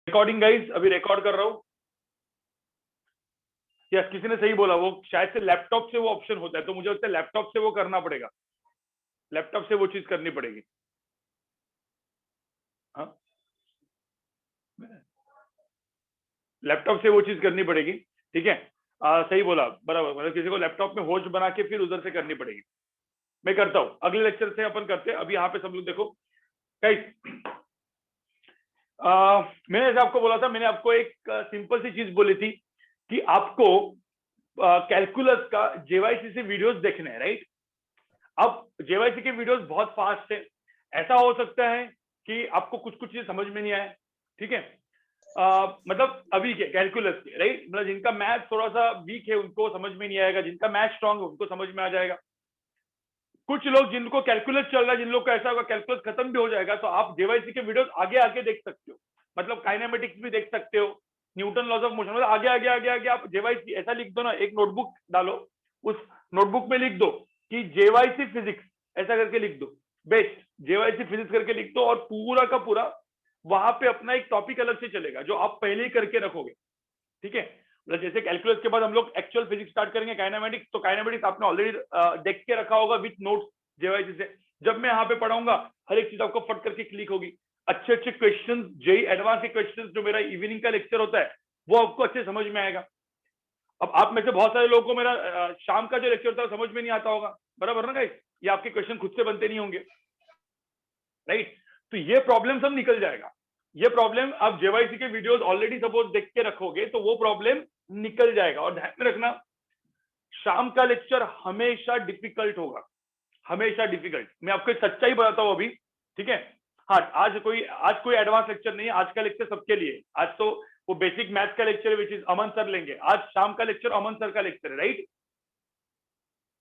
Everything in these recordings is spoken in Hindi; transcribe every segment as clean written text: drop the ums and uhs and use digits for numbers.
रिकॉर्डिंग गाइस, अभी रिकॉर्ड कर रहा हूँ। यस, किसी ने सही बोला, वो शायद से लैपटॉप से वो ऑप्शन होता है, तो मुझे लगता है लैपटॉप से वो करना पड़ेगा, लैपटॉप से वो चीज करनी पड़ेगी। हाँ, लैपटॉप से वो चीज करनी पड़ेगी। ठीक है, सही बोला, बराबर। मतलब किसी को लैपटॉप में होस्ट बना के फिर उधर से करनी पड़ेगी। मैं करता हूँ, अगले लेक्चर से अपन करते हैं। अभी यहाँ पे सब लोग देखो गाइस, मैंने जैसे आपको बोला था, मैंने आपको एक सिंपल सी चीज बोली थी कि आपको कैलकुलस का जेवाईसी से वीडियोस देखने हैं, राइट। अब जेवाईसी के वीडियोस बहुत फास्ट है, ऐसा हो सकता है कि आपको कुछ कुछ चीज समझ में नहीं आए। ठीक है, मतलब अभी के कैलकुलस के, राइट, मतलब जिनका मैथ थोड़ा सा वीक है उनको समझ में नहीं आएगा, जिनका मैथ स्ट्रांग है उनको समझ में आ जाएगा। कुछ लोग जिनको कैलकुलस चल रहा है, जिन लोग का ऐसा होगा कैलकुलस खत्म भी हो जाएगा, तो आप जेवाईसी के वीडियोस आगे आगे देख सकते हो, मतलब काइनेमेटिक्स भी देख सकते हो, न्यूटन लॉज ऑफ मोशन, मतलब आगे आगे आगे आगे आप जेवाईसी ऐसा लिख दो ना, एक नोटबुक डालो, उस नोटबुक में लिख दो कि जेवाईसी फिजिक्स ऐसा करके लिख दो, बेस्ट जेवाईसी फिजिक्स करके लिख दो, और पूरा का पूरा वहां पे अपना एक टॉपिक अलग से चलेगा जो आप पहले ही करके रखोगे। ठीक है, मतलब जैसे कैलकुलस के बाद हम लोग एक्चुअल फिजिक्स स्टार्ट करेंगे, काइनेमेटिक्स, तो काइनेमेटिक्स आपने ऑलरेडी देख के रखा होगा विथ नोट्स जेवाईसी से। जब मैं यहाँ पे पढ़ाऊंगा हर एक चीज आपको फट करके क्लिक होगी, अच्छे अच्छे क्वेश्चन, जेई एडवांस के क्वेश्चन, जो मेरा इवनिंग का लेक्चर होता है वो आपको अच्छे समझ में आएगा। अब आप में से बहुत सारे लोगों को मेरा शाम का जो लेक्चर होता है समझ में नहीं आता होगा, बराबर ना गाइस, ये आपके क्वेश्चन खुद से बनते नहीं होंगे, राइट। तो ये प्रॉब्लम सब निकल जाएगा। ये प्रॉब्लम आप जेवाईसी के वीडियोस ऑलरेडी सपोज देख के रखोगे तो वो प्रॉब्लम निकल जाएगा। और ध्यान में रखना, शाम का लेक्चर हमेशा डिफिकल्ट होगा, हमेशा डिफिकल्ट। मैं आपको एक सच्चाई बताता हूं अभी, ठीक है। हाँ, आज कोई एडवांस लेक्चर नहीं है, आज का लेक्चर सबके लिए। आज तो वो बेसिक मैथ का लेक्चर है विच इज अमन सर लेंगे, आज शाम का लेक्चर अमन सर का लेक्चर है, राइट।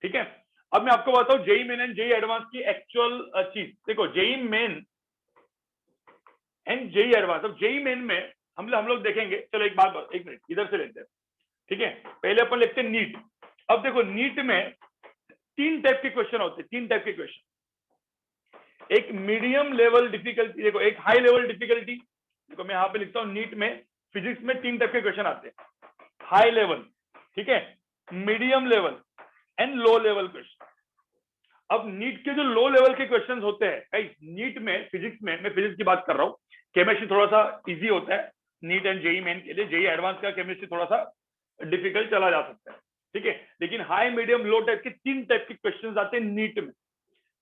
ठीक है, अब मैं आपको बताता हूँ JEE main and JEE advance की एक्चुअल चीज। देखो, JEE main and JEE advance, अब जेई मेन में हम लोग देखेंगे। चलो एक मिनट इधर से लेते हैं, ठीक है। पहले अपन लेते हैं नीट। अब देखो, नीट में तीन टाइप के क्वेश्चन होते हैं, तीन टाइप के क्वेश्चन। एक मीडियम लेवल डिफिकल्टी, देखो एक हाई लेवल डिफिकल्टी। देखो मैं यहाँ पे लिखता हूँ, नीट में फिजिक्स में तीन टाइप के क्वेश्चन आते हैं, हाई लेवल, ठीक है, medium level and low level question. अब नीट के जो लो लेवल के क्वेश्चंस होते हैं, नीट में फिजिक्स में, मैं फिजिक्स की बात कर रहा हूँ, केमिस्ट्री थोड़ा सा इजी होता है नीट एंड जेई मेन के लिए, जेई एडवांस का केमिस्ट्री थोड़ा सा डिफिकल्ट चला जा सकता है, ठीक है। लेकिन हाई मीडियम लो टाइप के तीन टाइप के क्वेश्चंस आते हैं नीट में,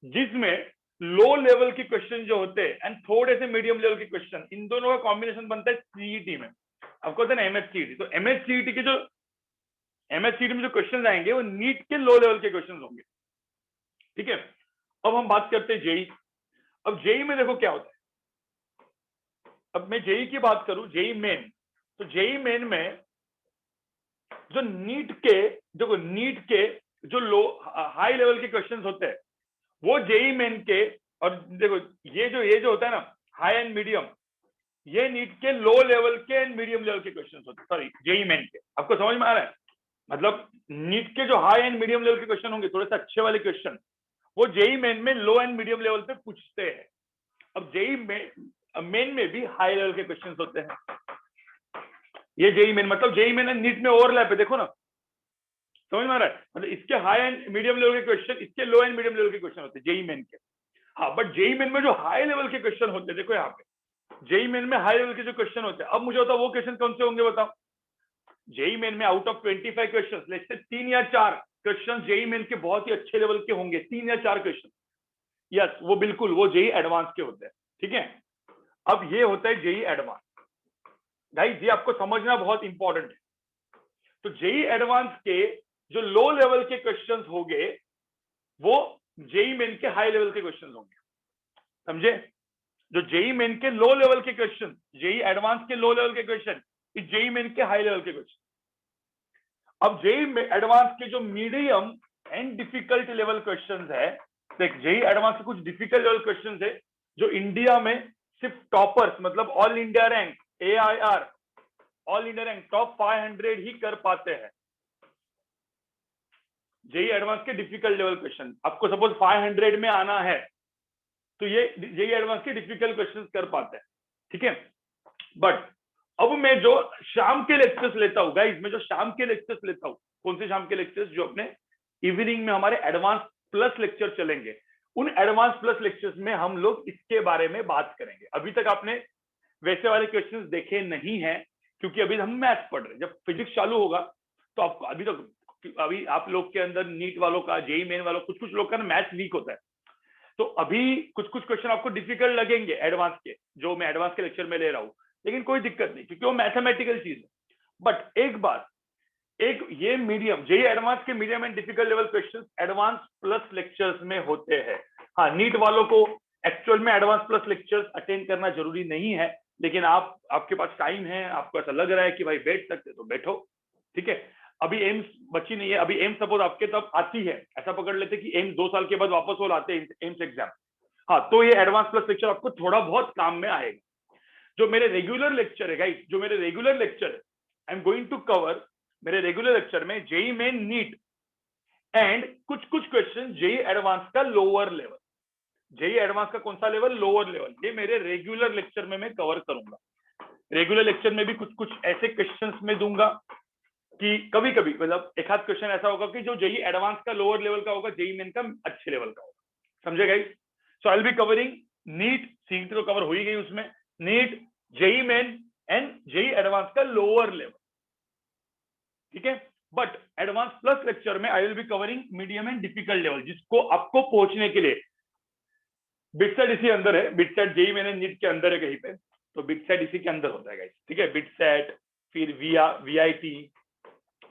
जिसमें लो लेवल के क्वेश्चन जो होते हैं एंड थोड़े से मीडियम लेवल के क्वेश्चन, इन दोनों का कॉम्बिनेशन बनता है सीईटी में। आपको होता है ना एमएससीईटी, तो एमएससीईटी में जो क्वेश्चन आएंगे वो नीट के लो लेवल के क्वेश्चन होंगे, ठीक है। अब हम बात करते हैं जेई। अब जेई में देखो क्या होता है। अब मैं जेई की बात करूं, जेई मेन, तो जेई मेन में जो नीट के जो लो हाई लेवल के क्वेश्चंस होते हैं वो जेई मेन के, और देखो ये जो होता है ना हाई एंड मीडियम, ये नीट के लो लेवल के एंड मीडियम लेवल के क्वेश्चंस होते हैं, सॉरी जेई मेन के। आपको समझ में आ रहा है, मतलब नीट के जो हाई एंड मीडियम लेवल के क्वेश्चन होंगे, थोड़े से अच्छे वाले क्वेश्चन, वो जेई मेन में लो एंड मीडियम लेवल पे पूछते हैं। अब जेई मेन में भी हाई लेवल के क्वेश्चंस होते हैं। ये जेई मेन, मतलब जेई मेन एंड नीट में ओवरलैप है, देखो ना, समझ में आ रहा है। मतलब इसके हाई एंड मीडियम लेवल के क्वेश्चन, इसके लो एंड मीडियम लेवल के क्वेश्चन होते हैं जेई मेन के। हाँ, बट जेई मेन में जो हाई लेवल के क्वेश्चन होते हैं, देखो यहाँ पे जेई मेन में हाई लेवल के जो क्वेश्चन होते हैं, अब मुझे बताओ वो क्वेश्चन कौन से होंगे, बताओ। जेई मेन में out of 25 question, let's say 3 या 4 क्वेश्चन जेई मेन के बहुत ही अच्छे लेवल के होंगे, 3 या 4 क्वेश्चन, यस वो बिल्कुल वो जेई एडवांस के होते हैं, ठीक है। अब ये होता है जेई एडवांस, गाइस ये आपको समझना बहुत इंपॉर्टेंट है। तो जेई एडवांस के जो लो लेवल के क्वेश्चंस होंगे वो जेई मेन के हाई लेवल के क्वेश्चंस होंगे, समझे। जो जेई मेन के लो लेवल के क्वेश्चन, जेई एडवांस के लो लेवल के क्वेश्चन, जेई मेन के हाई लेवल के क्वेश्चन। अब जेई एडवांस के जो medium and difficult level questions है, देख जेई एडवांस के कुछ डिफिकल्ट लेवल क्वेश्चंस है जो इंडिया में सिर्फ टॉपर्स, मतलब all India rank AIR, all India rank top 500 ही कर पाते हैं। जेई एडवांस के डिफिकल्ट लेवल क्वेश्चन, आपको सपोज 500 में आना है तो ये जेई एडवांस के डिफिकल्ट क्वेश्चन कर पाते हैं, ठीक है। बट अब मैं जो शाम के लेक्चर्स लेता हूँ गाइस, मैं जो शाम के लेक्चर्स लेता हूँ, कौन से शाम के लेक्चर्स? जो अपने इवनिंग में हमारे एडवांस प्लस लेक्चर चलेंगे, उन एडवांस प्लस लेक्चर्स में हम लोग इसके बारे में बात करेंगे। अभी तक आपने वैसे वाले क्वेश्चंस देखे नहीं है, क्योंकि अभी हम मैथ्स पढ़ रहे हैं। जब फिजिक्स चालू होगा तो आपको अभी आप लोग के अंदर नीट वालों का, जेई मेन वालों, कुछ कुछ लोग का ना मैथ्स वीक होता है, तो अभी कुछ कुछ क्वेश्चन आपको डिफिकल्ट लगेंगे एडवांस के, जो मैं एडवांस के लेक्चर में ले रहा हूँ, लेकिन कोई दिक्कत नहीं, क्योंकि वो मैथमेटिकल चीज है। बट एक ये मीडियम, जेई एडवांस के medium and difficult level questions advance plus lectures में होते हैं। हाँ, नीट वालों को एक्चुअल में एडवांस प्लस लेक्चर्स अटेंड करना जरूरी नहीं है, लेकिन आपके पास टाइम है, आपको ऐसा लग रहा है कि भाई बैठ सकते तो बैठो, ठीक है। अभी एम्स बची नहीं है, अभी एम्स सपोज आपके तब आती है, ऐसा पकड़ लेते कि एम्स 2 साल के बाद वापस वो लाते हैं एम्स एग्जाम, हाँ, तो ये एडवांस प्लस लेक्चर आपको थोड़ा बहुत काम में आएगा। जो मेरे रेगुलर लेक्चर है गाइस, जो मेरे रेगुलर लेक्चर है, I am going to cover मेरे रेगुलर लेक्चर में जेई मेन, नीट एंड कुछ कुछ क्वेश्चन जेई एडवांस का लोअर लेवल। जेई एडवांस का कौन सा लेवल? Lower level. ये मेरे रेगुलर लेक्चर में मैं कवर करूंगा। रेगुलर लेक्चर में भी कुछ कुछ ऐसे क्वेश्चंस में दूंगा कि कभी कभी मतलब एक आध क्वेश्चन ऐसा होगा कि जो जेई एडवांस का लोअर लेवल का होगा, जेई मेन का अच्छे लेवल का होगा। समझे guys? So I will be covering NEET, CET तो कवर हो ही गई उसमें, NEET, JEE main and JEE advance का लोअर लेवल, ठीक है। बट एडवांस प्लस लेक्चर में I will be covering medium and difficult level, जिसको आपको पहुंचने के लिए बिटसेट इसी अंदर है, बिटसेट जेई मैंने नीट के अंदर है कहीं पे, तो बिटसेट इसी के अंदर होता है गाइस, ठीक है। बिटसेट, फिर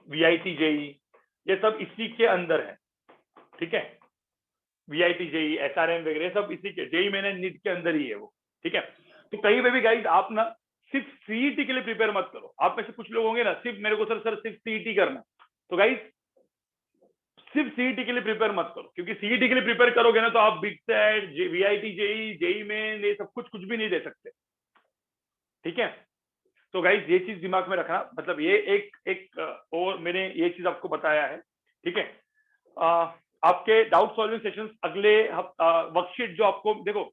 वीआईटी जेई, ये सब इसी के अंदर है, ठीक है। वीआईटी जेई, एसआरएम वगैरह सब इसी के, जेई मैंने नीट के अंदर ही है वो, ठीक है। तो कहीं पे भी गाइस आप ना सिर्फ सीईटी के लिए प्रिपेयर मत करो। आप में से कुछ लोग होंगे ना, सिर्फ मेरे को सर सिर्फ सीईटी करना, तो गाइस सिर्फ सीईटी के लिए प्रिपेयर मत करो, क्योंकि सीईटी के लिए प्रिपेयर करोगे ना तो आप बिटसेट, वीआईटी जेई, जेई में ये सब कुछ भी नहीं दे सकते, ठीक है। तो गाइस ये चीज दिमाग में रखना, मतलब ये एक और मैंने ये चीज आपको बताया है, ठीक है। आपके डाउट सॉल्विंग सेशंस अगले वर्कशीट जो आपको देखो,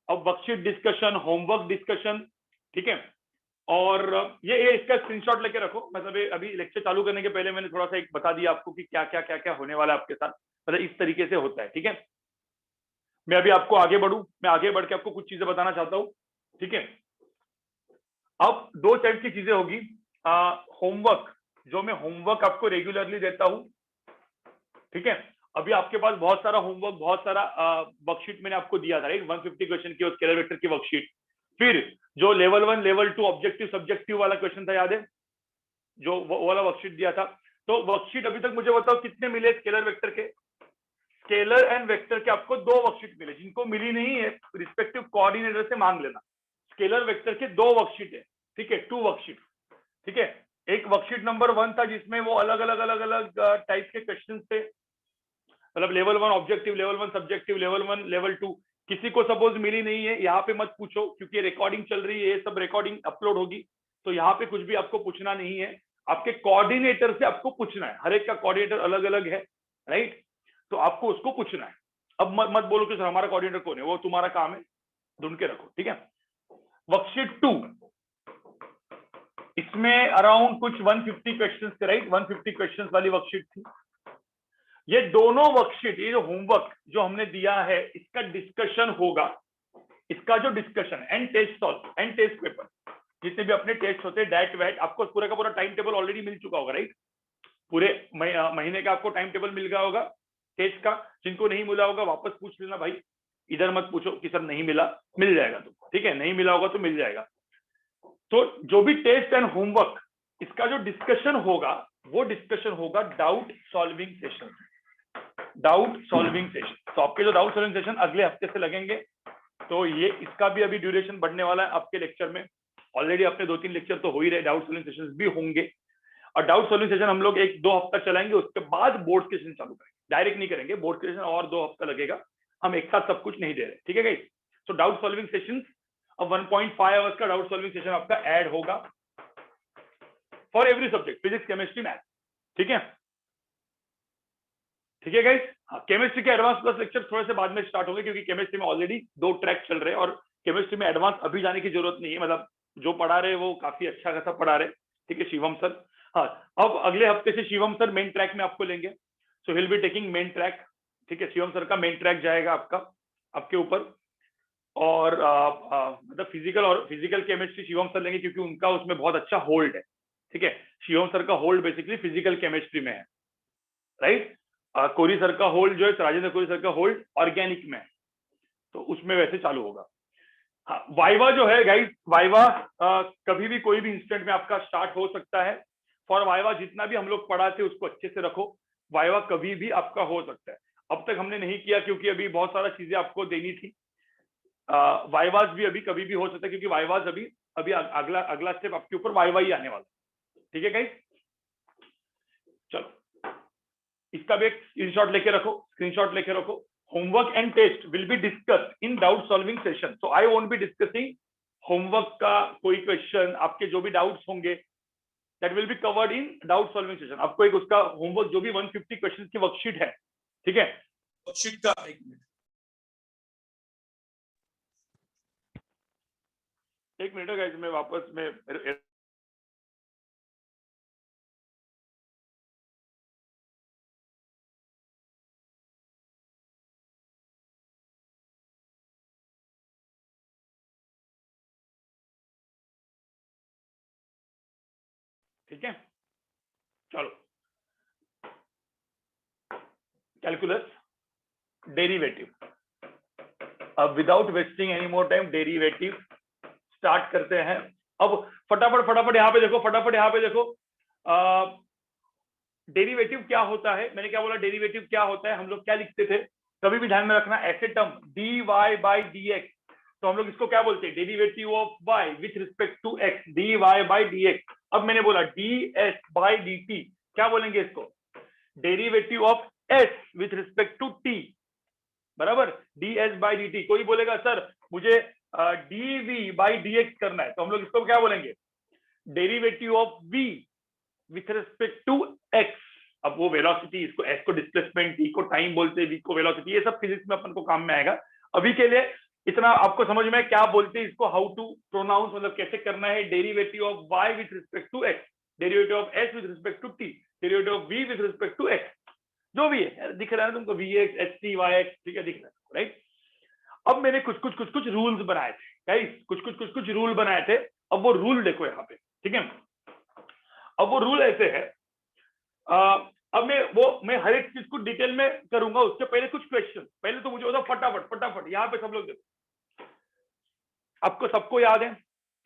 अब वर्कशीट डिस्कशन, होमवर्क डिस्कशन, ठीक है। और ये इसका स्क्रीनशॉट लेके रखो, मतलब अभी लेक्चर चालू करने के पहले मैंने थोड़ा सा एक बता दिया आपको कि क्या क्या क्या क्या होने वाला है आपके साथ, मतलब इस तरीके से होता है, ठीक है। मैं अभी आपको आगे बढ़ूं, मैं आगे बढ़ के आपको कुछ चीजें बताना चाहता हूं, ठीक है। अब 2 टाइप की चीजें होगी। होमवर्क, जो मैं होमवर्क आपको रेगुलरली देता हूं, ठीक है। अभी आपके पास बहुत सारा होमवर्क, बहुत सारा वर्कशीट मैंने आपको दिया था, राइट, 150 क्वेश्चन की और स्केलर वेक्टर की वर्कशीट। फिर जो लेवल 1 लेवल 2 ऑब्जेक्टिव सब्जेक्टिव वाला क्वेश्चन था, याद है, जो वो वाला वर्कशीट दिया था। तो वर्कशीट अभी तक मुझे बताओ कितने मिले स्केलर वेक्टर के? स्केलर एंड वेक्टर के आपको 2 वर्कशीट मिले। जिनको मिली नहीं है रिस्पेक्टिव कोऑर्डिनेटर से मांग लेना। स्केलर वेक्टर के 2 वर्कशीट है, ठीक है, 2 वर्कशीट, ठीक है। एक वर्कशीट नंबर 1 था जिसमें वो अलग अलग टाइप के क्वेश्चन थे, मतलब level 1 objective, level 1 subjective, level 1 level 2। किसी को सपोज मिली नहीं है, यहाँ पे मत पूछो, क्योंकि रिकॉर्डिंग चल रही है, ये सब रिकॉर्डिंग अपलोड होगी, तो यहाँ पे कुछ भी आपको पूछना नहीं है। आपके कोऑर्डिनेटर से आपको पूछना है, हर एक का कोऑर्डिनेटर अलग अलग है, राइट, तो आपको उसको पूछना है। अब मत बोलो कि सर हमारा कोऑर्डिनेटर कौन है, वो तुम्हारा काम है, ढूंढ के रखो, ठीक है। वर्कशीट 2, इसमें अराउंड कुछ 150 क्वेश्चंस थे, राइट, 150 क्वेश्चंस वाली वर्कशीट थी। ये दोनों वर्कशीट, ये जो होमवर्क जो हमने दिया है, इसका डिस्कशन होगा, इसका जो discussion and test solve and test paper, जितने भी अपने टेस्ट होते हैं, डैट वैट, आपको पूरा का पूरा टाइम टेबल ऑलरेडी मिल चुका होगा, राइट, पूरे महीने का आपको टाइम टेबल मिल गया होगा टेस्ट का। जिनको नहीं मिला होगा वापस पूछ लेना भाई, इधर मत पूछो कि सर नहीं मिला, मिल जाएगा तुमको, ठीक है, नहीं मिला होगा तो मिल जाएगा। तो जो भी टेस्ट एंड होमवर्क, इसका जो डिस्कशन होगा, वो डिस्कशन होगा doubt solving session, doubt solving session. तो आपके जो डाउट सॉल्विंग सेशन अगले हफ्ते से लगेंगे, तो ये इसका भी अभी ड्यूरेशन बढ़ने वाला है आपके लेक्चर में। ऑलरेडी अपने 2-3 लेक्चर तो हो ही रहे, डाउट सॉल्विंग सेशन भी होंगे, और डाउट सॉल्विंग सेशन हम लोग 1-2 हफ्ता चलाएंगे, उसके बाद बोर्ड के सेशन चालू करेंगे, डायरेक्ट नहीं करेंगे, बोर्ड के सेशन और 2 हफ्ता लगेगा, हम एक साथ सब कुछ नहीं दे रहे, ठीक है गाइस। तो डाउट सॉल्विंग सेशन, अब 1.5 आवर्स का डाउट सॉल्विंग सेशन आपका ऐड होगा for every subject, physics, chemistry, math, ठीक है, ठीक है गाइस। हाँ, केमिस्ट्री के एडवांस प्लस लेक्चर थोड़े से बाद में स्टार्ट होंगे, क्योंकि केमिस्ट्री में ऑलरेडी 2 ट्रैक चल रहे हैं, और केमिस्ट्री में एडवांस अभी जाने की जरूरत नहीं है, मतलब जो पढ़ा रहे वो काफी अच्छा खासा पढ़ा रहे, ठीक है शिवम सर। हाँ, अब अगले हफ्ते से शिवम सर मेन ट्रैक में आपको लेंगे, so will be taking main track, ठीक है। शिवम सर का मेन ट्रैक जाएगा आपका आपके ऊपर, और मतलब फिजिकल और फिजिकल केमिस्ट्री शिवम सर लेंगे क्योंकि उनका उसमें बहुत अच्छा होल्ड है, ठीक है। शिवम सर का होल्ड बेसिकली फिजिकल केमिस्ट्री में है, राइट। कोरी सर का होल्ड जो है, राजेंद्र कोरी सर का होल्ड ऑर्गेनिक में है, तो उसमें वैसे चालू होगा। हाँ, वाइवा जो है गाइस, वाइवा कभी भी कोई भी इंस्टेंट में आपका स्टार्ट हो सकता है। फॉर वाइवा जितना भी हम लोग पढ़ाते उसको अच्छे से रखो, वाइवा कभी भी आपका हो सकता है। अब तक हमने नहीं किया क्योंकि अभी बहुत सारा चीजें आपको देनी थी। वाइवास भी अभी कभी भी हो सकता है क्योंकि वाइवास अभी अभी अगला अगला स्टेप आपके ऊपर वाइवा ही आने वाला, ठीक है गाइस। चलो इसका भी एक स्क्रीनशॉट लेके रखो, स्क्रीनशॉट लेके रखो। Homework and test will be discussed in doubt solving session, so I won't be discussing homework का कोई क्वेश्चन, आपके जो भी डाउट्स होंगे that will be covered in doubt solving session. आपको एक उसका होमवर्क जो भी 150 क्वेश्चन की वर्कशीट है, ठीक है, वर्कशीट का एक मिनट गाइस, मैं वापस में ठीक है। चलो कैलकुलस डेरिवेटिव, अब without wasting any more time derivative start करते हैं। अब फटाफट फटाफट यहाँ पे देखो, फटाफट यहाँ पे देखो, डेरिवेटिव क्या होता है, मैंने क्या बोला, डेरिवेटिव क्या होता है, हम लोग क्या लिखते थे, कभी भी ध्यान में रखना, ऐसे टर्म dy बाई dx, तो हम लोग इसको क्या बोलते हैं, derivative of y with respect to x, dy by dx। अब मैंने बोला ds बाई dt, क्या बोलेंगे इसको, derivative of s with respect to t, बराबर, ds बाई dt। कोई बोलेगा सर मुझे dv बाई dx करना है, तो हम लोग इसको क्या बोलेंगे, derivative of v with respect to x। अब वो वेलोसिटी, इसको s को डिस्प्लेसमेंट, t को टाइम बोलते हैं, v को वेलोसिटी, ये सब फिजिक्स में अपन को काम में आएगा। अभी के लिए इतना आपको समझ में क्या बोलते हैं इसको, हाउ टू प्रोनाउंस, मतलब कैसे करना है, derivative of y with respect to x, derivative of s with respect to t, derivative of v with respect to x, जो भी है दिख रहा है तुमको, vx ht yx, ठीक है, दिख रहा है, राइट। अब मैंने कुछ रूल्स बनाए थे गाइस, कुछ रूल बनाए थे। अब वो रूल देखो यहाँ पे, ठीक है। अब वो रूल ऐसे है, अब मैं हर एक चीज को डिटेल में करूंगा, उससे पहले कुछ क्वेश्चन, पहले तो मुझे बताओ फटाफट फटाफट, यहाँ पे सब लोग देखो, आपको सबको याद है,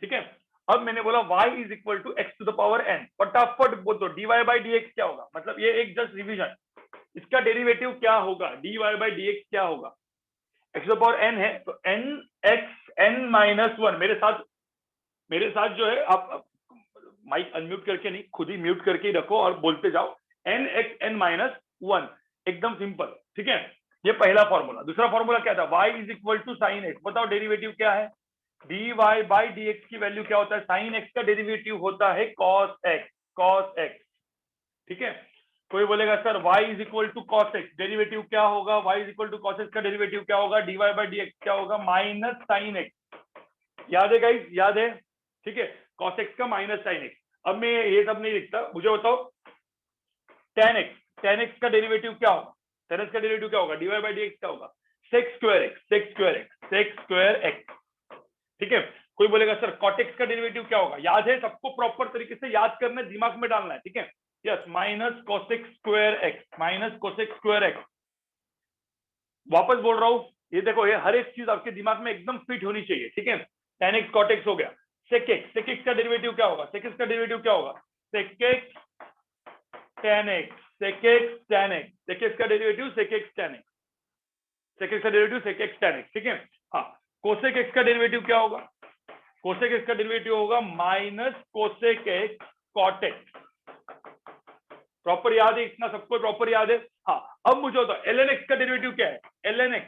ठीक है। अब मैंने बोला y is equal to x to the power n, फटाफट बोल दो dy बाई dx क्या होगा, मतलब ये एक जस्ट रिवीजन, इसका डेरिवेटिव क्या होगा, dy बाई dx क्या होगा, x to the power n है तो n x n माइनस 1, मेरे साथ जो है, आप माइक अनम्यूट करके नहीं, खुद ही म्यूट करके ही रखो और बोलते जाओ, n x n माइनस 1, एकदम सिंपल, ठीक है। ये पहला फॉर्मूला। दूसरा फॉर्मूला क्या था, y is equal to sine x, बताओ डेरिवेटिव क्या है, dy बाई dx की वैल्यू क्या होता है, साइन x का डेरिवेटिव होता है cos x, ठीक है। कोई बोलेगा sir y is equal to cos x, derivative क्या होगा, y is equal to cos x का डेरिवेटिव क्या होगा, dy बाई dx क्या होगा, माइनस साइन x, याद है गाइस, याद है, ठीक है, cos x का माइनस साइन x। अब मैं ये सब नहीं लिखता, मुझे बताओ tan x का डेरिवेटिव क्या होगा, tan x का डेरिवेटिव क्या होगा, dy बाई dx क्या होगा, sec स्क्वायर x, ठीक है। कोई बोलेगा सर cot x का डेरिवेटिव क्या होगा, याद है सबको, प्रॉपर तरीके से याद करना है, दिमाग में डालना है, ठीक है, yes, minus cosec square x, minus cosec square x। वापस बोल रहा हूं, ये देखो, ये हर एक चीज आपके दिमाग में एकदम फिट होनी चाहिए, ठीक है। tan x cot x हो गया, sec x का डेरिवेटिव क्या होगा, sec x का डेरिवेटिव क्या होगा, sec x tan x, sec x tan x, sec x का derivative sec x tan x, sec x का derivative sec x tan x, ठीक है। हाँ, cosec x का डेरिवेटिव क्या होगा, cosec x का डेरिवेटिव होगा minus cosec x cot x, proper याद है, इतना सबको प्रॉपर याद है। हाँ, अब मुझे बताओ ln x का डेरिवेटिव क्या है, ln x,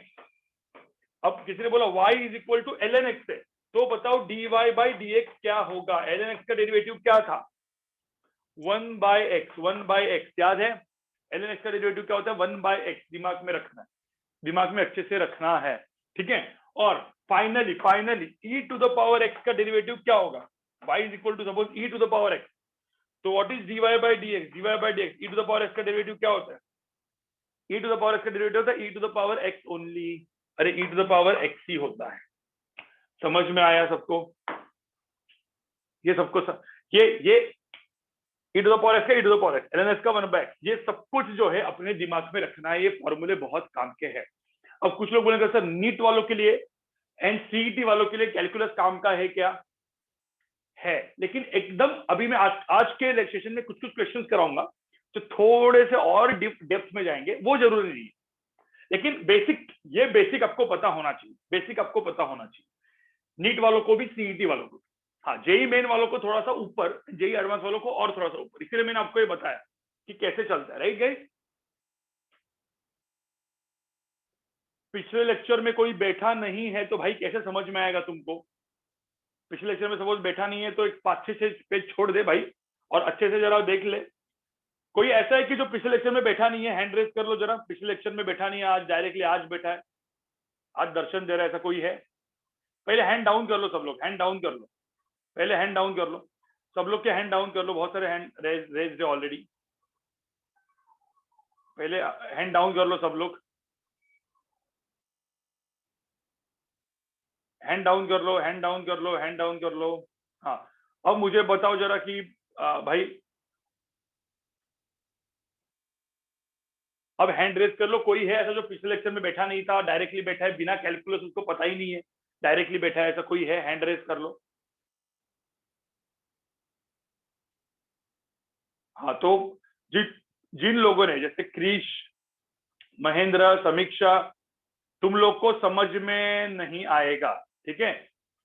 अब किसी ने बोला y is equal to ln x है, तो बताओ dy बाई dx क्या होगा, ln x का डेरिवेटिव क्या था, 1 बाई x, याद है, ln x का डेरिवेटिव क्या होता है, 1 बाई x, दिमाग में रखना है, दिमाग में अच्छे से रखना है, ठीक है। और finally e to the power x का डेरिवेटिव क्या होगा, y is equal to suppose e to the power x, तो what is dy by dx, e to the power x का डेरिवेटिव क्या होता है, e to the power x का डेरिवेटिव होता है e to the power x only, अरे e to the power x ही होता है। समझ में आया सबको, ये सबको ये e to the power x का e to the power x ln s का 1/x, ये सब कुछ जो है अपने दिमाग में रखना है, ये फॉर्मूले बहुत काम के हैं। अब कुछ लोग बोलेंगे सर नीट वालों के लिए एंड सीईटी वालों के लिए कैलकुलस काम का है क्या, है, लेकिन एकदम अभी मैं आज के सेशन में कुछ क्वेश्चंस कराऊंगा तो थोड़े से और डेप्थ में जाएंगे, वो जरूरी नहीं है, लेकिन बेसिक आपको पता होना चाहिए, बेसिक आपको पता होना चाहिए, नीट वालों को भी सीईटी वालों को, हाँ जेई मेन वालों को थोड़ा सा ऊपर, जेई एडवांस वालों को और थोड़ा सा ऊपर, इसलिए मैंने आपको ये बताया कि कैसे चलता है, राइट गाइस। पिछले लेक्चर में कोई बैठा नहीं है तो भाई कैसे समझ में आएगा तुमको, पिछले लेक्चर में सपोज बैठा नहीं है तो एक 5-6 पेज छोड़ दे भाई और अच्छे से जरा देख ले। कोई ऐसा है कि जो पिछले लेक्चर में बैठा नहीं है, हैंड रेज कर लो जरा, पिछले लेक्चर में बैठा नहीं है, आज डायरेक्टली आज बैठा है, आज दर्शन दे रहा है, ऐसा कोई है? पहले हैंड डाउन कर लो सब लोग, हैंड डाउन कर लो, पहले हैंड डाउन कर लो सब लोग के, हैंड डाउन कर लो, बहुत सारे हैंड रेज ऑलरेडी, पहले हैंड डाउन कर लो सब लोग, हैंड डाउन कर लो, हैंड डाउन कर लो, हैंड डाउन कर लो। हाँ अब मुझे बताओ जरा कि भाई अब हैंड रेज कर लो, कोई है ऐसा जो पिछले लेक्चर में बैठा नहीं था, डायरेक्टली बैठा है बिना कैलकुलस, उसको पता ही नहीं है, डायरेक्टली बैठा है, ऐसा कोई है? हैंड रेज कर लो। हाँ तो जिन लोगों ने, जैसे क्रिश, महेंद्र, समीक्षा, तुम लोग को समझ में नहीं आएगा, ठीक है,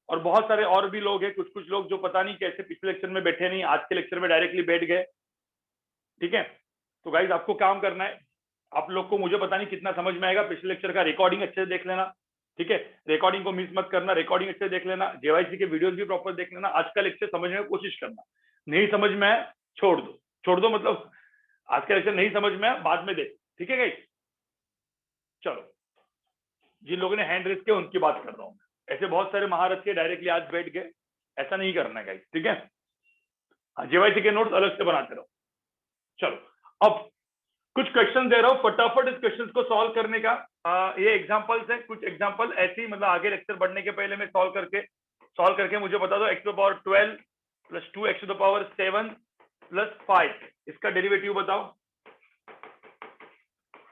और बहुत सारे और भी लोग हैं, कुछ लोग जो पता नहीं कैसे पिछले लेक्चर में बैठे नहीं, आज के लेक्चर में डायरेक्टली बैठ गए, ठीक है। तो गाइज आपको काम करना है, आप लोग को मुझे पता नहीं कितना समझ में आएगा, पिछले लेक्चर का रिकॉर्डिंग अच्छे से देख लेना, ठीक है, रिकॉर्डिंग को मिस मत करना, रिकॉर्डिंग अच्छे से देख लेना, जेवाईसी के वीडियोस भी प्रॉपर देख लेना, आज का लेक्चर समझने की कोशिश करना, नहीं समझ में आए छोड़ दो, मतलब आज का लेक्चर नहीं समझ में आया बाद में देख, ठीक है गाइज। चलो जिन लोगों ने हैंड रेज किया उनकी बात कर रहा हूँ, ऐसे बहुत सारे महारथ के डायरेक्टली आज बैठ गए, ऐसा नहीं करना है गाइस, ठीक है। हाँ जेवाईसी के नोट्स अलग से बनाते रहो। चलो अब कुछ क्वेश्चन दे रहा हूँ, फटाफट इस क्वेश्चन को सॉल्व करने का। ये एग्जांपल्स है, कुछ एग्जांपल ऐसे ही, मतलब आगे लेक्चर बढ़ने के पहले मैं सॉल्व करके मुझे बता दो, x to the power 12 plus 2x to the power 7 plus 5, इसका डेरिवेटिव बताओ,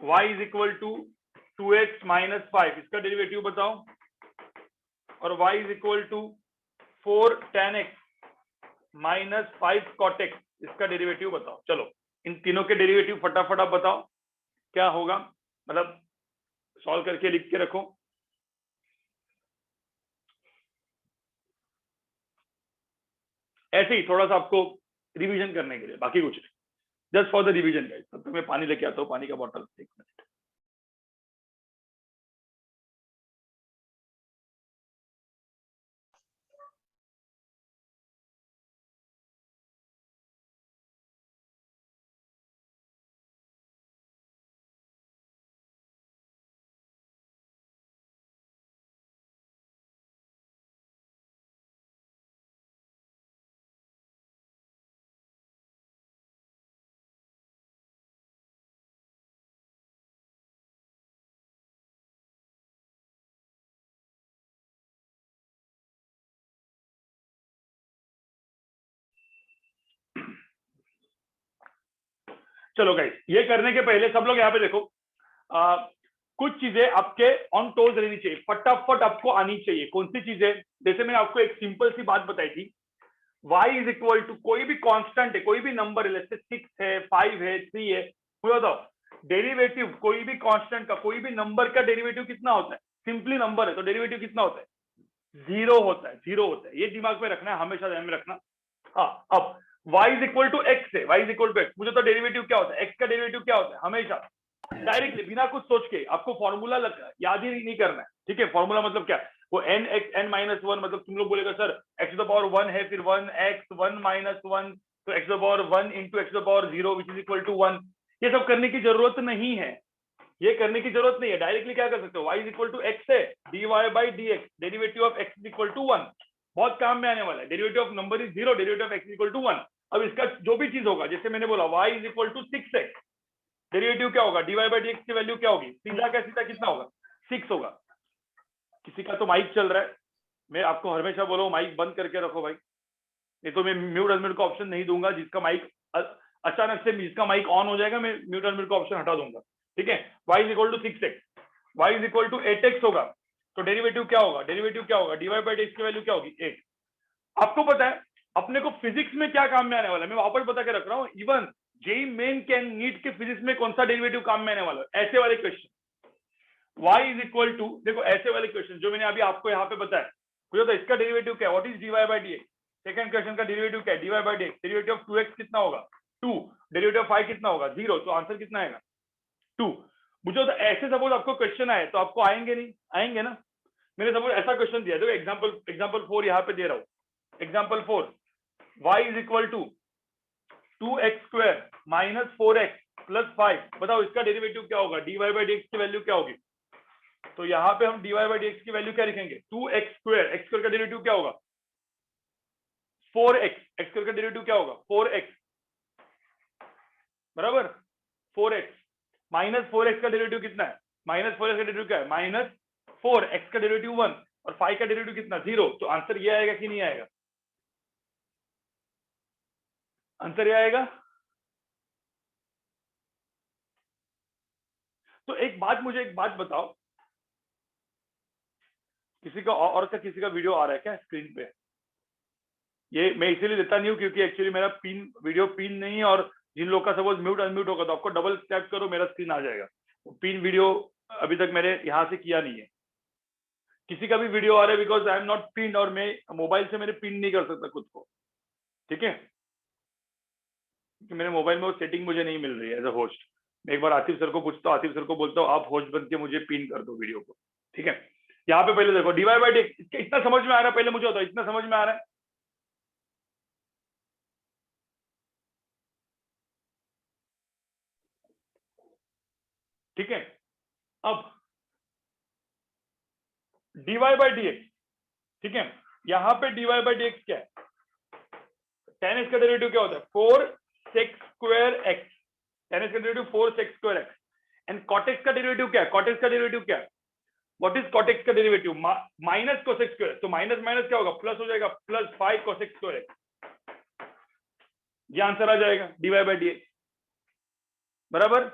y is equal to 2x minus 5, इसका डेरिवेटिव बताओ, और y is equal to 4 tan x minus 5 cot x, इसका डेरिवेटिव बताओ। चलो इन तीनों के डेरिवेटिव फटाफट आप बताओ क्या होगा, मतलब सॉल्व करके लिख के रखो। ऐसे ही थोड़ा सा आपको रिवीजन करने के लिए, बाकी कुछ नहीं, just for the revision guys. तब तक मैं पानी लेके आता हूँ, पानी का बॉटल, एक मिनट। चलो गाइस ये करने के पहले सब लोग यहाँ पे देखो, कुछ चीजें आपके ऑन टोज रहनी चाहिए, फटाफट आपको आनी चाहिए। कौन सी चीजें? जैसे मैंने आपको एक सिंपल सी बात बताई थी, y इज इक्वल टू कोई भी कांस्टेंट है, कोई भी नंबर है, जैसे 6 है, 5 है, 3 है, मुझे बताओ डेरिवेटिव कोई भी कांस्टेंट का, कोई भी नंबर का डेरिवेटिव कितना होता है? सिंपली नंबर है तो डेरिवेटिव कितना होता है? 0 होता है, 0 होता है, ये दिमाग में रखना है, हमेशा ध्यान में रखना। हाँ अब y is equal to x है, y is equal to x, मुझे तो डेरिवेटिव क्या होता है, x का डेरिवेटिव क्या होता है? हमेशा डायरेक्टली बिना कुछ सोच के, आपको फॉर्मूला याद ही नहीं करना है, ठीक है। फॉर्मूला मतलब क्या? वो n x n माइनस 1, मतलब तुम लोग बोलेगा sir x to the power 1 है, फिर 1x 1 माइनस 1, तो x to the power 1 into x to the power 0 which is equal to 1, ये सब करने की जरूरत नहीं है, ये करने की जरूरत नहीं है, डायरेक्टली क्या कर सकते हो, y is equal to x है, dy by d x, derivative of x is equal to 1, बहुत काम में आने वाला है, derivative of number is 0, derivative of x is equal to 1। अब इसका जो भी चीज होगा, जैसे मैंने बोला y is equal to 6x, derivative क्या होगा, dy बाई डी एक्स की वैल्यू क्या होगी, सीधा का सीधा कितना होगा, 6 होगा। किसी का तो माइक चल रहा है, मैं आपको हमेशा बोलो माइक बंद करके रखो भाई, नहीं तो मैं म्यूट अनम्यूट का ऑप्शन नहीं दूंगा, जिसका माइक अचानक से जिसका माइक ऑन हो जाएगा मैं म्यूट अनम्यूट का ऑप्शन हटा दूंगा, ठीक है। y is equal to 6x, y is equal to 8x होगा, तो डेरिवेटिव क्या होगा, डेरिवेटिव क्या होगा, dy बाई डी एक्स की वैल्यू क्या होगी, 8। आपको पता है अपने को फिजिक्स में क्या काम में आने वाला है, मैं वापस बता के रख रहा हूँ, even JEE main can NEET के फिजिक्स में कौन सा डेरिवेटिव काम में आने वाला है, ऐसे वाले question. y is equal to, देखो ऐसे वाले क्वेश्चन जो मैंने अभी आपको यहाँ पे बताया, मुझे तो इसका डेरिवेटिव क्या है, what is dy by d x, second question का डेरिवेटिव क्या है, dy by d x, derivative of 2x कितना होगा 2, डेरिवेटिव ऑफ 5 कितना होगा 0, तो आंसर कितना आएगा 2। मुझे तो ऐसे सपोज आपको क्वेश्चन आए तो आपको आएंगे नहीं, आएंगे ना। मैंने सपोज ऐसा क्वेश्चन दिया, देखो एग्जांपल 4 यहाँ पे दे रहा हूँ, example 4, y is equal to 2x square minus 4x plus 5, बताओ इसका डेरिवेटिव क्या होगा, dy बाई डी एक्स की वैल्यू क्या होगी। तो यहाँ पे हम dy बाई डी एक्स की वैल्यू क्या लिखेंगे, 2x स्क्वायर, x स्क्वायर का डेरिवेटिव क्या होगा 4x, x स्क्वायर का डेरिवेटिव क्या होगा 4x, बराबर 4x, माइनस 4x का डेरिवेटिव कितना है, माइनस 4x का डेरिवेटिव क्या है माइनस 4, x का डेरिवेटिव 1 और 5 का डेरिवेटिव कितना 0, तो आंसर ये आएगा कि नहीं आएगा, आंसर ये आएगा। तो मुझे एक बात बताओ, किसी का और का किसी का वीडियो आ रहा है क्या स्क्रीन पे, ये मैं इसीलिए देता नहीं हूँ क्योंकि एक्चुअली मेरा वीडियो पिन नहीं है, और जिन लोग का सपोज म्यूट अनम्यूट होगा तो आपको डबल टैप करो मेरा स्क्रीन आ जाएगा, पिन वीडियो अभी तक मैंने यहाँ से किया नहीं है। किसी का भी वीडियो आ रहा है because I am not pin, और मैं मोबाइल से मेरे पिन नहीं कर सकता खुद को, ठीक है, क्योंकि मेरे मोबाइल में वो सेटिंग मुझे नहीं मिल रही है एज अ होस्ट। मैं एक बार आतिफ सर को पूछता हूँ, आतिफ सर को बोलता हूँ आप होस्ट बन के मुझे पिन कर दो वीडियो को, ठीक है। यहाँ पे पहले देखो dy बाई डी एक्स, इतना समझ में आ रहा है, पहले मुझे बताओ इतना समझ में आ रहा है, ठीक है। अब dy बाई डी एक्स, ठीक है, यहाँ पे dy बाई डी एक्स क्या है, tan x का डेरिवेटिव क्या होता है 4 sec square x, tan x का derivative 4 sec square x, and cot x का डेरिवेटिव क्या है, cot x का डेरिवेटिव क्या है, व्हाट इज cot x का डेरिवेटिव माइनस cosec स्क्वायर, तो माइनस माइनस क्या होगा प्लस हो जाएगा, प्लस 5 cosec स्क्वायर x, ये आंसर आ जाएगा dy बाई डी एक्स, बराबर।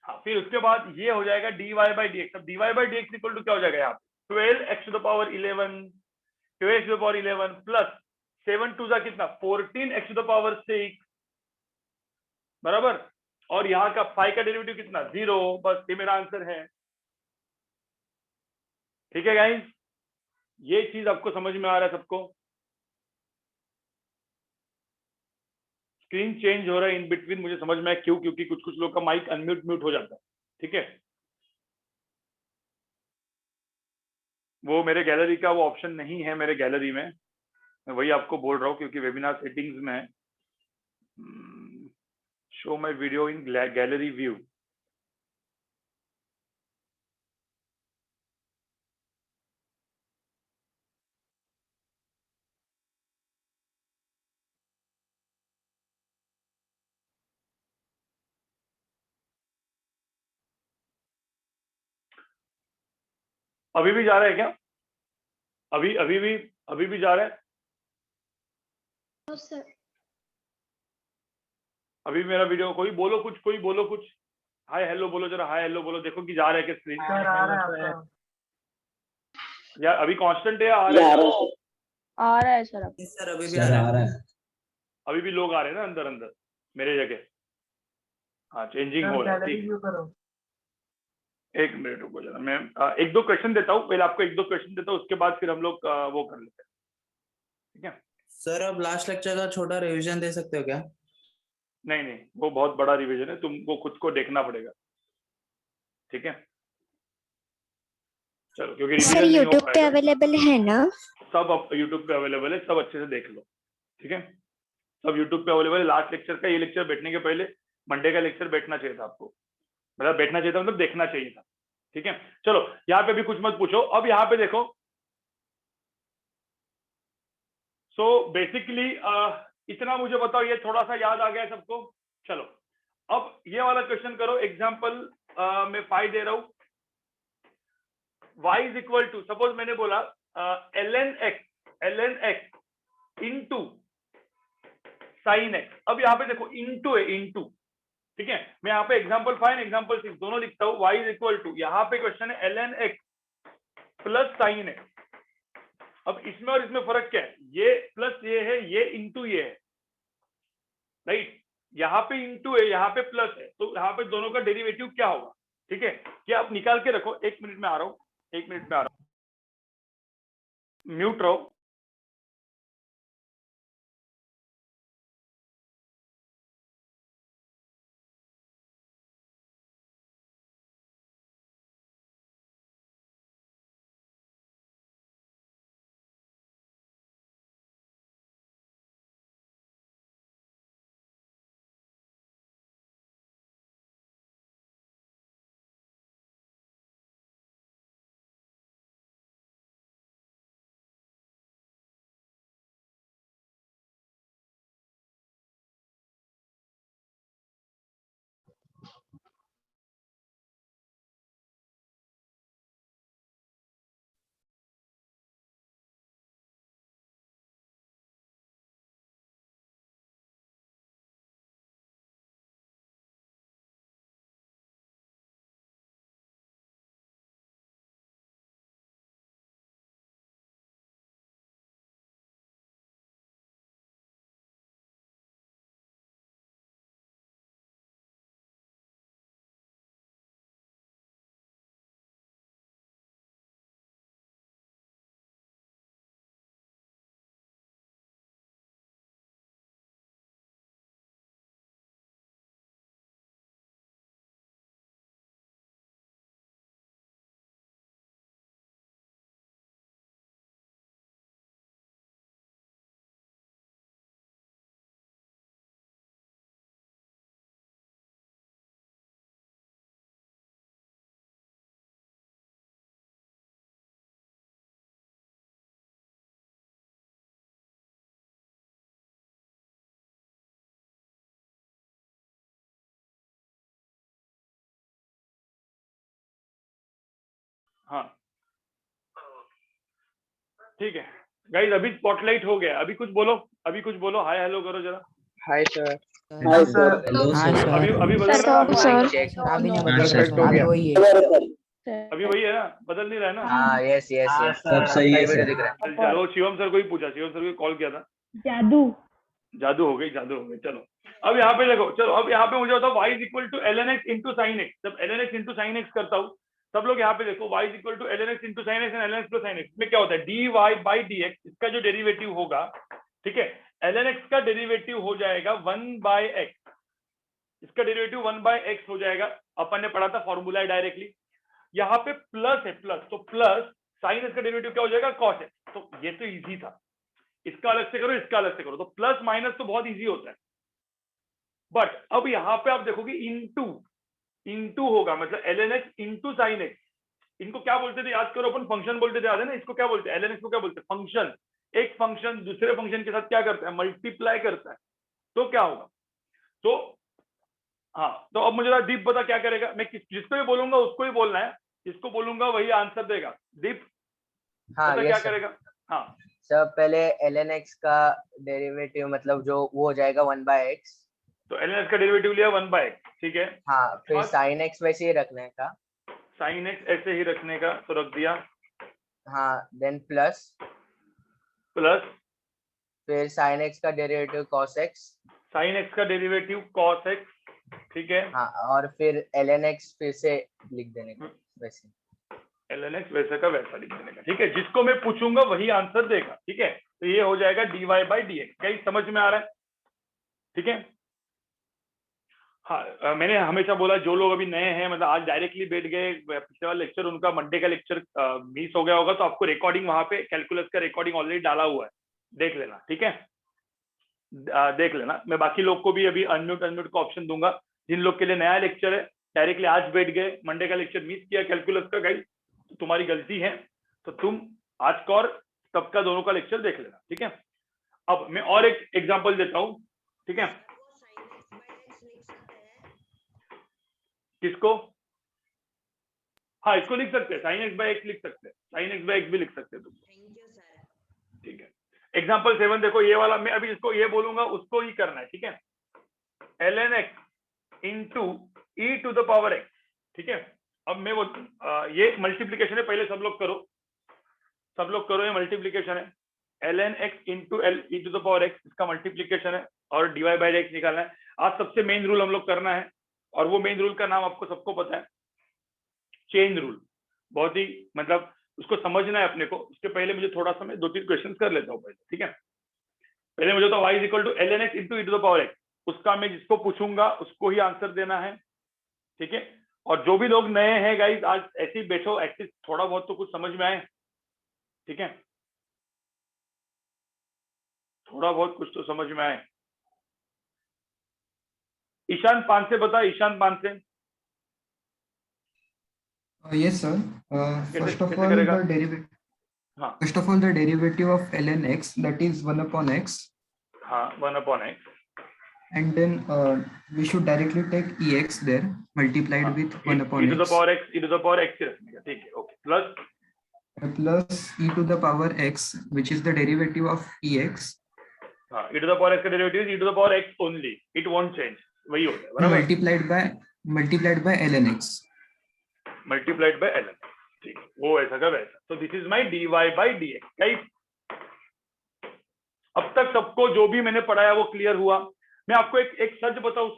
हाँ, फिर उसके बाद ये हो जाएगा dy बाई डी एक्स, अब dy by d x equal to क्या हो जाएगा यहाँ पे 12x to the power 11, 12x to the power 11 plus 7 to the कितना 14x टू द पावर 6, बराबर, और यहाँ का 5 का डेरिवेटिव कितना 0, बस ये मेरा आंसर है, ठीक है गाइस, ये चीज आपको समझ में आ रहा है सबको। स्क्रीन चेंज हो रहा है इन बिटवीन, मुझे समझ में आया क्यों, क्योंकि कुछ कुछ लोग का माइक अनम्यूट म्यूट हो जाता है, ठीक है। वो मेरे गैलरी का वो ऑप्शन नहीं है मेरे गैलरी में, मैं वही आपको बोल रहा हूँ क्योंकि वेबिनार सेटिंग्स में है, show my video in gallery view, अभी भी जा रहा है क्या, अभी भी जा रहा है, सर अभी भी मेरा वीडियो, कोई बोलो कुछ, कोई बोलो कुछ, हाय हेलो बोलो जरा, हाय हेलो बोलो, देखो कि जा रहा है क्या स्क्रीन, या अभी कांस्टेंट है, आ रहा है सर, अभी भी आ रहा है, अभी भी लोग आ रहे हैं ना अंदर अंदर मेरे जगह, हाँ चेंजिंग हो रहा है, एक मिनट रुको जरा, मैं एक दो क्वेश्चन देता हूँ, पहले आपको एक दो क्वेश्चन देता हूँ, उसके बाद फिर हम लोग वो कर लेते हैं, ठीक है। सर अब लास्ट लेक्चर का छोटा रिवीजन दे सकते हो क्या? नहीं नहीं, वो बहुत बड़ा रिवीजन है, तुमको खुद को देखना पड़ेगा, ठीक है। चलो, क्योंकि सर यूट्यूब पे अवेलेबल है ना, सब यूट्यूब पे अवेलेबल है, सब अच्छे से देख लो, ठीक है, सब यूट्यूब पे अवेलेबल है। लास्ट लेक्चर का ये लेक्चर बैठने के पहले मंडे का लेक्चर बैठना चाहिए था आपको, मतलब बैठना चाहिए था मतलब देखना चाहिए था। ठीक है, चलो यहाँ पे भी कुछ मत पूछो। अब यहाँ पे देखो, सो बेसिकली इतना मुझे बताओ, ये थोड़ा सा याद आ गया है सबको? चलो अब ये वाला क्वेश्चन करो। एग्जाम्पल मैं 5 दे रहा हूं। y is equal to, suppose मैंने बोला ln x into sine x. अब यहाँ पे देखो इंटू है, इंटू। ठीक है, मैं यहाँ पे एग्जाम्पल 5 एग्जाम्पल 6 दोनों लिखता हूँ। y इज इक्वल टू, यहाँ पे क्वेश्चन है ln x plus sine x. अब इसमें और इसमें फर्क क्या है? ये प्लस ये है, ये इंटू ये है, राइट? यहाँ पे इंटू है, यहाँ पे प्लस है, तो यहाँ पे दोनों का डेरिवेटिव क्या होगा? ठीक है, क्या आप निकाल के रखो। 1 मिनट में आ रहा हूँ, 1 मिनट में आ रहा हूँ, म्यूट रहो। हाँ ठीक है गाइस, अभी स्पॉटलाइट हो गया। अभी कुछ बोलो, अभी कुछ बोलो, हाय हेलो करो जरा। Hi sir. Hi sir. हाँ सर। अभी बदल रहा है? सर अभी नहीं हाँ, बदल सर, रहा, अभी वही है। अभी वही है ना, बदल नहीं रहा है ना? हाँ यस यस हाँ, यस सब सही है सर। दिख रहा है। चलो शिवम सर को ही पूछा, शिवम सर को कॉल किया था। जादू जादू हो गई, जादू हो गई। चलो अब यहाँ पे देखो, चलो अब यहाँ पे मुझे बताओ y is equal to ln x into sine x. जब ln x into sine x करता हूँ, सब लोग यहाँ पे देखो, y is equal to ln x into sine x and ln x plus sine x में क्या होता है? dy बाई dx, इसका जो डेरिवेटिव होगा, ठीक है, ln x का डेरिवेटिव हो जाएगा 1 बाय x, इसका डेरिवेटिव 1 बाय x हो जाएगा। अपन ने पढ़ा था, फॉर्मूला है डायरेक्टली। यहाँ पे प्लस है, प्लस, तो प्लस साइन एक्स का डेरिवेटिव क्या हो जाएगा? cos x। तो ये तो इजी था, इसका अलग से करो, इसका अलग से करो, तो प्लस माइनस तो बहुत इजी होता है। बट अब यहाँ पे आप देखोगे इंटू, इंटू होगा, मतलब ln x into sine x. इनको क्या बोलते थे याद करो? अपन फंक्शन बोलते थे, याद है ना? इसको क्या बोलते हैं? ln x को क्या बोलते हैं? फंक्शन। एक फंक्शन दूसरे फंक्शन के साथ क्या करता है? मल्टीप्लाई करता है। तो क्या होगा? तो हाँ, तो अब मुझे दीप बता क्या करेगा? मैं जिसको भी बोलूंगा उसको ही बोलना है, जिसको बोलूंगा वही आंसर देगा। दीप हाँ बता यस क्या सर। करेगा? हाँ सर पहले ln x का डेरिवेटिव मतलब जो वो हो जाएगा 1 बाय x। तो ln x का डेरिवेटिव लिया 1 बाय x, ठीक है। हाँ फिर और sin x वैसे ही रखने का। साइन एक्स ऐसे ही रखने का, तो रख दिया। हाँ देन प्लस, प्लस फिर sin x का derivative cos x। Sign x का डेरिवेटिव cos x, ठीक है। हाँ और फिर ln x फिर से लिख देने का वैसे। ln x वैसे का वैसा लिख देने का, ठीक है। जिसको मैं पूछूंगा वही आंसर देगा, ठीक है। तो ये हो जाएगा dy बाई dx। क्या ये समझ में आ रहा है? ठीक है। हाँ मैंने हमेशा बोला, जो लोग अभी नए हैं, मतलब आज डायरेक्टली बैठ गए, पिछले वाला लेक्चर उनका मंडे का लेक्चर मिस हो गया होगा, तो आपको रिकॉर्डिंग वहां पे कैलकुलस का रिकॉर्डिंग ऑलरेडी डाला हुआ है, देख लेना, ठीक है। देख लेना। मैं बाकी लोग को भी अभी अनम्यूट का ऑप्शन दूंगा, जिन लोग के लिए नया लेक्चर है, डायरेक्टली आज बैठ गए, मंडे का लेक्चर मिस किया कैलकुलस का गाइस, तो तुम्हारी गलती है, तो तुम आज का और तब का दोनों का लेक्चर देख लेना, ठीक है। अब मैं और एक एग्जांपल देता हूं, ठीक है। किसको? हाँ, इसको लिख सकते हैं, sin x by x लिख सकते हैं, sin x by x भी लिख सकते हैं तुम, ठीक है। एग्जाम्पल 7 देखो, ये वाला मैं अभी इसको ये बोलूंगा उसको ही करना है, ठीक है। ln x into e to the power x, ठीक है। अब मैं वो ये मल्टीप्लीकेशन है, पहले सब लोग करो, ये मल्टीप्लीकेशन है। ln x into l e to the power x, इसका मल्टीप्लीकेशन है, और dy बाई x निकालना है। आज सबसे मेन रूल हम लोग करना है, और वो मेन रूल का नाम आपको सबको पता है, चेन रूल। बहुत ही मतलब उसको समझना है अपने को। उसके पहले मुझे थोड़ा सा मैं 2-3 क्वेश्चन कर लेता हूँ पहले, ठीक है। पहले मुझे तो y is equal to ln x into e to the power x, उसका मैं जिसको पूछूंगा उसको ही आंसर देना है, ठीक है। और जो भी लोग नए हैं गाइस, आज ऐसे ही बैठो, एटलीस्ट थोड़ा बहुत तो कुछ समझ में आए, ठीक है, थोड़ा बहुत कुछ तो समझ में आए। ईशान 5 से बता, ईशान 5 से। Yes, sir. First of कैसे all, करेगा? the derivative. हाँ First of all, the derivative of ln x, that is 1 upon x, हाँ, 1 upon x, and then we should directly take ex there multiplied with 1 e upon to the x power x, e to the power x ही रखने का, ठीक है, okay. Plus plus e to the power x, which is the derivative of ex, हाँ, e to the power x का derivative e to the power x only, it won't change, वही होता है बराबर, multiplied by ln x. Multiplied by ln, ठीक है, वो ऐसा का वैसा। तो this is my dy by dx guys. अब तक सबको जो भी मैंने पढ़ाया वो क्लियर हुआ? मैं आपको एक सच बताऊं,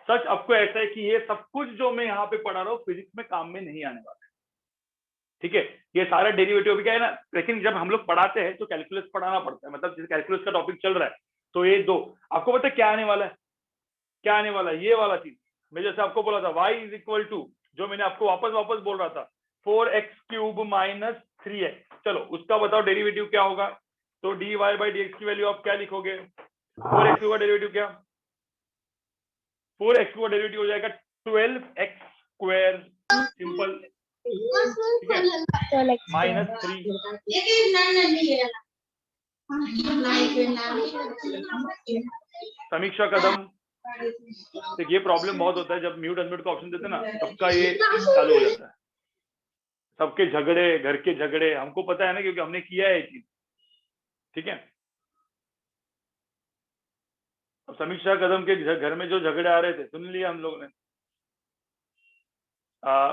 सच आपको ऐसा है कि ये सब कुछ जो मैं यहाँ पे पढ़ा रहा हूँ फिजिक्स में काम में नहीं आने वाला है, ठीक है। ये सारा डेरिवेटिव भी क्या है ना, लेकिन जब हम लोग पढ़ाते हैं तो कैलकुलस पढ़ाना पड़ता है, मतलब जैसे कैलकुलस का टॉपिक चल रहा है तो ये दो आपको पता है क्या आने वाला है, ये वाला चीज मैं जैसे आपको बोला था, y इज इक्वल टू, जो मैंने आपको वापस बोल रहा था, 4x क्यूब माइनस 3x। चलो उसका बताओ डेरिवेटिव क्या होगा। तो dy बाई dx की वैल्यू आप क्या लिखोगे? 4x का डेरिवेटिव क्या? 4x का डेरिवेटिव हो जाएगा 12x स्क्वायर, सिंपल, ठीक है, माइनस 3। समीक्षा कदम, देखिए प्रॉब्लम बहुत होता है जब म्यूट अनम्यूट का ऑप्शन देते हैं ना, सबका ये चालू हो जाता है, सबके झगड़े, घर के झगड़े, हमको पता है ना क्योंकि हमने किया है ये चीज, ठीक है। अब समीक्षा कदम के घर में जो झगड़े आ रहे थे सुन लिया हम लोग ने।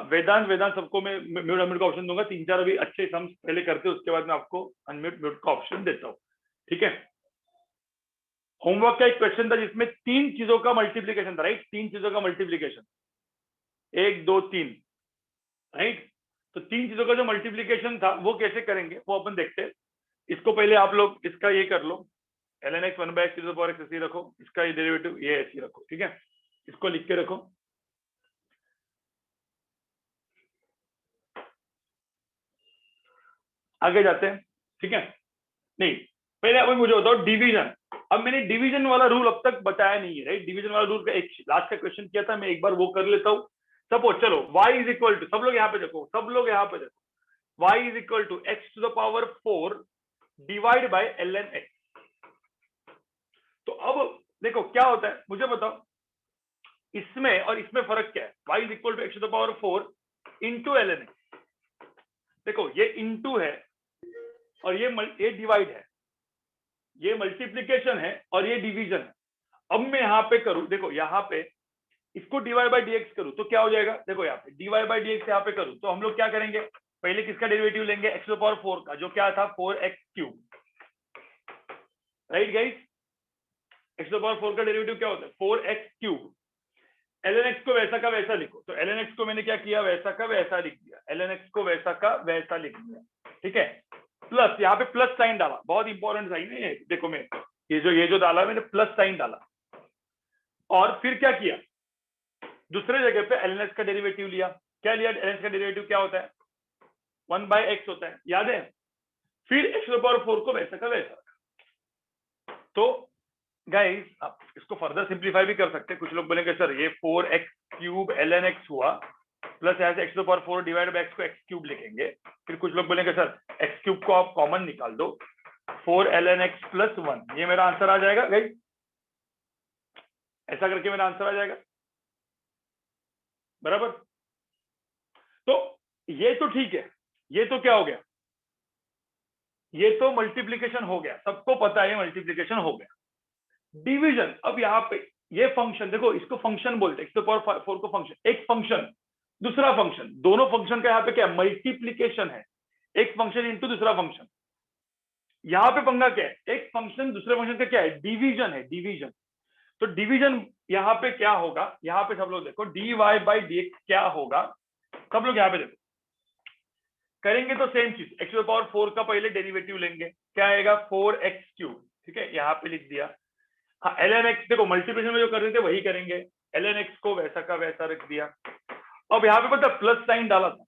वेदांत सबको मैं म्यूट अनम्यूट का ऑप्शन दूंगा, 3-4 अभी अच्छे सम्स पहले करते, उसके बाद मैं आपको अनम्यूट म्यूट का ऑप्शन देता हूँ, ठीक है। होमवर्क का एक क्वेश्चन था जिसमें 3 चीजों का मल्टीप्लीकेशन था, राइट, 3 चीजों का मल्टीप्लीकेशन, 1 2 3, राइट। तो 3 चीजों का जो मल्टीप्लीकेशन था वो कैसे करेंगे वो अपन देखते हैं। इसको पहले आप लोग इसका ये कर लो, ln x 1 by x to the power x ऐसे ही रखो, इसका ये डेरिवेटिव ये ऐसे ही रखो, ठीक है, इसको लिख के रखो। आगे जाते हैं, ठीक है। नहीं, पहले अब मुझे बताओ डिवीजन। अब मैंने डिवीजन वाला रूल अब तक बताया नहीं है, राइट। डिवीजन वाला रूल का एक लास्ट का क्वेश्चन किया था, मैं एक बार वो कर लेता हूँ। सपोज चलो y इज इक्वल टू, सब लोग यहाँ पे देखो, y is equal to x to the power 4 divide by ln x। तो अब देखो क्या होता है, मुझे बताओ इसमें और इसमें फर्क क्या है। y is equal to x to the power 4 into ln x। देखो ये इंटू है और ये डिवाइड है, ये मल्टीप्लीकेशन है और ये डिवीजन है। अब मैं यहाँ पे करूं, देखो यहाँ पे इसको डिवाइड बाय dx करूं तो क्या हो जाएगा, देखो यहाँ पे डिवाइड बाय dx यहाँ पे करूं तो हम लोग क्या करेंगे, पहले किसका डेरिवेटिव लेंगे, x टू द पावर 4 का, जो क्या था 4x cube, right guys. x to the power 4 का डेरिवेटिव क्या होता है 4x क्यूब। ln x को वैसा का वैसा लिखो, तो ln x को मैंने क्या किया, वैसा का वैसा लिख दिया, ln x को वैसा का वैसा लिख दिया, ठीक है। प्लस यहाँ पे प्लस साइन डाला, बहुत इंपॉर्टेंट साइन है, देखो मैं ये जो डाला मैंने प्लस साइन डाला, और फिर क्या किया, दूसरे जगह पे ln x का डेरिवेटिव लिया। क्या लिया, ln x का डेरिवेटिव क्या होता है 1 by x होता है, याद है। फिर x टू द पावर 4 को वैसा का वैसा रखा। तो गाइस आप इसको फर्दर सिंप्लीफाई भी कर सकते हैं। कुछ लोग बोलेंगे सर ये 4x³ ln x हुआ प्लस यहाँ से x⁴ डिवाइड बाय x को x³ लिखेंगे। फिर कुछ लोग बोलेंगे सर x³ को आप कॉमन निकाल दो 4 ln x + 1, ये मेरा आंसर आ जाएगा गाइस। ऐसा करके मेरा आंसर आ जाएगा बराबर। तो ये तो ठीक है, ये तो क्या हो गया, ये तो मल्टीप्लिकेशन हो गया, सबको पता है मल्टीप्लिकेशन हो गया। डिवीजन, अब यहाँ पे ये फंक्शन देखो, इसको फंक्शन बोलते हैं, x⁴ को फंक्शन, एक फंक्शन दूसरा फंक्शन, दोनों फंक्शन का यहाँ पे क्या मल्टीप्लीकेशन है, एक फंक्शन इंटू दूसरा फंक्शन। यहाँ पे पंगा क्या है, एक फंक्शन दूसरे फंक्शन का क्या है, डिवीजन है, डिवीजन। तो डिवीजन यहाँ पे क्या होगा, यहाँ पे सब लोग देखो dy/dx क्या होगा, सब लोग यहाँ पे देखो करेंगे तो सेम चीज, x⁴ का पहले डेरिवेटिव लेंगे, क्या आएगा 4x³, ठीक है, यहाँ पे लिख दिया। हाँ ln x देखो मल्टीप्लिकेशन में जो कर रहे थे वही करेंगे, ln x को वैसा का वैसा रख दिया। अब यहाँ पे पता प्लस साइन डाला था,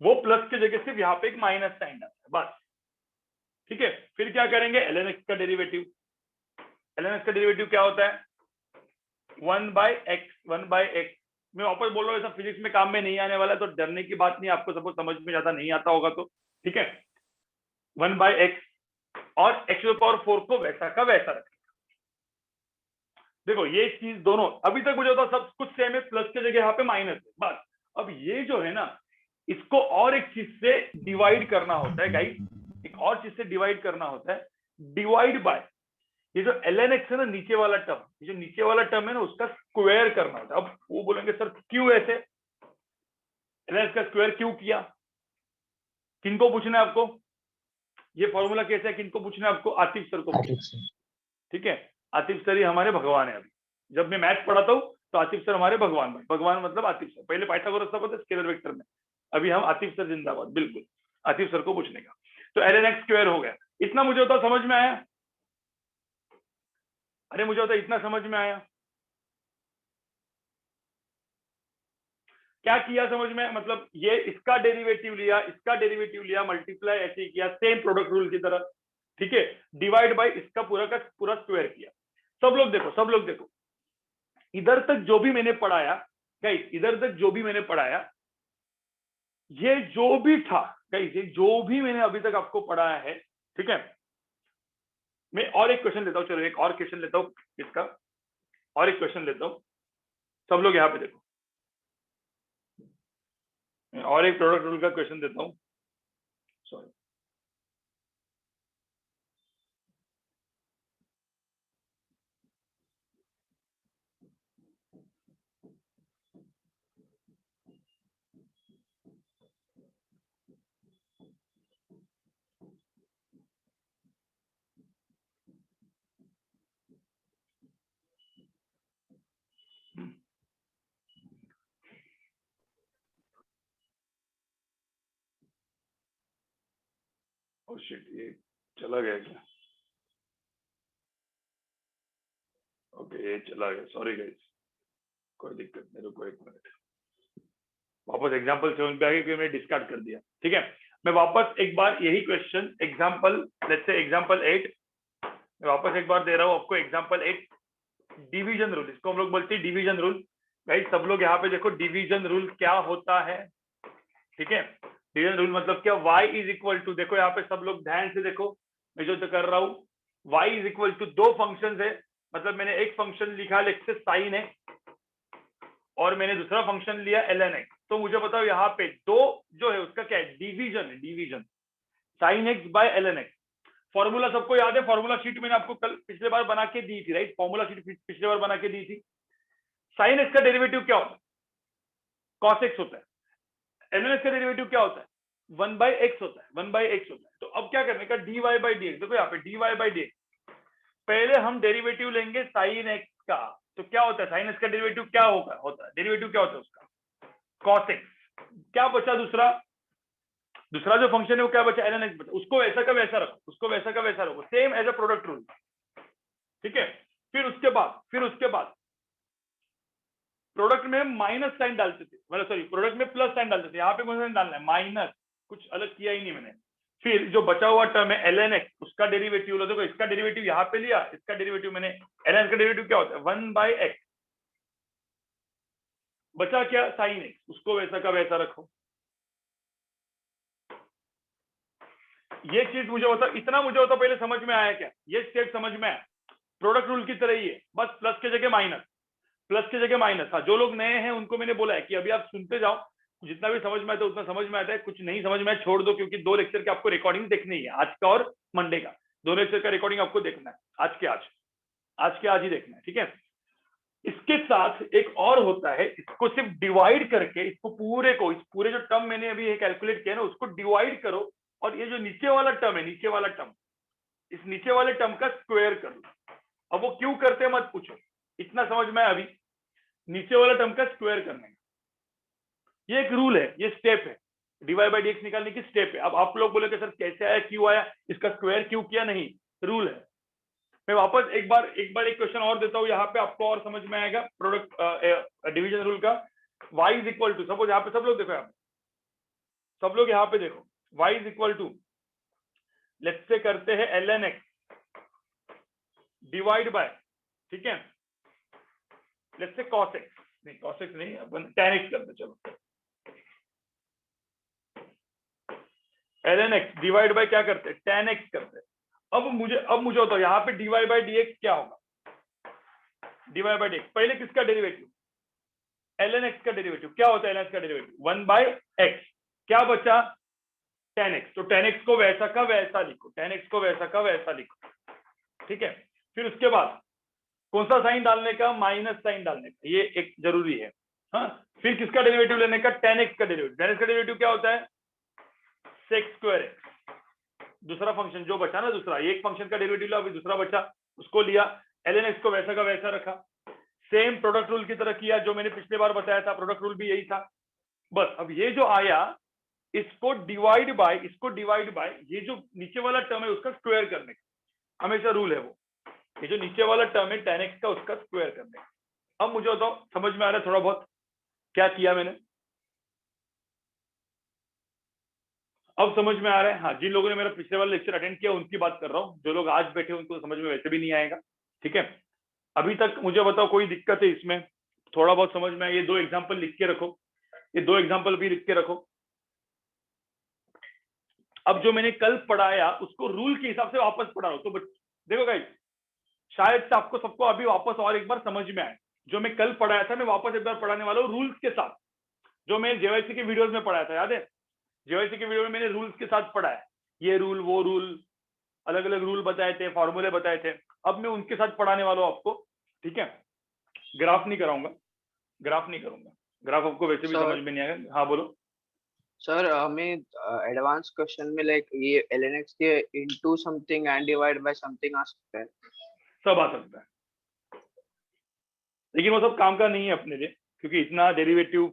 वो प्लस की जगह सिर्फ यहाँ पे एक माइनस साइन डाला है बस, ठीक है। फिर क्या करेंगे ln x का डेरिवेटिव, ln x का डेरिवेटिव क्या होता है 1/x, 1/x। मैं वापस बोल रहा हूँ, ऐसा फिजिक्स में काम में नहीं आने वाला है, तो डरने की बात नहीं, आपको सपोज समझ में ज्यादा नहीं आता होगा तो ठीक है, 1/x और x⁴ को वैसा का वैसा रखें। देखो ये चीज दोनों अभी तक मुझे होता सब कुछ सेम है, प्लस की जगह यहाँ पे माइनस है बस। अब ये जो है ना, इसको और एक चीज से डिवाइड करना होता है गाइस, एक और चीज से डिवाइड करना होता है, डिवाइड बाय ये जो ln x है ना, नीचे वाला टर्म, ये जो नीचे वाला टर्म है ना, उसका स्क्वायर करना होता है। अब वो बोलेंगे सर क्यों ऐसे, ln x का स्क्वायर क्यों किया, किनको पूछना है आपको, ये फॉर्मूला कैसे है, किनको पूछना है आपको, आतिफ सर को, ठीक है। आतिफ सर ही हमारे भगवान है। अभी जब मैं मैथ पढ़ाता हूँ तो आतिफ सर हमारे भगवान, भगवान मतलब आतिफ सर, पहले पाइथागोरस था पता स्केलर वेक्टर में, अभी हम आतिफ सर जिंदाबाद, बिल्कुल आतिफ सर को पूछने का। तो ln x स्क्वायर हो गया, इतना मुझे होता समझ में आया, अरे मुझे होता इतना समझ में आया, क्या किया समझ में, मतलब ये इसका डेरिवेटिव लिया, इसका डेरिवेटिव लिया, मल्टीप्लाई ऐसे ही किया, सेम प्रोडक्ट रूल की तरह, ठीक है, डिवाइड बाय इसका पूरा का पूरा स्क्वायर किया। सब लोग देखो, सब लोग देखो, इधर तक जो भी मैंने पढ़ाया गाइस, इधर तक जो भी मैंने पढ़ाया, ये जो भी था गाइस, ये जो भी मैंने अभी तक आपको पढ़ाया है, ठीक है। मैं और एक क्वेश्चन लेता हूँ, चलो एक और क्वेश्चन लेता हूँ इसका, और एक क्वेश्चन लेता हूँ, सब लोग यहाँ पे देखो, मैं और एक प्रोडक्ट रूल का क्वेश्चन देता हूँ, सॉरी ओह शिट, ये चला गया क्या, ओके ये चला गया, सॉरी गाइस, कोई दिक्कत नहीं, रुको एक मिनट, वापस एग्जांपल 7 पे आ गया क्योंकि मैंने डिस्कार्ड कर दिया, ठीक है। मैं वापस एक बार यही question example, let's say example 8, मैं वापस एक बार दे रहा हूँ आपको एग्जांपल 8, डिवीजन रूल, इसको हम लोग बोलते हैं डिवीजन रूल। गाइस सब लोग यहाँ पे देखो, डिवीजन रूल क्या होता है, ठीक है। डिवीजन रूल मतलब क्या, y इज इक्वल टू, देखो यहाँ पे सब लोग ध्यान से देखो, मैं जो कर रहा हूँ, y इज इक्वल टू दो फंक्शन है, मतलब मैंने एक फंक्शन लिखा लेट्स से साइन x और मैंने दूसरा फंक्शन लिया ln x। तो मुझे बताओ यहाँ पे दो जो है उसका क्या है, डिवीजन है, division sine x by ln x। Formula सबको याद है, फॉर्मूला शीट मैंने आपको कल पिछले बार बना के दी थी, राइट, फॉर्मूला शीट पिछले बार बना के दी थी। साइन x का डेरिवेटिव क्या होता है, cos x होता है, ln x का डेरिवेटिव क्या होता है 1/x होता है, 1/x होता है। तो अब क्या करने का, dy/dx, देखो यहाँ पे dy/dx, पहले हम डेरिवेटिव लेंगे साइन x का, तो क्या होता है साइन x का डेरिवेटिव क्या होता है, डेरिवेटिव क्या होता है उसका cos x, क्या बचा दूसरा, दूसरा जो फंक्शन है वो क्या बचा ln x बचा, उसको वैसा का वैसा रखो, उसको वैसा का वैसा रखो, same as a product rule, ठीक है। फिर उसके बाद प्रोडक्ट में माइनस साइन डालते थे, मतलब सॉरी प्रोडक्ट में प्लस साइन डालते थे, यहाँ पे कौन सा साइन डालना है, माइनस, कुछ अलग किया ही नहीं मैंने, फिर जो बचा हुआ टर्म है ln x, उसका डेरिवेटिव लो। देखो इसका डेरिवेटिव यहाँ पे लिया, इसका डेरिवेटिव मैंने, ln का डेरिवेटिव क्या होता है 1/x, बचा क्या sin x, उसको वैसा का वैसा रखो। ये चीज मुझे होता, इतना मुझे होता पहले समझ में आया क्या, ये स्टेप समझ में आया। प्रोडक्ट रूल की तरह ही है, बस प्लस के जगह माइनस, प्लस की जगह माइनस। हाँ, जो लोग नए हैं उनको मैंने बोला है कि अभी आप सुनते जाओ, जितना भी समझ में आता है उतना समझ में आता है, कुछ नहीं समझ में आया छोड़ दो, क्योंकि 2 लेक्चर की आपको रिकॉर्डिंग देखनी है, आज का और मंडे का। 2 लेक्चर का रिकॉर्डिंग आपको देखना है, आज के आज ही देखना है, ठीक है। इसके साथ एक और होता है, इसको सिर्फ डिवाइड करके, इसको पूरे को, इस पूरे जो टर्म मैंने अभी कैलकुलेट किया ना, उसको डिवाइड करो, और ये जो नीचे वाला टर्म है, नीचे वाला टर्म, इस नीचे वाले टर्म का स्क्वायर कर लो। अब वो क्यों करते हैं मत पूछो, इतना समझ में अभी, नीचे वाला टर्म का स्क्वायर करने, ये एक रूल है, ये स्टेप है, dy बाई dx निकालने की स्टेप है। अब आप लोग बोले कि सर कैसे आया, क्यों आया, इसका स्क्वायर क्यों किया, नहीं, रूल है। मैं वापस एक बार एक क्वेश्चन और देता हूं, यहाँ पे आपको और समझ में आएगा प्रोडक्ट डिवीजन रूल का। y is equal to, suppose यहाँ पे सब लोग देखो, यहाँ पे सब लोग यहाँ पे देखो, y is equal to, let's say करते हैं ln x डिवाइड बाय, ठीक है, लेट्स से cos x, नहीं cos x नहीं, अपन tan x करते, चलो ln x डिवाइड बाय क्या करते हैं, tan x करते हैं। अब मुझे होता है यहाँ पे dy बाई dx क्या होगा, dy बाई dx, पहले किसका डेरिवेटिव, ln x का डेरिवेटिव क्या होता है, ln x का डेरिवेटिव 1/x, क्या बचा tan x, तो tan x को वैसा का वैसा लिखो, tan x को वैसा का वैसा लिखो, ठीक है। फिर उसके बाद कौन सा साइन डालने का, माइनस साइन डालने का, ये एक जरूरी है। हाँ, फिर किसका डेरिवेटिव लेने का, tan x का डेरिवेटिव, tan x का डेरिवेटिव क्या होता है sec स्क्वायर x, दूसरा फंक्शन जो बचा ना, दूसरा, एक फंक्शन का डेरिवेटिव लिया, अभी दूसरा बचा, उसको लिया, ln x को वैसा का वैसा रखा, सेम प्रोडक्ट रूल की तरह किया, जो मैंने पिछली बार बताया था, प्रोडक्ट रूल भी यही था। बस अब ये जो आया, इसको डिवाइड बाय ये जो नीचे वाला टर्म है उसका स्क्वायर करने का हमेशा रूल है वो, ये जो नीचे वाला टर्म है tan x का, उसका स्क्वायर करने का। अब मुझे बताओ समझ में आ रहा है थोड़ा बहुत क्या किया मैंने, अब समझ में आ रहा है। हाँ, जिन लोगों ने मेरा पिछले वाला लेक्चर अटेंड किया उनकी बात कर रहा हूँ, जो लोग आज बैठे उनको समझ में वैसे भी नहीं आएगा, ठीक है। अभी तक मुझे बताओ कोई दिक्कत है इसमें, थोड़ा बहुत समझ में आया, ये 2 एग्जाम्पल लिख के रखो, ये 2 एग्जाम्पल भी लिख के रखो। अब जो मैंने कल पढ़ाया उसको रूल के हिसाब से वापस पढ़ा रहा हूं, तो देखो गाइस, शायद से आपको सबको अभी वापस और एक बार समझ में आए, जो मैं कल पढ़ाया था मैं वापस एक बार पढ़ाने वाला हूँ रूल्स के साथ, जो मैं जेवाईसी के वीडियोस में पढ़ाया था, याद है, जेवाईसी के वीडियो में मैंने रूल्स के साथ पढ़ाया, ये रूल वो रूल, अलग अलग रूल बताए थे, फॉर्मूले बताए थे, अब मैं उनके साथ पढ़ाने वाला हूँ आपको, ठीक है। ग्राफ नहीं कराऊंगा, ग्राफ नहीं करूंगा, ग्राफ आपको वैसे भी समझ में नहीं आएगा। हाँ बोलो सर, हमें एडवांस क्वेश्चन में लाइक ये ln x के into something and divide by something आ सकता है, सब आ सकता है, लेकिन वो सब काम का नहीं है अपने लिए, क्योंकि इतना डेरिवेटिव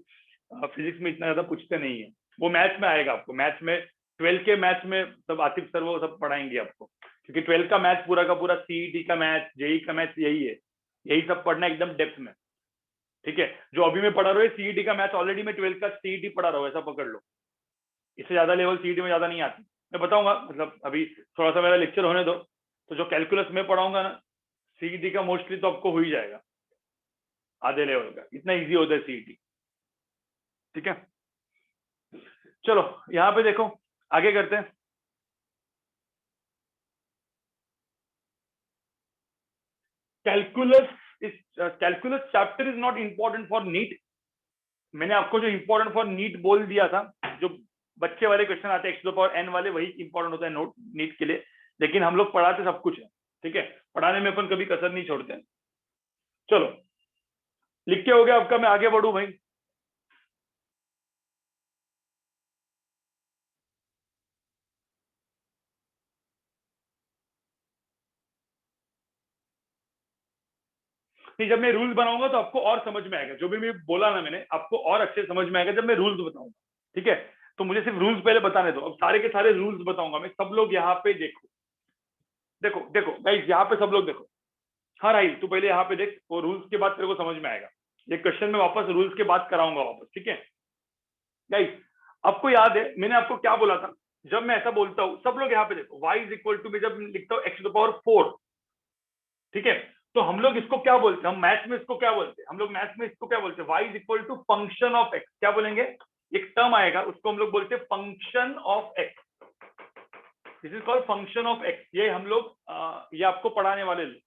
फिजिक्स में इतना ज्यादा पूछते नहीं है, वो मैथ्स में आएगा आपको, मैथ्स में 12 के मैथ्स में सब आतिफ सर वो सब पढ़ाएंगे आपको, क्योंकि 12 का मैथ्स पूरा का पूरा सीईटी का मैथ्स, जेई का मैथ्स यही है, यही सब पढ़ना एकदम डेप्थ में, ठीक है। जो अभी मैं पढ़ा रहा हूँ सीईटी का मैथ्स, ऑलरेडी मैं 12 का सीईटी पढ़ा रहा हूँ, ऐसा पकड़ लो, इससे ज्यादा लेवल सीईटी में ज्यादा नहीं आती, मैं बताऊंगा, मतलब अभी थोड़ा सा मेरा लेक्चर होने दो, तो जो कैलकुलस में पढ़ाऊंगा ना सीईटी का मोस्टली तो आपको हो ही जाएगा, आधे लेवल का, इतना इजी होता है सीईटी, ठीक है। चलो यहाँ पे देखो, आगे करते हैं। Calculus chapter is not important for NEET, मैंने आपको जो इंपॉर्टेंट फॉर नीट बोल दिया था, जो बच्चे वाले क्वेश्चन आते हैं x⁴n वाले, वही इंपॉर्टेंट होता है नोट नीट के लिए, लेकिन हम लोग पढ़ाते सब कुछ है, ठीक है, पढ़ाने में अपन कभी कसर नहीं छोड़ते। चलो लिख के हो गया आपका, मैं आगे बढ़ू भाई। नहीं, जब मैं रूल्स बनाऊंगा तो आपको और समझ में आएगा, जो भी मैं बोला ना मैंने, आपको और अच्छे समझ में आएगा जब मैं रूल्स बताऊंगा, ठीक है। तो मुझे सिर्फ रूल्स पहले बताने दो, अब सारे के सारे रूल्स बताऊंगा मैं, सब लोग यहाँ पे देखो, देखो देखो गाइस, यहाँ पे सब लोग देखो। हाँ राहिल, तू पहले यहाँ पे देख, वो रूल्स के बाद तेरे को समझ में आएगा, ये क्वेश्चन में वापस रूल्स के बाद कराऊंगा वापस, ठीक है। गाइस आपको याद है मैंने आपको क्या बोला था, जब मैं ऐसा बोलता हूं, सब लोग यहाँ पे देखो, y इज इक्वल टू, मैं जब लिखता हूँ x टू द पावर 4, ठीक है, तो हम लोग इसको क्या बोलते हैं, हम मैथ में इसको क्या बोलते हैं, हम लोग मैथ में इसको क्या बोलते हैं, y is equal to function of x, क्या बोलेंगे, एक टर्म आएगा उसको हम लोग बोलते हैं function of x, this is called function of x, ये हम लोग ये आपको पढ़ाने वाले लोग।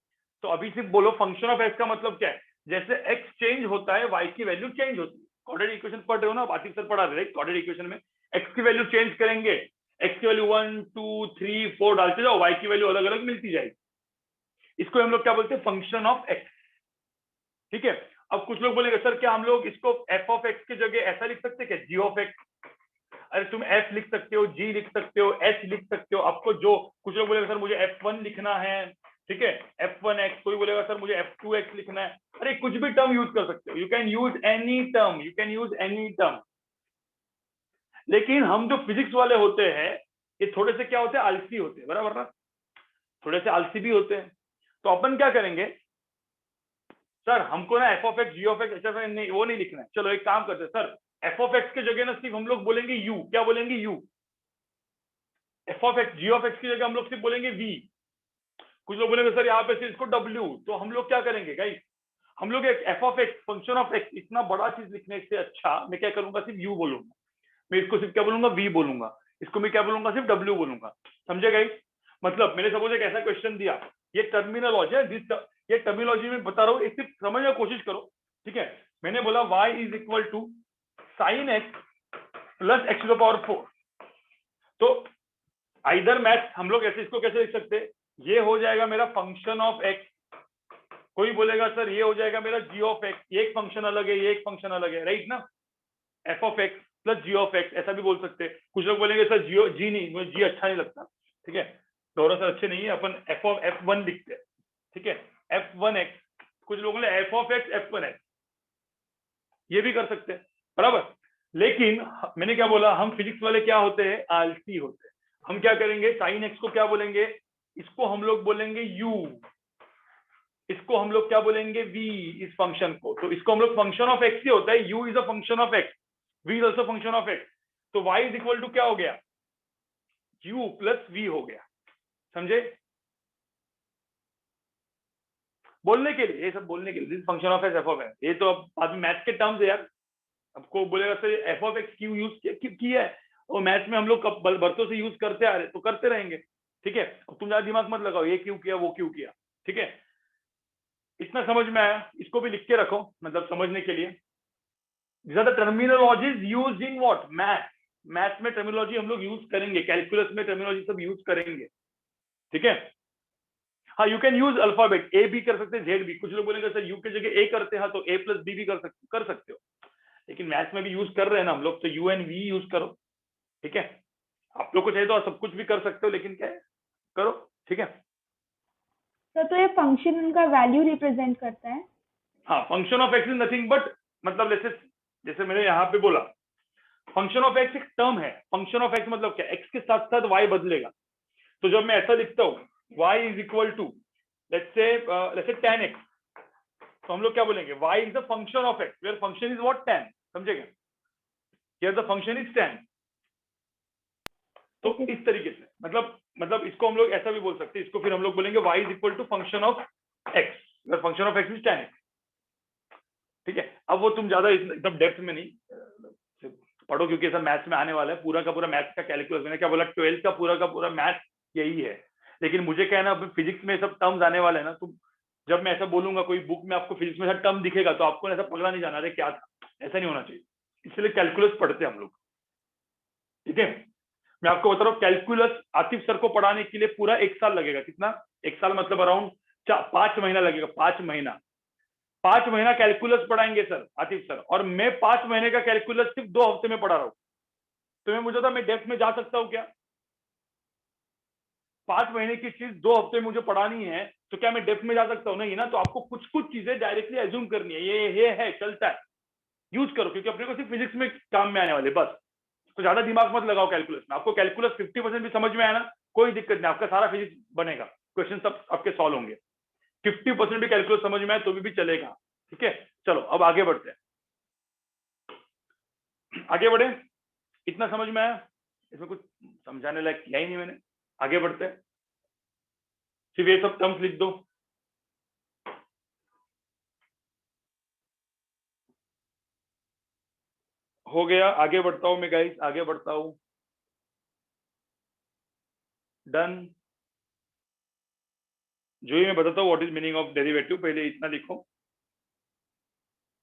तो अभी सिर्फ बोलो फंक्शन ऑफ x का मतलब क्या है, जैसे x चेंज होता है y की वैल्यू चेंज होती है, क्वाड्रेटिक इक्वेशन पढ़ रहे हो ना, आतिफ सर पढ़ा रहे हैं क्वाड्रेटिक इक्वेशन में, x की वैल्यू चेंज करेंगे, x की वैल्यू 1 2 3 4 डालते जाओ, y की वैल्यू अलग अलग मिलती जाएगी, इसको हम लोग क्या बोलते हैं, फंक्शन ऑफ x, ठीक है। अब कुछ लोग बोलेंगे सर क्या हम लोग इसको f ऑफ x की जगह ऐसा लिख सकते हैं क्या, g ऑफ x, अरे तुम f लिख सकते हो, g लिख सकते हो, h लिख सकते हो, आपको जो, कुछ लोग बोलेगा सर मुझे f1 लिखना है, ठीक है, f1x, कोई बोलेगा सर मुझे f2x लिखना है, अरे कुछ भी टर्म यूज कर सकते हो, you can use any term, you can use any term. लेकिन हम जो फिजिक्स वाले होते हैं ये थोड़े से क्या होते हैं, आलसी होते हैं, बराबर ना, थोड़े से आलसी भी होते हैं, तो अपन क्या करेंगे, सर हमको ना f of x, g of x, h of x नहीं, वो नहीं लिखना है, चलो एक काम करते हैं सर, f ऑफ x की जगह ना सिर्फ हम लोग बोलेंगे u, क्या बोलेंगे u, f of x, g of x की जगह हम लोग सिर्फ बोलेंगे v, कुछ लोग बोलेंगे सर यहाँ पे सिर्फ इसको w, तो हम लोग क्या करेंगे गाइस, हम लोग एक f of x, function of x, इतना बड़ा चीज लिखने से अच्छा मैं क्या करूंगा, सिर्फ u बोलूंगा, मैं इसको सिर्फ क्या बोलूंगा, v बोलूंगा, इसको मैं क्या बोलूंगा, सिर्फ w बोलूंगा, समझे गाइस। मतलब मैंने सपोज एक ऐसा क्वेश्चन दिया, ये टर्मिनोलॉजी है, ये टर्मिनोलॉजी में बता रहा हूँ, सिर्फ समझने की कोशिश करो, ठीक है। मैंने बोला y is equal to sine x plus x to the power 4, तो आइदर मैथ हम लोग ऐसे इसको कैसे लिख सकते हैं, ये हो जाएगा मेरा फंक्शन ऑफ x, कोई बोलेगा सर ये हो जाएगा मेरा g ऑफ x, ये एक फंक्शन अलग है, ये एक फंक्शन अलग है, राइट ना, f of x plus g of x, ऐसा भी बोल सकते हैं। कुछ लोग बोलेंगे सर g नहीं, मुझे g अच्छा नहीं लगता, ठीक है, दोनों सर अच्छे नहीं है, अपन f ऑफ f1 लिखते हैं, ठीक है, f1x, कुछ लोगों ने f ऑफ x f1x, ये भी कर सकते हैं, बराबर। लेकिन मैंने क्या बोला, हम फिजिक्स वाले क्या होते हैं, आलसी होते हैं, हम क्या करेंगे, साइन x को क्या बोलेंगे, इसको हम लोग बोलेंगे u, इसको हम लोग क्या बोलेंगे v, इस फंक्शन को, तो इसको हम लोग फंक्शन ऑफ x ही होता है, u is a function of x, v is also function of x, तो y इज इक्वल टू क्या हो गया, u प्लस v हो गया, समझे, बोलने के लिए, ये सब बोलने के लिए, this function of x, f of x, ये तो अब बाद में मैथ्स के टर्म्स है यार, आपको बोलेगा सर f ऑफ x क्यों यूज किया है, और मैथ्स में हम लोग कब बरसों से यूज करते आ रहे, तो करते रहेंगे, ठीक है, अब तुम ज्यादा दिमाग मत लगाओ, ये क्यों किया वो क्यों किया, ठीक है, इतना समझ में आया, इसको भी लिख के रखो, मतलब समझने के लिए, these are the terminologies used in what, math, math में टर्मिनोलॉजी हम लोग यूज करेंगे, कैलकुलस में टर्मिनोलॉजी सब यूज करेंगे, ठीक है। हाँ, यू कैन यूज अल्फाबेट, ए भी कर सकते हैं, जेड भी, कुछ लोग बोलेंगे सर यू की जगह ए करते हैं, तो ए प्लस बी भी कर सकते हो, लेकिन मैथ्स में भी यूज कर रहे हैं ना हम लोग, तो यू एंड वी यूज करो, ठीक है, आप लोग को चाहिए तो सब कुछ भी कर सकते हो, लेकिन क्या है करो, ठीक है। तो ये फंक्शन उनका वैल्यू रिप्रेजेंट करता है। हाँ, function of x is nothing but, मतलब जैसे मैंने यहाँ पे बोला, फंक्शन ऑफ एक्स एक टर्म है, फंक्शन ऑफ एक्स मतलब क्या, एक्स के साथ साथ वाई बदलेगा, तो जब मैं ऐसा लिखता हूँ y is equal to let's say tan x, तो हम लोग क्या बोलेंगे, y is the function of x, where function is what, tan, समझेगा, here the function is tan, तो इस तरीके से, मतलब इसको हम लोग ऐसा भी बोल सकते हैं, इसको फिर हम लोग बोलेंगे y is equal to function of x, where function of x is tan x, ठीक है। अब वो तुम ज्यादा एकदम डेप्थ में नहीं पढ़ो, क्योंकि सब मैथ्स में आने वाला है, पूरा का पूरा मैथ्स का कैलकुलस, मैंने क्या बोला 12th का पूरा मैथ यही है, लेकिन मुझे क्या है ना, फिजिक्स में सब टर्म्स आने वाले हैं ना, तो जब मैं ऐसा बोलूंगा, कोई बुक में आपको फिजिक्स में ऐसा टर्म दिखेगा, तो आपको ऐसा पगला नहीं जाना, अरे क्या था, ऐसा नहीं होना चाहिए, इसलिए कैलकुलस पढ़ते हैं हम लोग, ठीक है। मैं आपको बता रहा हूँ, कैलकुलस आतिफ सर को पढ़ाने के लिए पूरा 1 साल लगेगा, कितना, 1 साल मतलब अराउंड 5 महीना लगेगा, 5 महीना कैलकुलस पढ़ाएंगे सर आतिफ सर, और मैं 5 महीने का कैलकुलस सिर्फ 2 हफ्ते में पढ़ा रहा हूँ, तो मैं मुझे मैं डेप्थ में जा सकता हूँ क्या, 5 महीने की चीज 2 हफ्ते में मुझे पढ़ानी है, तो क्या मैं डेप्थ में जा सकता हूँ, नहीं ना, तो आपको कुछ चीजें डायरेक्टली एज्यूम करनी है, ये है, चलता है, यूज करो, क्योंकि अपने को सिर्फ फिजिक्स में काम में आने वाले, बस, तो ज्यादा दिमाग मत लगाओ कैलकुलस में, आपको कैलकुलस 50% भी समझ में आया ना, कोई दिक्कत नहीं, आपका सारा फिजिक्स बनेगा, क्वेश्चन सब आपके सॉल्व होंगे, 50% भी कैलकुलस समझ में आए तो भी चलेगा, ठीक है। चलो अब आगे बढ़ते हैं, आगे बढ़े, इतना समझ में आया, इसमें कुछ समझाने लायक किया ही नहीं मैंने। आगे बढ़ते हैं, सिर्फ ये सब टर्म्स लिख दो। हो गया, आगे बढ़ता हूं मैं गाइस, आगे बढ़ता हूं। डन। जो ही मैं बताता हूँ what is meaning of derivative, पहले इतना लिखो।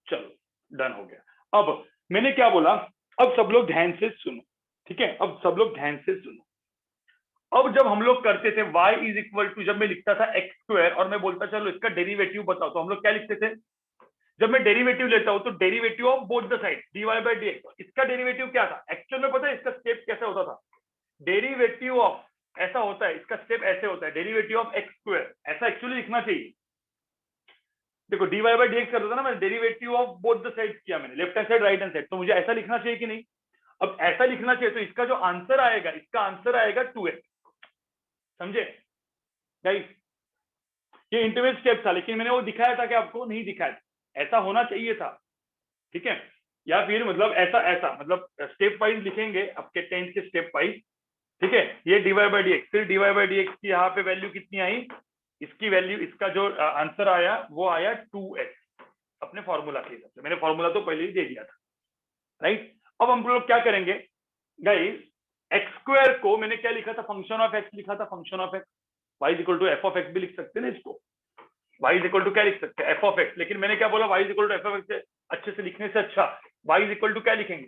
चलो डन हो गया। अब मैंने क्या बोला, अब सब लोग ध्यान से सुनो, ठीक है? अब सब लोग ध्यान से सुनो। अब जब हम लोग करते थे y इज इक्वल टू, जब मैं लिखता था एक्स स्क्वायर और मैं बोलता चलो इसका डेरिवेटिव बताओ, तो हम लोग क्या लिखते थे? जब मैं डेरिवेटिव लेता हूं तो derivative of both the side dy by d x. इसका डेरिवेटिव क्या था एक्चुअल में, पता है इसका स्टेप कैसे होता था? डेरिवेटिव ऑफ ऐसा होता है, इसका स्टेप ऐसे होता है, डेरिवेटिव ऑफ एक्स स्क्वायर, ऐसा एक्चुअली लिखना चाहिए। देखो dy बाई डी एक्स करता था ना, मैंने derivative of both the side किया मैंने, left hand side right hand side, तो मुझे ऐसा लिखना चाहिए कि नहीं? अब ऐसा लिखना चाहिए, तो इसका जो आंसर आएगा, इसका आंसर आएगा 2x। समझे गाइस? ये इंटरवल स्टेप था, लेकिन मैंने वो दिखाया था कि आपको नहीं दिखाया, ऐसा होना चाहिए था, ठीक है? या फिर मतलब ऐसा ऐसा मतलब स्टेप वाइज लिखेंगे आपके 10th के स्टेप वाइज, ठीक है? ये dy बाई डी एक्स, फिर dy बाई डी एक्स की यहाँ पे वैल्यू कितनी आई, इसकी वैल्यू, इसका जो आंसर आया वो आया 2x अपने फॉर्मूला के हिसाब से। मैंने फॉर्मूला तो पहले ही दे दिया था, राइट? अब हम लोग क्या करेंगे गाइस, एक्स स्क्वायर को मैंने क्या लिखा था, फंक्शन ऑफ एक्स लिखा था, function of x. Y is equal to f of x भी लिख सकते हैं ना इसको, वाई इज इक्वल टू क्या लिख सकते हैं, एफ ऑफ एक्स। लेकिन मैंने क्या बोला, y is equal to f of x अच्छे से लिखने से अच्छा वाई इज इक्वल टू क्या लिखेंगे,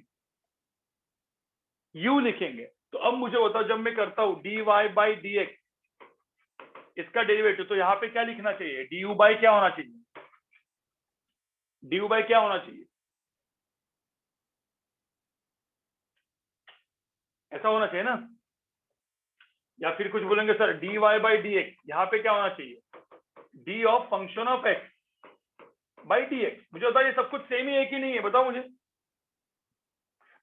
यू लिखेंगे। तो अब मुझे बताओ, जब मैं करता हूं d y by d x, इसका डेरिवेटिव, तो यहाँ पे क्या लिखना चाहिए, डी यू बाई क्या होना चाहिए, डी यू बाई क्या होना चाहिए, ऐसा होना चाहिए ना? या फिर कुछ बोलेंगे sir d y by d x, यहाँ पे क्या होना चाहिए, d of function of x by d x. मुझे बताओ ये सब कुछ सेम ही है कि नहीं है, बताओ मुझे।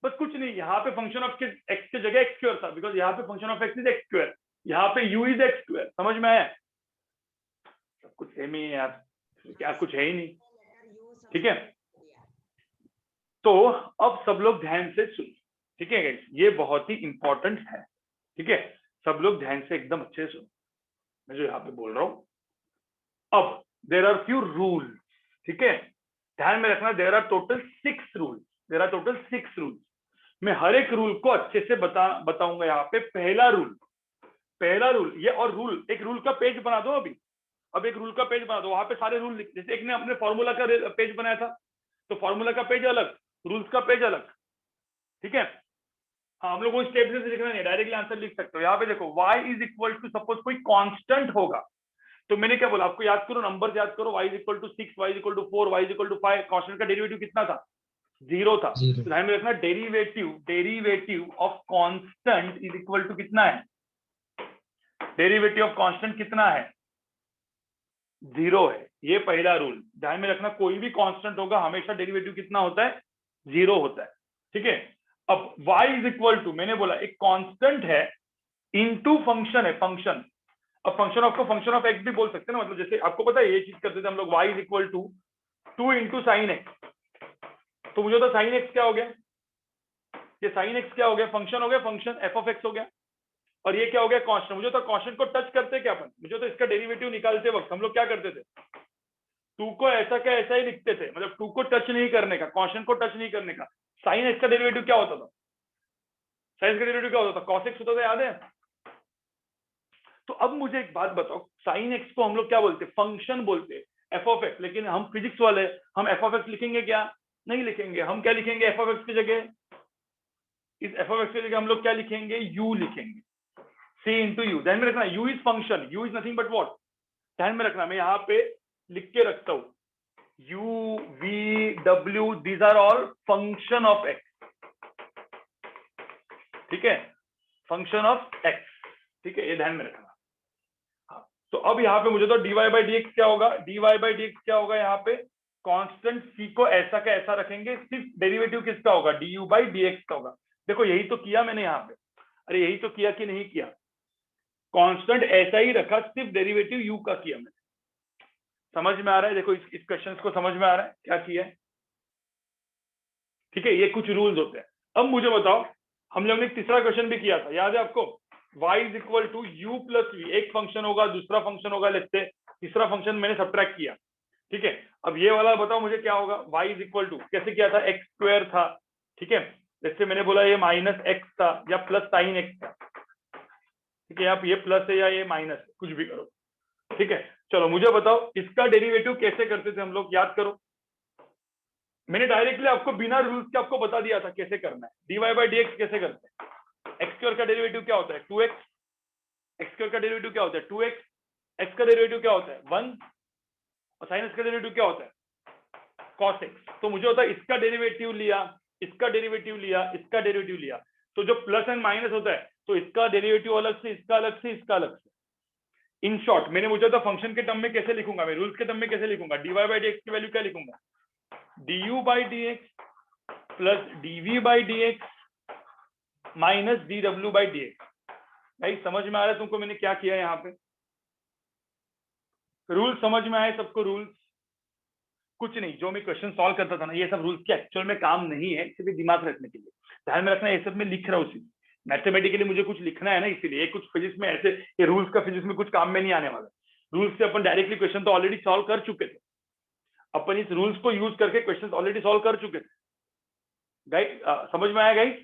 बस कुछ नहीं, यहाँ पे फंक्शन ऑफ एक्स की जगह एक्स स्क्वायर था, बिकॉज यहाँ पे function of x is x square, यहाँ पे यू इज एक्स स्क्वायर। समझ में आया? सब कुछ सेम ही है यार, क्या कुछ है ही नहीं, ठीक है? तो अब सब लोग ध्यान से सुन, ठीक है गाइस? ये बहुत ही इंपॉर्टेंट है, ठीक है? सब लोग ध्यान से एकदम अच्छे से सुनो मैं जो यहाँ पे बोल रहा हूं। अब देर आर फ्यू रूल्स, ठीक है? ध्यान में रखना, there are total 6 rules, there are total 6 rules. मैं हर एक रूल को अच्छे से बताऊंगा यहाँ पे। पहला रूल ये, और रूल, एक रूल का पेज बना दो अभी, अब एक रूल का पेज बना दो, वहां पे सारे रूल लिख, जैसे एक ने अपने फॉर्मूला का पेज बनाया था, तो फॉर्मूला का पेज अलग, रूल्स का पेज अलग, ठीक है? हाँ, हम लोग वो स्टेप से लिखना नहीं, डायरेक्टली आंसर लिख सकते हो। यहाँ पे देखो y is equal to, suppose कोई कांस्टेंट होगा, तो मैंने क्या बोला आपको, याद करो, नंबर याद करो, y is equal to 6, y is equal to 4, y is equal to 5। Constant का डेरिवेटिव कितना था, 0 था। तो ध्यान में रखना, derivative of constant is equal to कितना है, डेरिवेटिव ऑफ कांस्टेंट कितना है, 0 है। ये पहला रूल ध्यान में रखना, कोई भी कांस्टेंट होगा हमेशा डेरिवेटिव कितना होता है, 0 होता है, ठीक है? अब y इज इक्वल टू, मैंने बोला एक कांस्टेंट है इनटू फंक्शन है, फंक्शन। अब फंक्शन ऑफ को फंक्शन ऑफ एक्स भी बोल सकते हैं ना, मतलब जैसे आपको पता है ये चीज करते थे हम लोग, y is equal to 2 into sine x. तो मुझे तो साइन एक्स क्या हो गया, ये साइन एक्स क्या हो गया, फंक्शन हो गया, फंक्शन एफ ऑफ एक्स हो गया। और ये क्या हो गया, कांस्टेंट। मुझे तो कांस्टेंट को टच करते क्या अपन, मुझे तो इसका डेरिवेटिव निकालते वक्त हम लोग क्या करते थे, 2 को ऐसा क्या ऐसा ही लिखते थे, मतलब 2 को टच नहीं करने का, कांस्टेंट को टच नहीं करने का। साइन एक्स का डेरिवेटिव क्या होता था, साइन का डेरिवेटिव क्या होता था, कॉस एक्स होता था, याद है? तो अब मुझे एक बात बताओ, साइन एक्स को हम लोग क्या बोलते, फंक्शन बोलते, एफ ऑफ एक्स। लेकिन हम फिजिक्स वाले, हम एफ ऑफ एक्स लिखेंगे क्या, नहीं लिखेंगे। हम क्या लिखेंगे एफ ऑफ एक्स की जगह, इस एफ ऑफ एक्स की जगह हम लोग क्या लिखेंगे, यू लिखेंगे, सी इंटू यू। ध्यान में रखना, you is function, you is nothing but what, ध्यान में रखना, मैं यहाँ पे लिख के रखता हूं, u v w, these are all function of x, ठीक है? फंक्शन ऑफ x, ठीक है? ये ध्यान में रखना। हाँ, तो अब यहाँ पे मुझे तो dy बाई डी एक्स क्या होगा, dy बाई डी एक्स क्या होगा, यहाँ पे कांस्टेंट c को ऐसा का ऐसा रखेंगे, सिर्फ डेरिवेटिव किसका होगा, du बाई डी एक्स का होगा। देखो यही तो किया मैंने यहाँ पे, अरे यही तो किया कि नहीं किया, कांस्टेंट ऐसा ही रखा, सिर्फ डेरिवेटिव u का किया मैंने। समझ में आ रहा है? देखो इस क्वेश्चन को समझ में आ रहा है क्या किया है, ठीक है? ये कुछ रूल्स होते हैं। अब मुझे बताओ, हम लोग ने एक तीसरा क्वेश्चन भी किया था, याद है आपको? y is equal to u plus v, एक फंक्शन होगा, दूसरा फंक्शन होगा, लेते हैं तीसरा फंक्शन मैंने सब्ट्रैक्ट किया, ठीक है। अब ये वाला बताओ मुझे क्या होगा, y इज इक्वल टू कैसे किया था, एक्स स्क्वायर था, ठीक है, जैसे मैंने बोला ये माइनस एक्स था या प्लस साइन एक्स था, ठीक है, आप ये प्लस है या ये माइनस है, कुछ भी करो, ठीक है। चलो मुझे बताओ इसका डेरिवेटिव कैसे करते थे हम लोग, याद करो। मैंने डायरेक्टली आपको बिना रूल्स के आपको बता दिया था कैसे करना है। dy बाई डी एक्स कैसे करते हैं, एक्स स्क्वायर का डेरिवेटिव क्या होता है 2x, एक्स स्क्वायर का डेरिवेटिव क्या होता है 2x, एक्स का डेरिवेटिव क्या होता है 1 और साइन एक्स का डेरिवेटिव क्या होता है cos x। तो मुझे होता है इसका डेरिवेटिव लिया, इसका डेरिवेटिव लिया, इसका डेरिवेटिव लिया, तो जो प्लस एंड माइनस होता है तो इसका डेरिवेटिव अलग से, इसका अलग से, इसका अलग से। इन शॉर्ट मैंने मुझे तो फंक्शन के टर्म में कैसे लिखूंगा, मैं रूल्स के टर्म में कैसे लिखूंगा, dy बाई डी एक्स की वैल्यू क्या लिखूंगा, du by d x plus dv by d x minus dw by d x. भाई समझ में आ रहा है तुमको मैंने क्या किया यहाँ पे? रूल समझ में आए सबको? रूल्स कुछ नहीं, जो मैं क्वेश्चन सॉल्व करता था ना, ये सब रूल्स के एक्चुअल में काम नहीं है, सिर्फ दिमाग रखने के लिए, ध्यान में रखना। ये सब मैं लिख रहा हूँ, उसी मैथमेटिकली मुझे कुछ लिखना है ना, इसीलिए कुछ फिजिक्स में ऐसे, ये रूल्स का फिजिक्स में कुछ काम में नहीं आने वाला। रूल्स से अपन डायरेक्टली क्वेश्चन तो ऑलरेडी सॉल्व कर चुके थे, अपन इस रूल्स को यूज करके क्वेश्चन ऑलरेडी सॉल्व कर चुके थे। गाइस समझ में आया गाइस?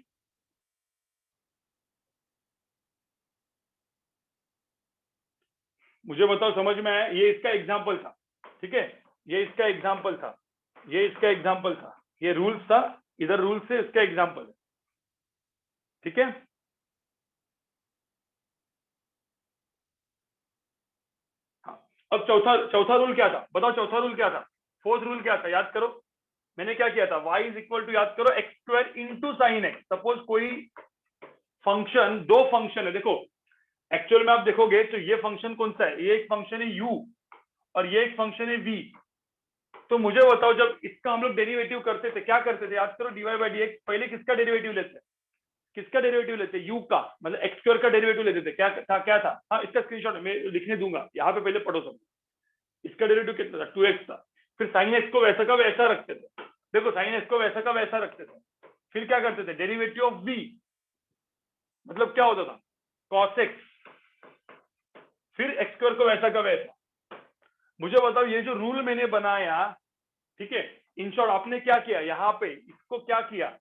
मुझे बताओ समझ में आया? ये इसका एग्जाम्पल था, ठीक है, ये इसका एग्जाम्पल था, ये इसका एग्जाम्पल था, ये रूल्स था, इधर रूल्स से इसका एग्जाम्पल है, ठीक है। हाँ, अब चौथा रूल क्या था बताओ, चौथा रूल क्या था, फोर्थ रूल क्या था, याद करो। मैंने क्या किया था, y इज इक्वल टू, याद करो, x square into sine x. Suppose कोई फंक्शन, दो फंक्शन है, देखो एक्चुअल में आप देखोगे तो ये फंक्शन कौन सा है, ये एक फंक्शन है u और ये एक फंक्शन है v। तो मुझे बताओ जब इसका हम लोग डेरिवेटिव करते थे क्या करते थे, याद करो, dy बाई डी एक्स, पहले किसका डेरिवेटिव लेते हैं, किसका डेरिवेटिव लेते हैं, u का, मतलब एक्स स्क्वायर का डेरिवेटिव लेते थे। क्या था, क्या था? हाँ, इसका स्क्रीनशॉट मैं लिखने दूंगा, यहाँ पे पहले पढ़ो सब। इसका डेरिवेटिव कितना था 2x था, फिर साइन एक्स को वैसा का वैसा रखते थे, देखो साइन एक्स को वैसा का वैसा रखते थे, फिर क्या करते थे, डेरिवेटिव ऑफ v, मतलब क्या होता था cos x, फिर एक्स स्क्वायर को वैसा का वैसा। मुझे बताओ ये जो रूल मैंने बनाया, ठीक है, इन शॉर्ट आपने क्या किया, यहाँ पे इसको क्या किया,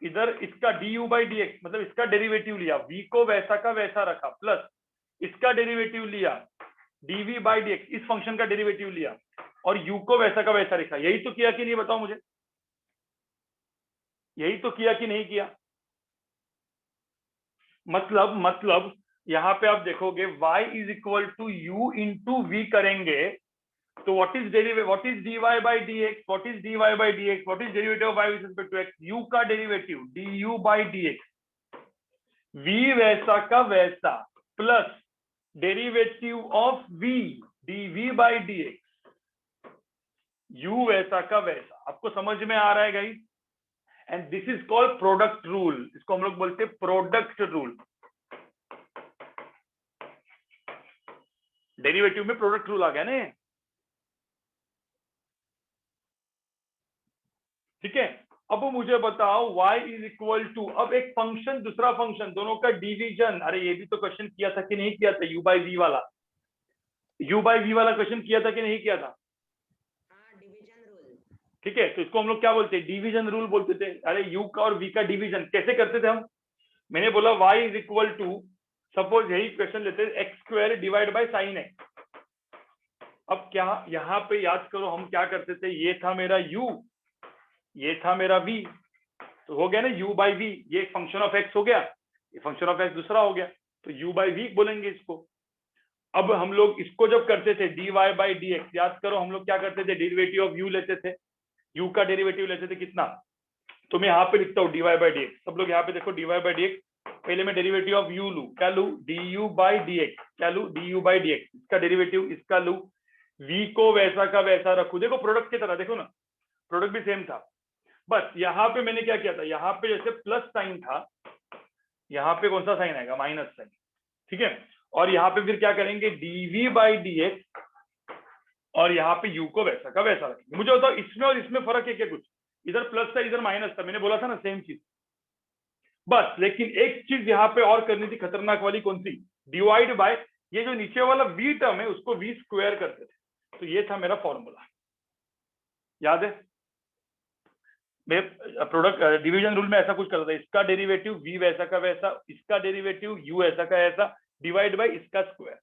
इधर इसका du बाई डी एक्स, मतलब इसका डेरिवेटिव लिया, v को वैसा का वैसा रखा, प्लस इसका डेरिवेटिव लिया dv बाई डी एक्स, इस फंक्शन का डेरिवेटिव लिया और u को वैसा का वैसा रखा। यही तो किया कि नहीं, बताओ मुझे, यही तो किया कि नहीं किया? मतलब यहाँ पे आप देखोगे y is equal to u into v करेंगे तो what is derivative, what is dy by d x, what is dy by d x, what is derivative of y with respect to x, u का derivative du by d x, v वैसा का वैसा, plus derivative of v dv by d x, u वैसा का वैसा। आपको समझ में आ रहा है guys? And this is called product rule, इसको हम लोग बोलते हैं प्रोडक्ट रूल। डेरिवेटिव में प्रोडक्ट रूल आ गया ना, ठीक है। अब मुझे बताओ y इज इक्वल टू, अब एक फंक्शन दूसरा फंक्शन, दोनों का डिवीजन, अरे ये भी तो क्वेश्चन किया था कि नहीं किया था, u बाई v वाला, u बाई v वाला क्वेश्चन किया था कि नहीं किया था? ठीक है, तो इसको हम लोग क्या बोलते हैं, डिवीजन रूल बोलते थे। अरे u का और v का डिवीजन कैसे करते थे हम? मैंने बोला y is equal to, suppose यही क्वेश्चन लेते हैं, x square divide by sine x. अब क्या यहाँ पे याद करो हम क्या करते थे, ये था मेरा u, ये था मेरा v, तो हो गया ना u बाई v, ये एक फंक्शन ऑफ x हो गया, ये फंक्शन ऑफ x दूसरा हो गया, तो u बाई v बोलेंगे इसको। अब हम लोग इसको जब करते थे dy बाई डी एक्स, याद करो हम लोग क्या करते थे, डेरिवेटिव ऑफ u लेते थे, u का डेरिवेटिव लेते थे कितना, तो मैं यहाँ पे लिखता हूँ dy बाई डी एक्स। सब लोग यहाँ पे देखो dy बाई डी एक्स, पहले मैं डेरिवेटिव ऑफ u लू, क्या लू, du बाई डी एक्स, क्या लू, du बाई डी एक्स, इसका डेरिवेटिव इसका लू, v को वैसा का वैसा रखू, देखो प्रोडक्ट की तरह, देखो ना प्रोडक्ट भी सेम था, बस यहाँ पे मैंने क्या किया था, यहाँ पे जैसे प्लस साइन था, यहाँ पे कौन सा साइन आएगा, माइनस साइन, ठीक है, और यहाँ पे फिर क्या करेंगे, dv बाई डी एक्स, और यहाँ पे u को वैसा का वैसा रखेंगे। मुझे बताओ इसमें और इसमें फर्क है क्या कुछ, इधर प्लस था इधर माइनस था, मैंने बोला था ना सेम चीज, बस। लेकिन एक चीज यहाँ पे और करनी थी खतरनाक वाली, कौन सी? डिवाइड बाय ये जो नीचे वाला v टर्म है उसको v स्क्वायर करते थे। तो ये था मेरा फॉर्मूला, याद है? मैं प्रोडक्ट डिवीजन रूल में ऐसा कुछ करता था, इसका डेरिवेटिव v वैसा का वैसा, इसका डेरिवेटिव u ऐसा का ऐसा, डिवाइड बाय इसका स्क्वायर।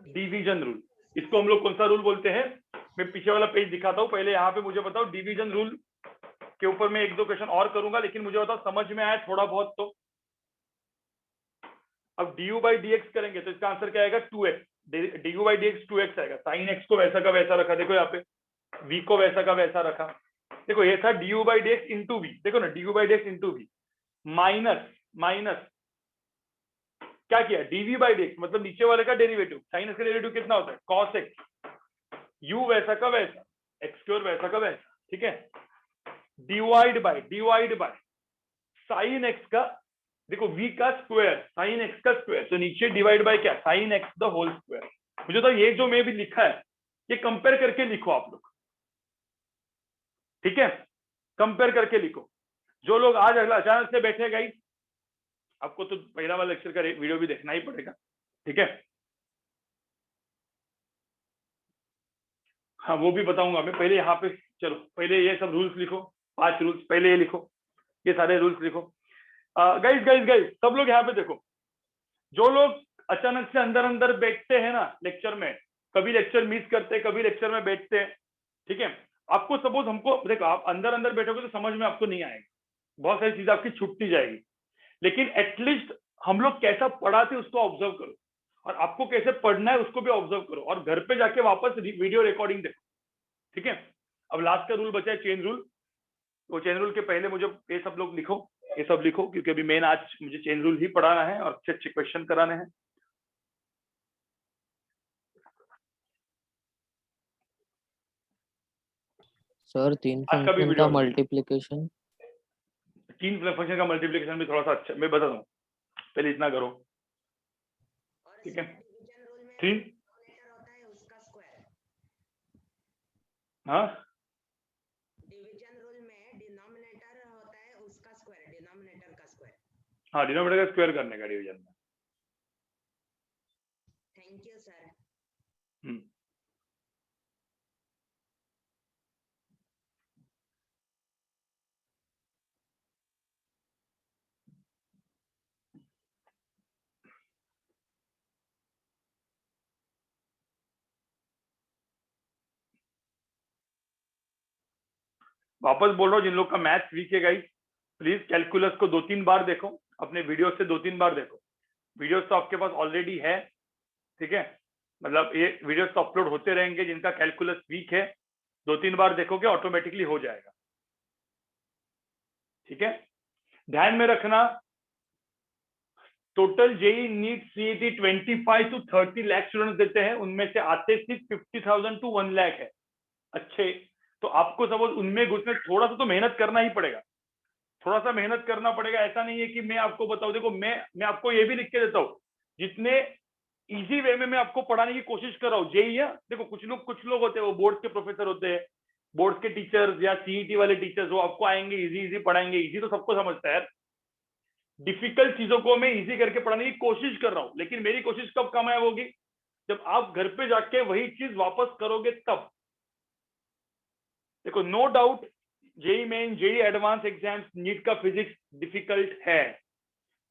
डिवीजन रूल, इसको हम लोग कौन सा रूल बोलते हैं? मैं पीछे वाला पेज दिखाता हूँ, पहले यहाँ पे मुझे बताओ। डिवीजन रूल के ऊपर मैं 1-2 क्वेश्चन और करूंगा, लेकिन मुझे बताओ समझ में आया थोड़ा बहुत तो? अब du बाई dx करेंगे तो इसका आंसर क्या आएगा? 2x। du by dx 2x आएगा। साइन x को वैसा का वैसा रखा, देखो यहाँ पे v को वैसा का वैसा रखा। देखो ये था du by dx into v, देखो ना du by dx into v, minus क्या किया? dv बाई dx, मतलब नीचे वाले का डेरिवेटिव। साइन x का डेरिवेटिव कितना होता है? cos x, u वैसा का वैसा, x स्क्वायर वैसा का वैसा, ठीक है? डिवाइड बाय साइन x का, देखो v का स्क्वायर, साइन x का स्क्वायर, तो नीचे डिवाइड बाय क्या? Sine x the whole square. मुझे तो ये जो मैं भी लिखा है ये कंपेयर करके लिखो आप लोग, ठीक है? कंपेयर करके लिखो। जो लोग आज अगला अचानक से बैठे गई, आपको तो पहला वाला लेक्चर का वीडियो भी देखना ही पड़ेगा, ठीक है? हाँ वो भी बताऊंगा मैं। पहले यहाँ पे चलो, पहले ये सब रूल्स लिखो, 5 रूल्स पहले ये लिखो, ये सारे रूल्स लिखो। गाइस सब लोग यहाँ पे देखो। जो लोग अचानक से अंदर बैठते हैं ना लेक्चर में, कभी लेक्चर मिस करते, कभी लेक्चर में बैठते हैं, ठीक है? आपको सपोज हमको देखो, आप अंदर बैठोगे तो समझ में आपको नहीं आएगा, बहुत सारी चीजें आपकी छूटती जाएगी। लेकिन एटलीस्ट हम लोग कैसा पढ़ाते उसको ऑब्जर्व करो, और आपको कैसे पढ़ना है उसको भी ऑब्जर्व करो, और घर पे जाके वापस वीडियो रिकॉर्डिंग देखो, ठीक है? अब लास्ट का रूल बचा है चेन रूल। तो चेन रूल के पहले मुझे ये सब लोग लिखो, ये सब लिखो, क्योंकि अभी मेन आज मुझे चेन रूल ही पढ़ाना है और अच्छे अच्छे क्वेश्चन कराने हैं। सर 3 आज का भी फंक्शन वीडियो का मल्टीप्लिकेशन। 3 फंक्शन का मल्टीप्लिकेशन भी थोड़ा सा अच्छा मैं बताता हूँ, पहले इतना करो, ठीक है? 3, हाँ डिवीजन रूल में डिनोमिनेटर होता है उसका स्क्वायर, डिनोमिनेटर का स्क्वायर। हाँ, डिनोमिनेटर का स्क्वायर करने का डिवीजन में। Thank you sir. वापस बोल रहा हूँ, जिन लोग का मैथ्स वीक है गाइस, प्लीज कैलकुलस को 2-3 बार देखो, अपने वीडियो से 2-3 बार देखो। वीडियोस तो आपके पास ऑलरेडी है, ठीक है? मतलब ये वीडियोस तो अपलोड होते रहेंगे। जिनका कैलकुलस वीक है 2-3 बार देखोगे, ऑटोमेटिकली हो जाएगा, ठीक है? ध्यान में रखना, total JEE NEET CET 25 to 30 lakh students देते हैं, उनमें से आते सिर्फ 50,000 to 1 लाख है अच्छे। तो आपको सपोज उनमें घुसने थोड़ा सा तो मेहनत करना ही पड़ेगा, थोड़ा सा मेहनत करना पड़ेगा। ऐसा नहीं है कि मैं आपको बताऊं, देखो मैं आपको ये भी लिख के देता हूँ, जितने इजी वे में मैं आपको पढ़ाने की कोशिश कर रहा हूँ। जेई है, देखो कुछ लोग होते हैं वो बोर्ड के प्रोफेसर होते हैं, बोर्ड के टीचर्स या सीईटी वाले टीचर्स, वो आपको आएंगे इजी पढ़ाएंगे। इजी तो सबको समझता है यार, डिफिकल्ट चीजों को मैं इजी करके पढ़ाने की कोशिश कर रहा हूँ। लेकिन मेरी कोशिश कब कामयाब होगी? जब आप घर पे जाके वही चीज वापस करोगे तब। देखो no doubt JEE main, JEE advance exams, NEET का फिजिक्स डिफिकल्ट है,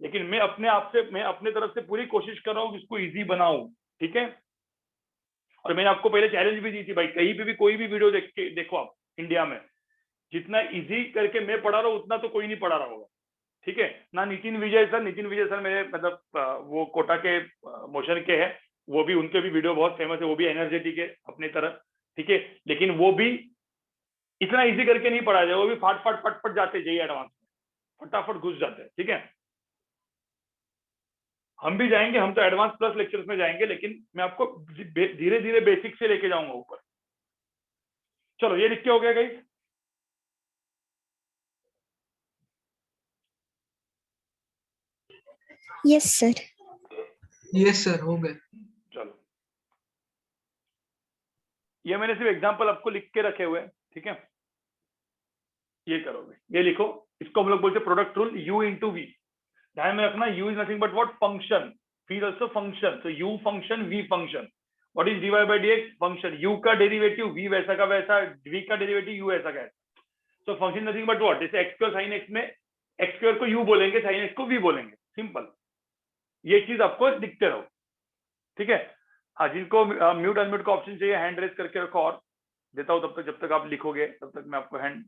लेकिन मैं अपने तरफ से पूरी कोशिश कर रहा हूँ कि इसको इजी बनाऊं, ठीक है? और मैंने आपको पहले चैलेंज भी दी थी भाई, कहीं पे भी कोई भी वीडियो देखो आप इंडिया में, जितना इजी करके मैं पढ़ा रहा हूँ उतना तो कोई नहीं पढ़ा रहा होगा, ठीक है? ना नितिन विजय सर मेरे मतलब वो कोटा के मोशन के हैं, वो भी, उनके भी वीडियो बहुत फेमस है, वो भी एनर्जेटिक है अपनी तरह, ठीक है? लेकिन वो भी इतना इजी करके नहीं पढ़ा जाए, वो भी फट जाते जेई एडवांस में, फटाफट घुस जाते हैं, ठीक है? हम भी जाएंगे, हम तो एडवांस प्लस लेक्चर्स में जाएंगे, लेकिन मैं आपको धीरे धीरे बेसिक से लेके जाऊंगा ऊपर। चलो ये लिख के हो गया guys? Yes sir. Yes sir, हो गए। चलो ये मैंने सिर्फ एग्जांपल आपको लिख के रखे हुए हैं, ठीक है? ये करोगे, ये लिखो, इसको हम लोग बोलते हैं product rule, u into v. ध्यान में रखना, u is nothing but what, function, v is also function, so u function v function. What is dy by dx, function, u का डेरिवेटिव v वैसा का वैसा, v का डेरिवेटिव u ऐसा का ऐसा। So function nothing but what, जैसे x स्क्वायर sin x में x स्क्वायर को u बोलेंगे, sin x को v बोलेंगे, सिंपल। ये चीज आपको दिखते रहो, ठीक है। हाँ, जिनको म्यूट अनम्यूट का ऑप्शन चाहिए हैंड रेज करके रखो, और देता हूं तब तक, जब तक आप लिखोगे तब तक मैं आपको हैंड।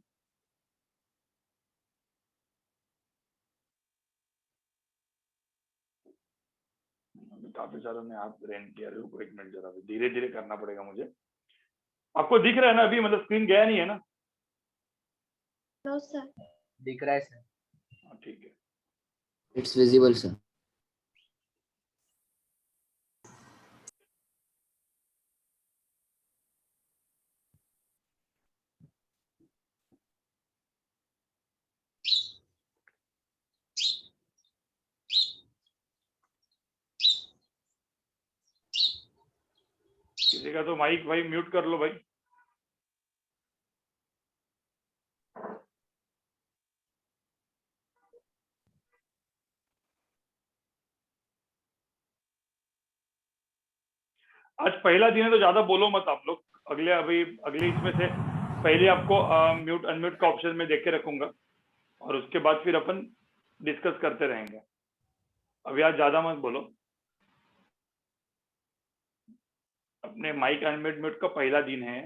काफी सारों ने आप रेंट किया, रुको एक मिनट जरा, धीरे धीरे करना पड़ेगा मुझे। आपको दिख रहा है ना अभी, मतलब स्क्रीन गया नहीं है ना? No sir. दिख रहा है सर। हाँ, ठीक है। It's visible, sir. किसी का तो माइक भाई म्यूट कर लो भाई। आज पहला दिन है तो ज्यादा बोलो मत आप लोग, अगले अभी अगले इसमें से पहले आपको म्यूट अनम्यूट का ऑप्शन में देख के रखूंगा, और उसके बाद फिर अपन डिस्कस करते रहेंगे। अभी आज ज्यादा मत बोलो, अपने माइक अनम्यूट म्यूट का पहला दिन है।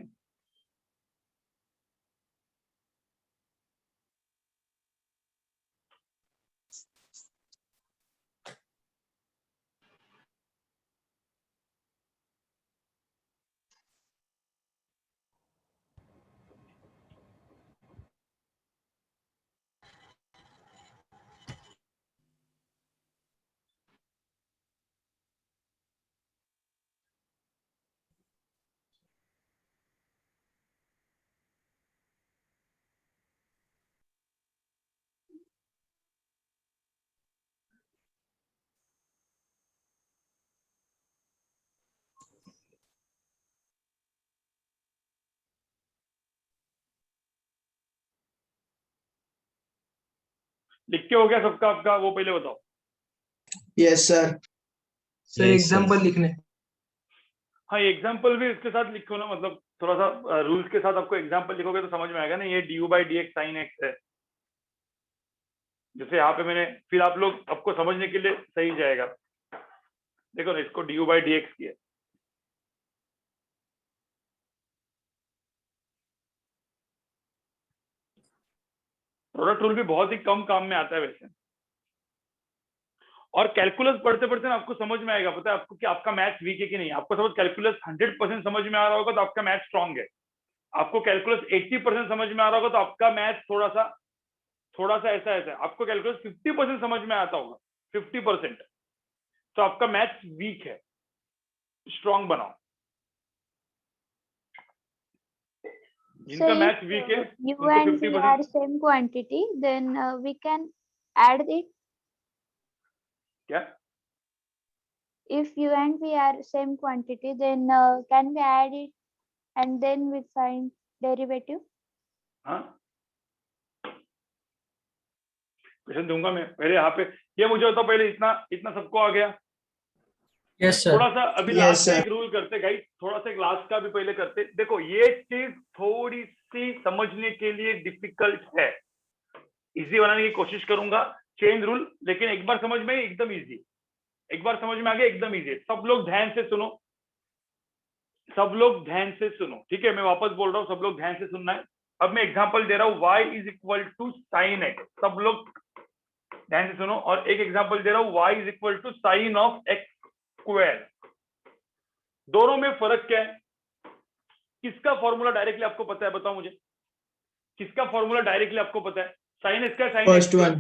लिख के हो गया सबका आपका, वो पहले बताओ। Yes sir. सर एग्जांपल लिखने। हाँ, एग्जाम्पल भी इसके साथ लिखो ना, मतलब थोड़ा सा रूल्स के साथ आपको एग्जाम्पल लिखोगे तो समझ में आएगा ना, ये D u by d x sine x है। जैसे यहाँ पे मैंने, फिर आप लोग आपको समझने के लिए सही जाएगा, देखो ना, इसको D u by d x किया। प्रोडक्ट रूल भी बहुत ही कम काम में आता है वैसे, और कैलकुलस पढ़ते पढ़ते ना आपको समझ में आएगा, पता है आपको कि आपका मैथ्स वीक है कि नहीं। आपको सपोज कैलकुलस 100% समझ में आ रहा होगा तो आपका मैथ्स स्ट्रांग है। आपको कैलकुलस 80% समझ में आ रहा होगा तो आपका मैथ्स थोड़ा सा ऐसा है। आपको कैलकुलस 50% समझ में आता होगा, 50%, तो आपका मैथ्स वीक है। स्ट्रांग बनाओ। जिनका मैथ्स वीक है U उनको and V 50%। are same quantity, then we can add it. क्या? If U and V are same quantity, then can we add it and then we find derivative? हाँ, क्वेश्चन दूंगा मैं पहले यहाँ पे। ये मुझे बताओ पहले, इतना सबको आ गया? Yes sir. थोड़ा सा अभी Yes, लास्ट में sir. एक रूल करते गाइस, थोड़ा सा एक लास्ट का भी पहले करते। देखो, ये चीज थोड़ी सी समझने के लिए डिफिकल्ट है, इजी बनाने की कोशिश करूंगा। चेन रूल, लेकिन एक बार समझ में एकदम इजी, एक बार समझ में आ गया एकदम इजी। सब लोग ध्यान से सुनो, सब लोग ध्यान से सुनो, ठीक है? मैं वापस बोल रहा हूँ, सब लोग ध्यान से सुनना है। अब मैं एग्जांपल दे रहा हूँ, y is equal to sine x. सब लोग ध्यान से सुनो, और एक एग्जांपल दे रहा हूँ, y is equal to sine of x square. दोनों में फर्क क्या है? किसका फॉर्मूला डायरेक्टली आपको पता है? बताओ मुझे, किसका फॉर्मूला डायरेक्टली आपको पता है? साइन एक्स का, sine first one.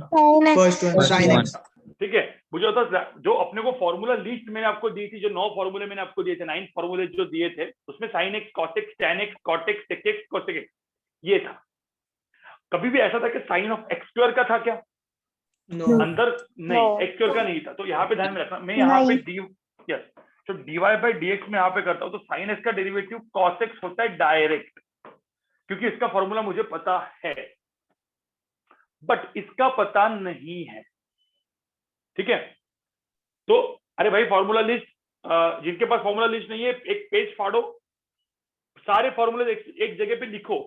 First one sine x. ठीक है। मुझे होता, जो अपने को फॉर्मूला लिस्ट मैंने आपको दी थी, जो 9 फॉर्मूले मैंने आपको दिए थे, 9 फॉर्मूले जो दिए थे, उसमें sine x, cos x, tan x, cot x, sec x, cosec x, ये था। कभी भी ऐसा था कि साइन ऑफ एक्स स्क्वायर का था क्या? नो। अंदर नहीं, एक्स स्क्वायर का नहीं था। तो यहाँ पे ध्यान में रखना, मैं यहाँ पे डी, यस, तो dy बाई डी एक्स में यहाँ पे करता हूँ, तो साइन एक्स का डेरिवेटिव कॉस एक्स होता है डायरेक्ट, क्योंकि इसका फॉर्मूला मुझे पता है। बट इसका पता नहीं है, ठीक है। तो अरे भाई फॉर्मूला लिस्ट, जिनके पास फॉर्मूला लिस्ट नहीं है एक पेज फाड़ो, सारे फॉर्मूले एक जगह पे लिखो।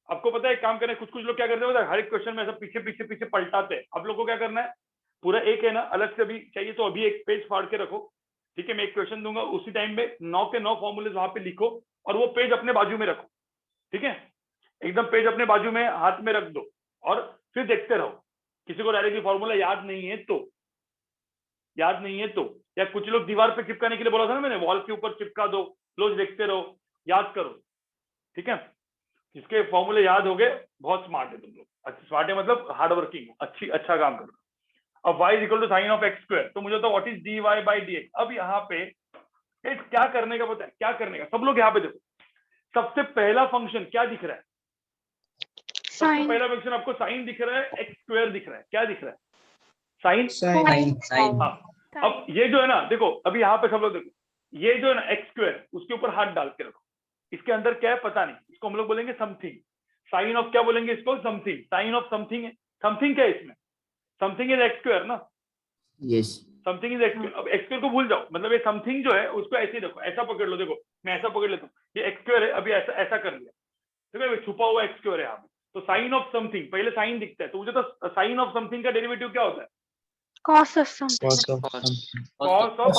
आपको पता है एक काम करें, कुछ कुछ लोग क्या करते हैं हर एक क्वेश्चन में ऐसा पीछे पीछे पीछे पलटाते हैं। आप लोग को क्या करना है, पूरा एक है ना अलग से अभी चाहिए तो अभी एक पेज फाड़ के रखो, ठीक है। मैं एक क्वेश्चन दूंगा, उसी टाइम में 9 के 9 फॉर्मूले वहां पे लिखो और वो पेज अपने बाजू में रखो, ठीक है। एकदम पेज अपने बाजू में हाथ में रख दो और फिर देखते रहो। किसी को डायरेक्टली फॉर्मूला याद नहीं है तो, या कुछ लोग दीवार पे चिपकाने के लिए बोला था ना मैंने, वॉल के ऊपर चिपका दो, रोज देखते रहो, याद करो, ठीक है। जिसके फॉर्मूले याद हो गए बहुत स्मार्ट है तुम लोग, अच्छा स्मार्ट है मतलब हार्ड वर्किंग, अच्छा काम करो। अब y equal to sine of x square, तो मुझे तो what is dy by dx। अब यहाँ पे क्या करने का पता है, क्या करने का, सब लोग यहाँ पे देखो। सबसे पहला फंक्शन क्या दिख रहा है, सबसे पहला फंक्शन आपको साइन दिख रहा है, एक्स स्क्वायर दिख रहा है, क्या दिख रहा है, साइन। हाँ, अब ये जो है ना देखो, अभी यहाँ पे सब लोग देखो, ये जो है ना एक्स स्क्वायर, उसके ऊपर हाथ डाल के रखो। इसके अंदर क्या है पता नहीं, इसको हम लोग बोलेंगे समथिंग। साइन ऑफ क्या बोलेंगे इसको, समथिंग। साइन ऑफ समथिंग है, समथिंग क्या है इसमें, समथिंग इज एक्स स्क्वायर ना, Yes. Something is x square. अब एक्स स्क्वायर को भूल जाओ, मतलब ये समथिंग जो है उसको ऐसे ही रखो, ऐसा पकड़ लो। देखो मैं ऐसा पकड़ लेता हूँ, ये एक्स स्क्वायर है, अभी ऐसा कर लिया, देखो ये छुपा हुआ एक्स स्क्वायर है यहाँ पे। तो साइन ऑफ समथिंग, पहले साइन दिखता है, तो मुझे तो साइन ऑफ समथिंग का डेरिवेटिव क्या होता है, cos of something. Cos of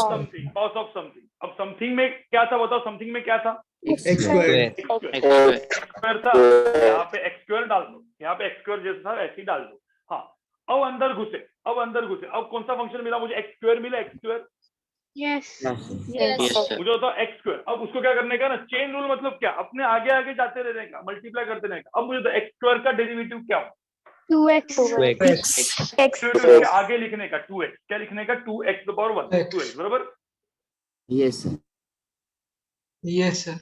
something. अब समथिंग में क्या था बताओ, समथिंग में क्या था, X square. स्क्वायर था, यहाँ पे एक्स स्क्वायर डाल दो, यहाँ पे एक्स स्क्वायर जैसा था ऐसे ही डाल दो। हाँ, अब अंदर घुसे, अब कौन सा फंक्शन मिला मुझे, एक्स स्क्वायर मिला, एक्स स्क्वायर Yes. मुझे होता है एक्स स्क्वायर। अब उसको क्या करने का ना, चेन रूल, मतलब क्या, अपने आगे आगे जाते रहने का, मल्टीप्लाई करते रहने का। अब मुझे तो एक्स स्क्वायर का डेरिवेटिव क्या हो, 2x. इसके आगे लिखने का 2x, क्या लिखने का, 2x to the power 1, 2x बराबर। Yes, sir. Yes, sir.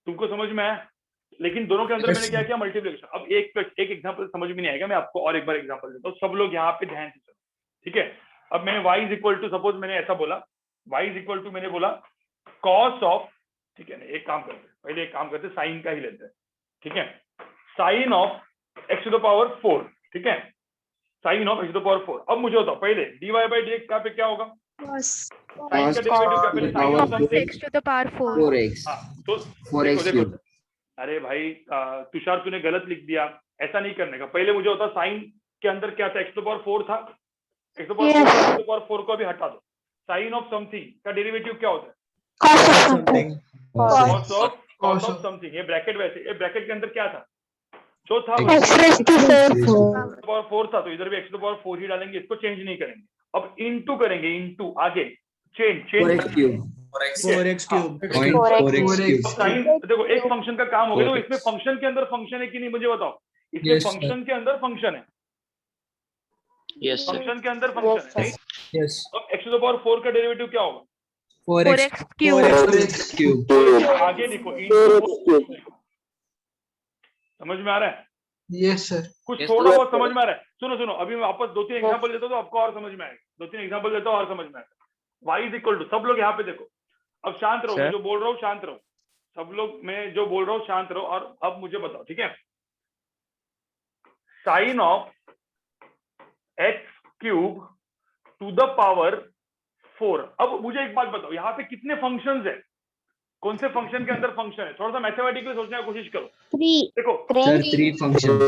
तुमको समझ में आया, लेकिन दोनों के अंदर मैंने क्या किया, मल्टीप्लिकेशन। अब एक एग्जांपल समझ में नहीं आएगा, मैं आपको और एक बार एग्जांपल देता हूँ, सब लोग यहाँ पे ध्यान से सुनो, ठीक है। अब मैंने y is equal to, suppose मैंने ऐसा बोला, y इज इक्वल टू मैंने बोला cos ऑफ, ठीक है ना, एक काम करते हैं, पहले एक काम करते हैं, साइन का ही लेते हैं, ठीक है। Sine of x to the power 4, ठीक है, sine of x to the power 4। अब मुझे बताओ पहले dy बाई dx का पे क्या होगा, साइन का डेरिवेटिव क्या, पहले sine of something X to the power 4. 4x. हाँ, तो 4x देखो, cube. अरे भाई तुषार तूने गलत लिख दिया, ऐसा नहीं करने का। पहले मुझे होता साइन के अंदर क्या था, एक्स टू पावर 4 था, एक्स टू पावर 4 को भी हटा दो। साइन ऑफ समथिंग का डेरिवेटिव क्या होता है, Cos of something. Cos of something. ये ब्रैकेट, वैसे ये ब्रैकेट के अंदर क्या था, जो था X raised to 4. पावर 4 था, तो इधर भी एक्स टू पावर 4 ही डालेंगे, इसको चेंज नहीं करेंगे। अब इनटू करेंगे, इनटू आगे change 4x cube. 4x cube. 4x cube. Sine देखो एक फंक्शन का काम हो गया, तो इसमें फंक्शन के अंदर फंक्शन है कि नहीं मुझे बताओ, इसमें Yes, sir. फंक्शन के अंदर फंक्शन है, Yes, sir. फंक्शन के अंदर फंक्शन है, right? Yes. अब x टू द पावर 4 का डेरिवेटिव क्या होगा, 4x cube. आगे लिखो, into समझ में आ रहा है, Yes, sir. कुछ थोड़ा बहुत समझ में आ रहा है। सुनो अभी मैं वापस 2-3 एग्जांपल देता हूँ तो आपको और समझ में आएगा, 2-3 एग्जांपल देता हूँ और समझ में आएगा। y इज इक्वल टू, सब लोग यहाँ पे देखो, अब शांत रहो, मैं जो बोल रहा हूँ शांत रहो, सब लोग मैं जो बोल रहा हूँ शांत रहो, और अब मुझे बताओ, ठीक है। Sine of x cube to the power 4। अब मुझे एक बात बताओ, यहाँ पे कितने फंक्शंस है, कौन से फंक्शन के अंदर फंक्शन है, थोड़ा सा मैथमेटिकली सोचने की कोशिश करो। 3. देखो Sir, 3 functions.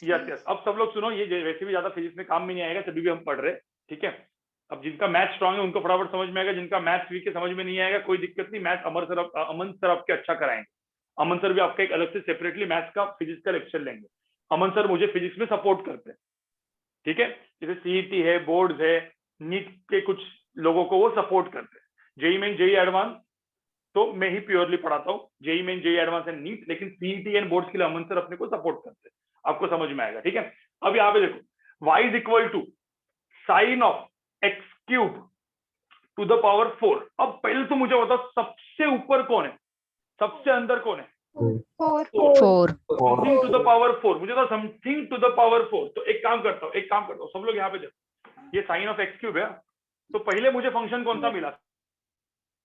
यस अब सब लोग सुनो, ये वैसे भी ज्यादा फिजिक्स में काम में नहीं आएगा, तभी भी हम पढ़ रहे हैं, ठीक है। अब जिनका मैथ स्ट्रांग है उनको फटाफट समझ में आएगा, जिनका मैथ वीक है समझ में नहीं आएगा, कोई दिक्कत नहीं। मैथ अमन सर आपके अच्छा कराएंगे, अमन सर भी आपका एक अलग से सेपरेटली मैथ्स का फिजिक्स का लेक्चर लेंगे। अमन सर मुझे फिजिक्स में सपोर्ट करते हैं, ठीक है। जैसे सीईटी है, बोर्ड्स है, नीट के कुछ लोगों को वो सपोर्ट करते हैं। जेई मेन जेई एडवांस तो मैं ही प्योरली पढ़ाता हूँ, JEE main JEE advance and NEET, लेकिन सीईटी एंड बोर्ड्स के लिए अमन सर अपने को सपोर्ट करते हैं, आपको समझ में आएगा, ठीक है। अब यहाँ पे देखो y is equal to sine of x cube to the power 4। अब पहले तो मुझे बताओ सबसे ऊपर कौन है, सबसे अंदर कौन है, 4. Something to the power 4। मुझे तो समथिंग टू द पावर 4, तो एक काम करता हूँ, सब लोग यहाँ पे देखो, ये साइन ऑफ एक्स क्यूब है, तो पहले मुझे फंक्शन कौन सा मिला,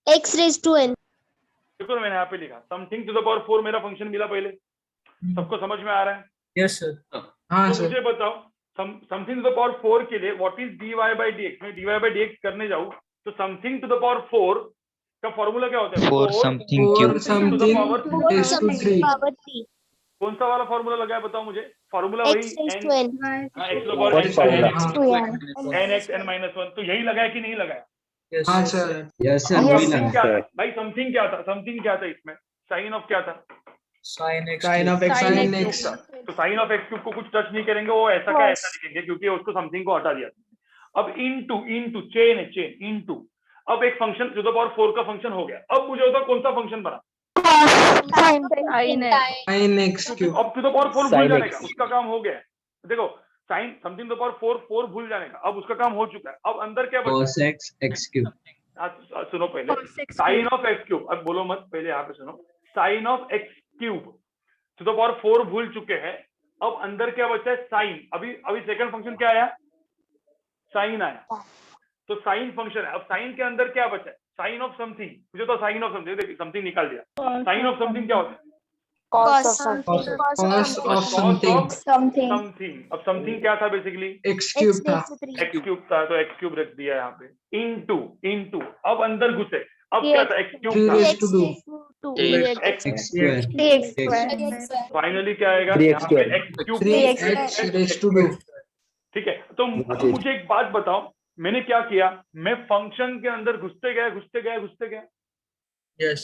X raised to n. देखो मैंने यहाँ पे लिखा समथिंग टू द पावर 4 मेरा फंक्शन मिला पहले, सबको समझ में आ रहा है। Yes, sir. हाँ तो सर. मुझे बताओ समथिंग टू द पावर 4 के लिए what is dy by dx? मैं dy by dx करने जाऊं तो समथिंग टू द पावर 4 का फॉर्मूला क्या होता है? 4 something Four cube. something to the power is to 3. power 3. कौन सा वाला फॉर्मूला लगा है बताओ मुझे? फॉर्मूला वही X raised n, to n. हाँ, x to the power What n formula? nx n minus 1, तो यही लगा है कि नहीं लगाया? Yes, हाँ सर. Yes sir, अब वही समथिंग लगा. क्या था भाई? समथिंग क्या था? समथिंग क्या था इसमें? साइन ऑफ क्या था? Sin of x. Sin x. तो साइन ऑफ एक्स क्यूब को कुछ टच नहीं करेंगे, वो ऐसा का ऐसा लिखेंगे क्योंकि उसको समथिंग को हटा दिया। अब इनटू चेन है, चेन इनटू, अब एक फंक्शन टू द पावर 4 का फंक्शन हो गया। अब मुझे बताओ कौन सा फंक्शन बना? Sin x cube. अब टू द पावर 4 भूल जाने का, उसका काम हो गया। देखो sine something to the power 4 भूल जाने का, अब उसका काम हो चुका है। अब अंदर क्या बचा? Cos x x cube. सुनो पहले, साइन ऑफ एक्स क्यूब, अब बोलो मत, पहले यहाँ पे सुनो। Sine of x cube to the power 4 भूल चुके हैं। अब अंदर क्या बचा है? साइन। अभी सेकंड फंक्शन क्या आया? साइन आया, तो साइन फंक्शन है। अब साइन के अंदर क्या बचा है? Sine of something. मुझे तो साइन ऑफ समथिंग, देखिए समथिंग निकाल दिया। साइन ऑफ समथिंग क्या होता है? Cos Cos of something. something. अब समथिंग क्या था बेसिकली? x cube था. एक्स क्यूब था, तो एक्स क्यूब रख दिया यहाँ पे। इनटू अब अंदर घुसे, अब क्या था? एक्स क्यूब 3 था। raised to 2. X square. Finally क्या आएगा? 3x यहाँ पे square. X cube. 3x raised to 2. ठीक है, तो मुझे एक बात बताओ, मैंने क्या किया? मैं फंक्शन के अंदर घुसते गया। Yes.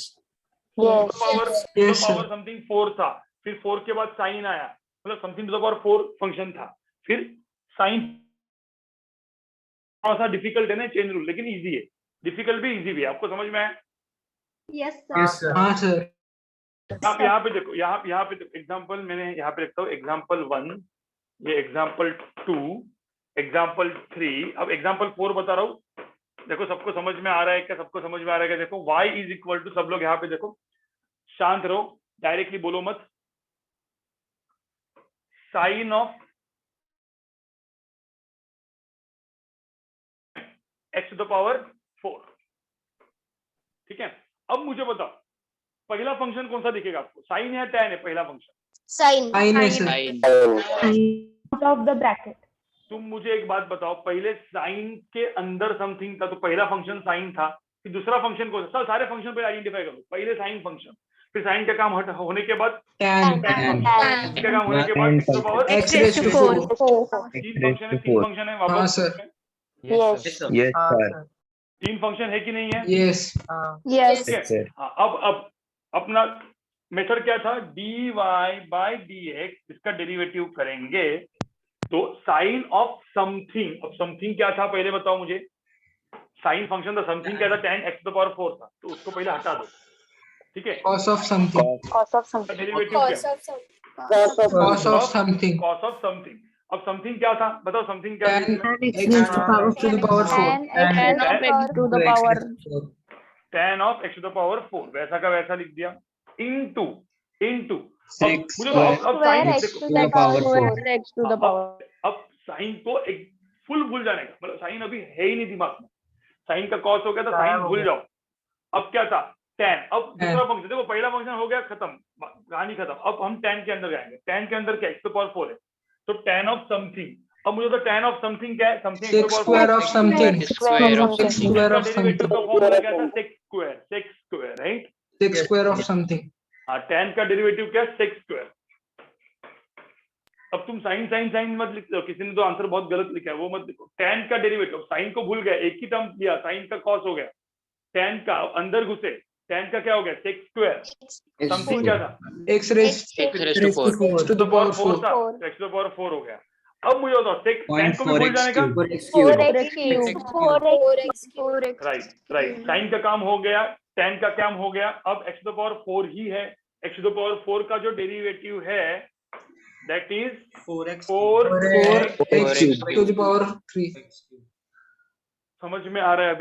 Power Yes, sir. Something 4 था, फिर 4 के बाद साइन आया, मतलब something to the power 4 function था, फिर साइन। थोड़ा सा डिफिकल्ट है ना चेन रूल, लेकिन इजी है। डिफिकल्ट भी इजी भी है, आपको समझ में आया? Yes, sir. हाँ सर. आप यहाँ पे देखो, यहाँ पे देखो एग्जाम्पल, मैंने यहाँ पे लिखता हूँ एग्जाम्पल 1, ये एग्जाम्पल 2, एग्जाम्पल 3। अब एग्जाम्पल 4 बता रहा हूँ, देखो सबको समझ में आ रहा है क्या? सबको समझ में आ रहा है क्या? देखो y इज इक्वल टू, सब लोग यहाँ पे देखो, शांत रहो, डायरेक्टली बोलो मत। Sine of x to the power 4, ठीक है। अब मुझे बताओ पहला फंक्शन कौन सा दिखेगा आपको? साइन है, tan है? पहला फंक्शन Sin. Sin है sir. Out of the bracket. तुम मुझे एक बात बताओ, पहले साइन के अंदर समथिंग था, तो पहला फंक्शन साइन था, फिर दूसरा फंक्शन कौन सा? सारे फंक्शन पे आइडेंटिफाई करो। पहले साइन फंक्शन, फिर साइन का काम होने के बाद Tan. tan का काम होने के बाद x to the power X raised to 4. तीन फंक्शन है हाँ वापस। सर. Yes sir. तीन फंक्शन है कि नहीं है? Yes. Yes. ठीक है। हाँ, अब अपना मेथड क्या था? dy by dx, इसका डेरिवेटिव करेंगे तो साइन ऑफ समथिंग। अब समथिंग क्या था पहले बताओ मुझे? साइन फंक्शन था, समथिंग क्या था? tan x to the power 4 था, तो उसको पहले हटा दो, ठीक है। Cos of something. डेरिवेटिव क्या? Cos of something. Cos of something. अब समथिंग क्या था बताओ? समथिंग क्या Tan था? x to the power 4. Tan x to the power. tan of x to the power 4, वैसा का वैसा लिख दिया। इनटू Six मुझे square Square x to the power 4 x to the power. अब साइन को एक फुल भूल जाने का, मतलब साइन अभी है ही नहीं दिमाग में। साइन का कॉस हो गया तो साइन भूल जाओ। अब क्या था? tan। अब दूसरा फंक्शन देखो, पहला फंक्शन हो गया खत्म, कहानी खत्म। अब हम tan के अंदर जाएंगे। tan के अंदर क्या? x to the power 4 है, तो tan of something। अब मुझे तो tan of something क्या है? Something Sec square of something. Square of Sec square of derivative something. का फॉर्मूला क्या था? sec square, right? Sec square of something. हाँ, tan का डेरिवेटिव क्या है? sec square। अब तुम साइन साइन साइन मत लिखते हो, किसी ने तो आंसर बहुत गलत लिखा है, वो मत लिखो। tan का डेरिवेटिव, साइन को भूल गए, एक ही टर्म लिया, साइन का कॉस हो गया, tan का अंदर घुसे, tan का क्या हो गया? sec square। समथिंग क्या था? X raised to 4 to the power 4. था, x to the power 4 हो गया। अब मुझे बताओ tan को भी 0.4 भूल x जाने का? cube. 4x cube. Right. Sign का काम हो गया, tan का काम हो गया। अब x to the power 4 ही है। x to the power 4 का जो डेरिवेटिव है that is 4x 4x to the power 3. समझ में आ रहा है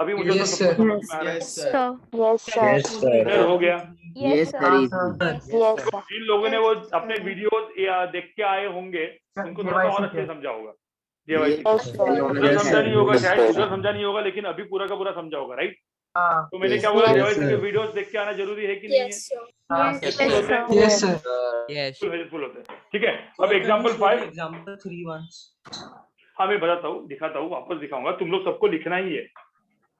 अभी मुझे तो Yes, सब कुछ sir. समझ में आ रहा है। Yes, sir. Yes sir. Clear हो गया? Yes sir. easy. Yes, sir. जिन लोगों ने वो अपने वीडियोस देख के आए होंगे उनको थोड़ा सा और अच्छे समझा होगा। Yes, उधर समझा नहीं होगा, शायद उधर समझा नहीं होगा, लेकिन अभी पूरा का पूरा समझा होगा, राइट? तो मैंने क्या बोला, Yes, डिवाइस के sir. वीडियोस देख के आना जरूरी है कि नहीं है? Yes, sir. Yes, हेल्पफुल होते हैं, Yes, sir. Yes. हेल्पफुल होते हैं। ठीक है, अब एग्जांपल 5 एग्जांपल 3 once. हाँ मैं बताता हूँ, दिखाता हूँ, वापस दिखाऊंगा। तुम लोग सबको लिखना ही है,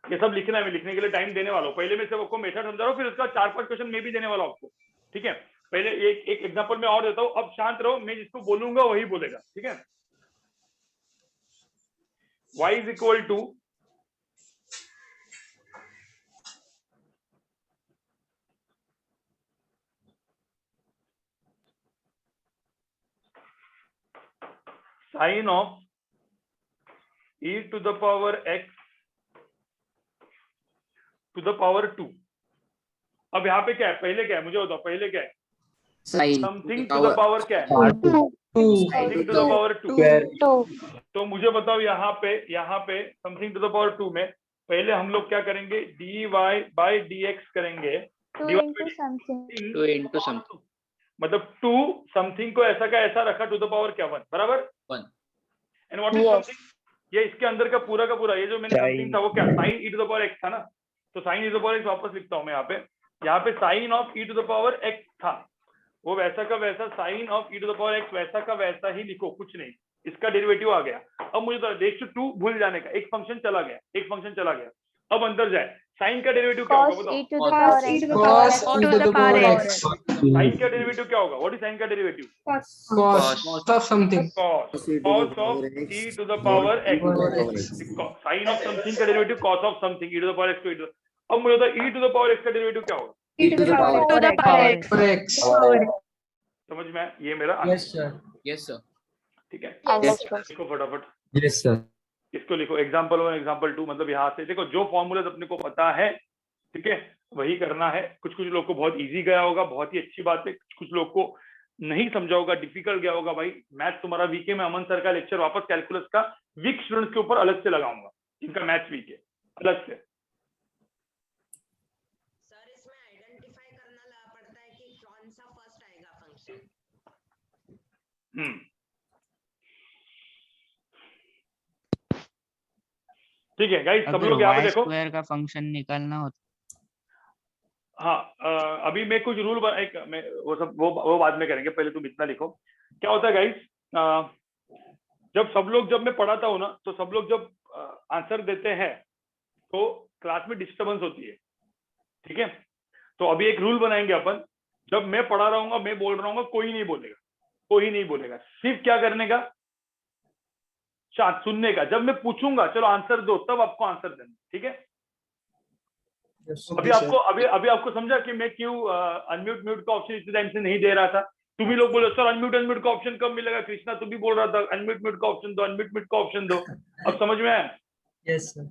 ये सब लिखना है। मैं लिखने के लिए टाइम देने वाला हूँ। पहले मैं सबको मेथड समझा रहा हूँ, फिर उसका 4-5 क्वेश्चन मैं भी देने वाला हूँ आपको। ठीक है, पहले एक एग्जांपल मैं और देता हूँ। अब शांत रहो, मैं जिसको बोलूंगा वही बोलेगा। ठीक है, y is equal to sine of e to the power x to the power 2। अब यहाँ पे क्या है, पहले क्या है मुझे बताओ, पहले क्या है? Sine. Something to the power क्या है? 2. Something to the power 2। Square. तो मुझे बताओ यहाँ पे समथिंग टू द पावर 2 में पहले हम लोग क्या करेंगे, dy बाई dx करेंगे। 2 into something. 2 into something. मतलब 2 समथिंग को ऐसा का ऐसा रखा टू द पावर क्या 1 बराबर 1. And what is something? ये इसके अंदर का पूरा ये जो मैंने समथिंग था वो क्या, sine e to the power x था ना। तो sine e to the power x वापस लिखता हूँ मैं यहाँ पे sine of e to the power x था, वो वैसा का वैसा sine of e to the power x वैसा का वैसा ही लिखो, कुछ नहीं। इसका डेरिवेटिव आ गया। अब मुझे तो रेज़ टू 2 भूल जाने का, एक फंक्शन चला गया। अब अंदर जाए, साइन का डेरिवेटिव क्या होगा Cos बताओ? e to the power x. Cos e to the power x. साइन का डेरिवेटिव क्या होगा? व्हाट इज साइन का derivative? Cos of something. cos of e to the power x। Sine of something का डेरिवेटिव cos ऑफ समथिंग e to the power x को अब मुझे बताओ e to the power x का डेरिवेटिव क्या होगा? E to the power. For x. समझ में आया? ये मेरा Yes sir. Yes, sir. ठीक है, Yes, sir. लिखो फटाफट, Yes, sir. इसको लिखो। एग्जाम्पल 1 एग्जाम्पल 2, मतलब यहाँ से देखो जो फॉर्मूलाज अपने को पता है, ठीक है, वही करना है। कुछ लोग को बहुत इजी गया होगा, बहुत ही अच्छी बात है। कुछ लोग को नहीं समझा होगा, डिफिकल्ट गया होगा। भाई मैथ तुम्हारा वीक है, मैं अमन सर का लेक्चर वापस कैलकुलस का वीक स्टूडेंट्स के ऊपर अलग से लगाऊंगा, जिनका मैथ वीक है, अलग से। सर इसमें आइडेंटिफाई करना पड़ता है कि कौन सा फर्स्ट आएगा फंक्शन। ठीक है गाइस, सब लोग यहाँ पे देखो। स्क्वायर का फंक्शन निकालना होता। हाँ अभी मैं कुछ रूल वो बाद में करेंगे, पहले तुम इतना लिखो। क्या होता है गाइस, जब मैं पढ़ाता हूँ ना, तो सब लोग जब आंसर देते हैं तो क्लास में डिस्टर्बेंस होती है। ठीक है, तो अभी एक रूल बनाएंगे अपन, जब मैं पढ़ा रहा हूँ, मैं बोल रहा हूँ, कोई नहीं बोलेगा। सिर्फ क्या करने का, सुनने का। जब मैं पूछूंगा चलो आंसर दो, तब आपको आंसर देना। ठीक है, अभी आपको समझा कि मैं क्यों अनम्यूट म्यूट का ऑप्शन इतने टाइम से नहीं दे रहा था। तुम ही लोग बोलो सर अनम्यूट का ऑप्शन कब मिलेगा? कृष्णा तुम भी बोल रहा था अनम्यूट म्यूट का ऑप्शन दो, अब समझ में आया? Yes sir.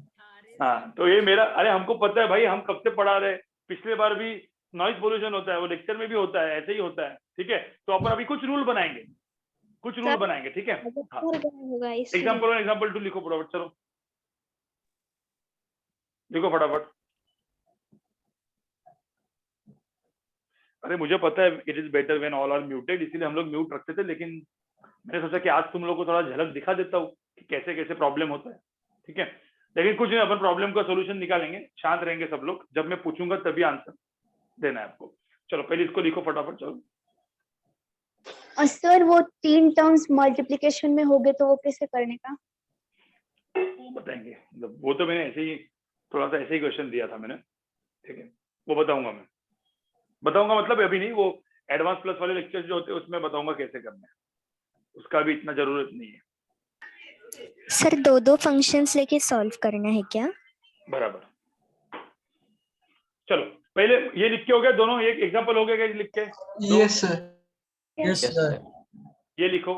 हाँ, तो ये मेरा, अरे हमको पता है भाई, हम कब से पढ़ा रहे। पिछले बार भी नॉइज पोल्यूशन होता है, वो लेक्चर में भी होता है, ऐसे ही होता है। ठीक है, तो अपन अभी कुछ रूल बनाएंगे। ठीक है, एग्जाम्पल 1 एग्जाम्पल 2 लिखो फटाफट, चलो लिखो फटाफट। अरे मुझे पता है it is better when all are muted, इसीलिए हम लोग म्यूट रखते थे, लेकिन मैंने सोचा कि आज तुम लोग को थोड़ा झलक दिखा देता हूँ कि कैसे कैसे प्रॉब्लम होता है। ठीक है, लेकिन कुछ नहीं, अपन प्रॉब्लम का सोल्यूशन निकालेंगे। शांत रहेंगे सब लोग, जब मैं पूछूंगा तभी आंसर देना है आपको। चलो पहले इसको लिखो फटाफट, चलो। सर वो 3 टर्म्स मल्टीप्लिकेशन में हो गए तो वो कैसे करने का? वो बताएंगे, मतलब वो तो मैंने ऐसे ही थोड़ा सा ऐसे ही क्वेश्चन दिया था मैंने। ठीक है, वो बताऊंगा मतलब अभी नहीं, वो एडवांस प्लस वाले लेक्चर जो होते हैं उसमें बताऊंगा कैसे करना है, उसका भी इतना जरूरत नहीं है। सर 2 फंक्शंस लेके सॉल्व करना है क्या? बराबर, चलो पहले ये लिख के हो गया दोनों, एक एग्जांपल हो गया लिख के। Yes sir. Yes sir. ये लिखो,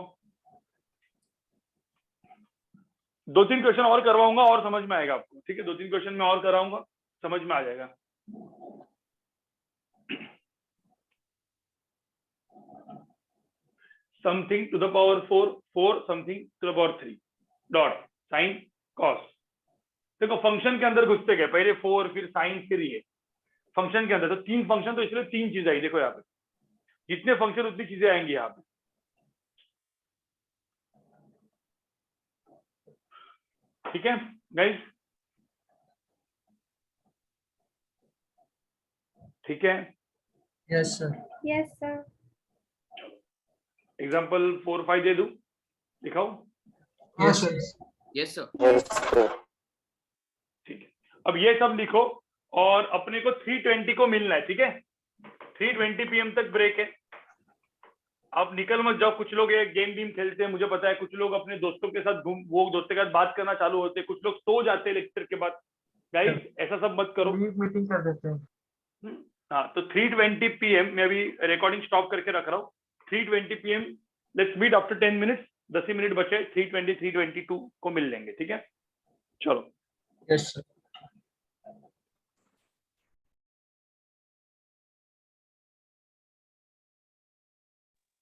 2-3 क्वेश्चन और करवाऊंगा और समझ में आएगा आपको। ठीक है, 2-3 क्वेश्चन में और कराऊंगा, समझ में आ जाएगा। Something to the power 4 something to the power 3 dot sine cos. देखो फंक्शन के अंदर घुसते गए, पहले 4 फिर साइन फिर ये फंक्शन के अंदर, तो 3 फंक्शन, तो इसलिए 3 चीजें आई। देखो यहाँ पे जितने फंक्शन उतनी चीजें आएंगी यहाँ पे। ठीक है गाइस, ठीक है, Yes, sir. Yes, sir. Example 4 5 दे दूं, दिखाओ। हाँ सर। Yes, sir. ठीक है, अब ये सब लिखो और अपने को 3:20 को मिलना है, ठीक है। 3:20 PM तक ब्रेक है। आप निकल मत जाओ, कुछ लोग ये गेम बीम खेलते हैं, मुझे पता है, कुछ लोग अपने दोस्तों के साथ वो दोस्तों के साथ बात करना चालू होते हैं, कुछ लोग सो जाते हैं लेक्चर के बाद। गाइस ऐसा सब मत करो। मीटिंग कर देते हैं। हाँ, तो 3:20 PM मैं अभी रिकॉर्डिंग स्टॉप करके रख रहा हूँ। 3:20 PM let's meet after 10 minutes. 10 ही मिनट बचे, 3:20 3:22 को मिल लेंगे, ठीक है। चलो। Yes, sir.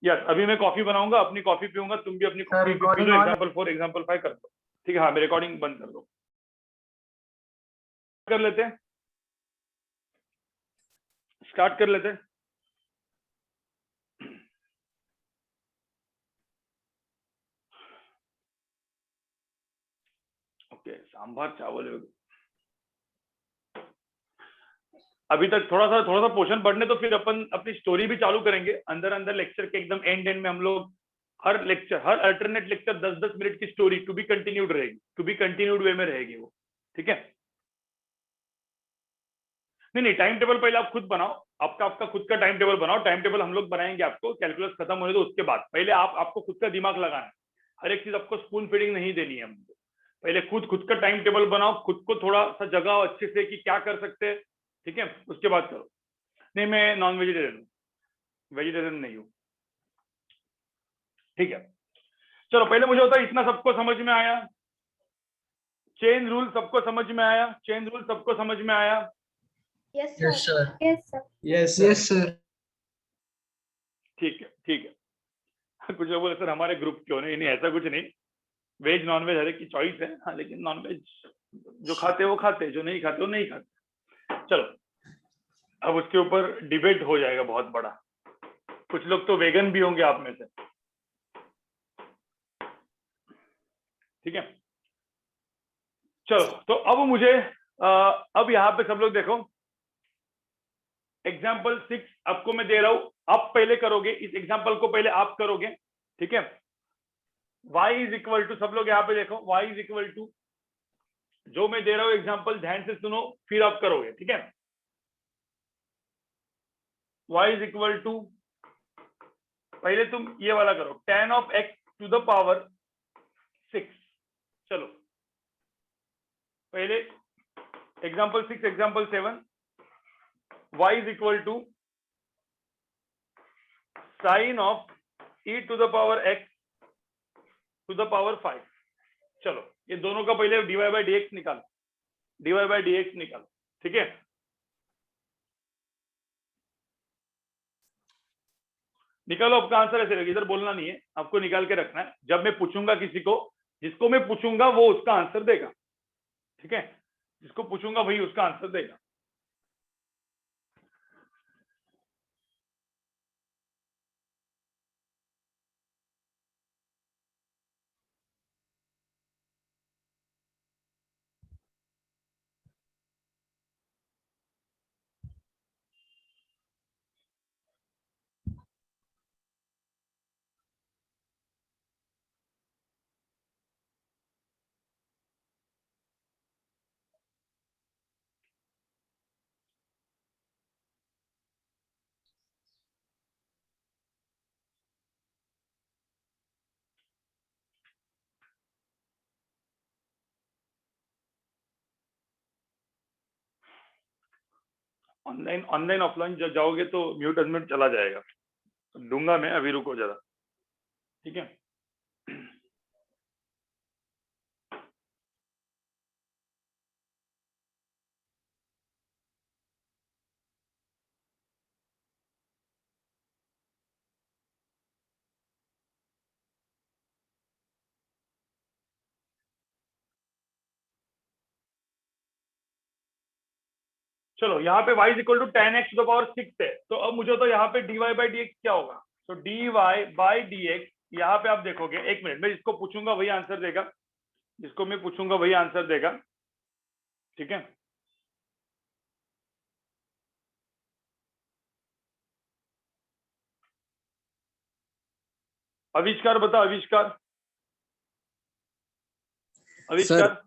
यस, अभी मैं कॉफी बनाऊंगा, अपनी कॉफी पीऊंगा, तुम भी अपनी coffee P low. Example 4 example 5 कर दो, ठीक है। हाँ, मैं रिकॉर्डिंग बंद कर दो, कर लेते हैं, स्टार्ट कर लेते हैं। ओके, सांभर चावल। अभी तक थोड़ा सा पोर्शन पढ़ने, तो फिर अपन अपनी स्टोरी भी चालू करेंगे। अंदर लेक्चर के एकदम एंड में हम लोग हर अल्टरनेट लेक्चर 10-10 मिनट की स्टोरी टू बी कंटिन्यूड रहेगी, टू बी कंटिन्यूड वे में रहेगी वो, ठीक है। नहीं, टाइम टेबल पहले आप खुद बनाओ, आपका खुद का टाइम टेबल बनाओ। टाइम टेबल हम लोग बनाएंगे आपको, कैलकुलस खत्म होने दो उसके बाद। पहले आपको खुद का दिमाग लगाना है, हर एक चीज आपको स्पून फीडिंग नहीं देनी है हमको। पहले खुद का टाइम टेबल बनाओ, खुद को थोड़ा सा जगाओ अच्छे से कि क्या कर सकते हैं, ठीक है, उसके बाद करो। नहीं, मैं नॉन वेजिटेरियन हूँ, वेजिटेरियन नहीं हूँ, ठीक है। चलो, पहले मुझे होता है इतना सबको समझ में आया। चेन रूल सबको समझ में आया, चेन रूल सबको समझ में आया। Yes, Yes, sir. sir. Yes, sir. Yes sir. ठीक है, ठीक है। कुछ लोग बोले सर हमारे ग्रुप क्यों नहीं? नहीं, ऐसा कुछ नहीं, वेज नॉन वेज हर एक की चॉइस है। हाँ, लेकिन नॉन वेज जो खाते वो खाते, जो नहीं खाते वो नहीं खाते। चलो, अब उसके ऊपर डिबेट हो जाएगा बहुत बड़ा। कुछ लोग तो वेगन भी होंगे आप में से, ठीक है। चलो, तो अब मुझे अब यहाँ पे सब लोग देखो, एग्जाम्पल 6 आपको मैं दे रहा हूं, आप पहले करोगे इस एग्जाम्पल को, पहले आप करोगे, ठीक है। y इज इक्वल टू, सब लोग यहाँ पे देखो, y इज इक्वल टू, जो मैं दे रहा हूं एग्जाम्पल ध्यान से सुनो, फिर आप करोगे, ठीक है। y इज इक्वल टू, पहले तुम ये वाला करो, tan of x to the power 6। चलो, पहले example 6 example 7, y is equal to sine of e to the power x to the power 5। चलो, ये दोनों का पहले dy बाई dx निकालो, dy बाई dx निकालो, ठीक है। निकालो, आपका आंसर ऐसे रहेगा, इधर बोलना नहीं है, आपको निकाल के रखना है। जब मैं पूछूंगा किसी को, जिसको मैं पूछूंगा वो उसका आंसर देगा, ठीक है। जिसको पूछूंगा वही उसका आंसर देगा। ऑनलाइन ऑफलाइन जब जाओगे तो म्यूट अनम्यूट चला जाएगा, दूंगा मैं, अभी रुको जरा, ठीक है। चलो, यहाँ पे y is equal to tan x to the power 6 है, तो अब मुझे तो यहाँ पे dy बाई dx क्या होगा? तो dy बाई dx, यहाँ पे आप देखोगे, एक मिनट, मैं जिसको पूछूंगा वही आंसर देगा, जिसको मैं पूछूंगा वही आंसर देगा, ठीक है। आविष्कार बता, आविष्कार, आविष्कार।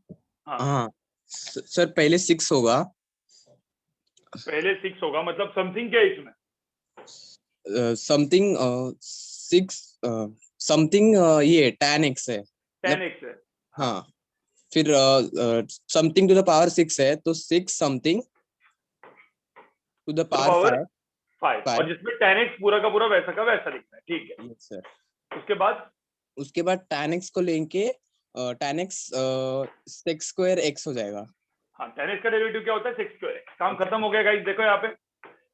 हाँ, हाँ सर, पहले 6 होगा, पहले 6 होगा, मतलब समथिंग क्या है इसमें? समथिंग 6 समथिंग ये tan x है, 10x है। हाँ, फिर समथिंग टू द पावर 6 है, तो 6 समथिंग टू द पावर 5, 5। और जिसमें 10x पूरा का पूरा वैसा का वैसा लिखना है, ठीक है। Yes sir. उसके बाद tan x को लेके tan x sec square x हो जाएगा। हाँ, 10x का डेरिवेटिव क्या होता है? 6x। काम खत्म हो गया गाइस, देखो यहाँ पे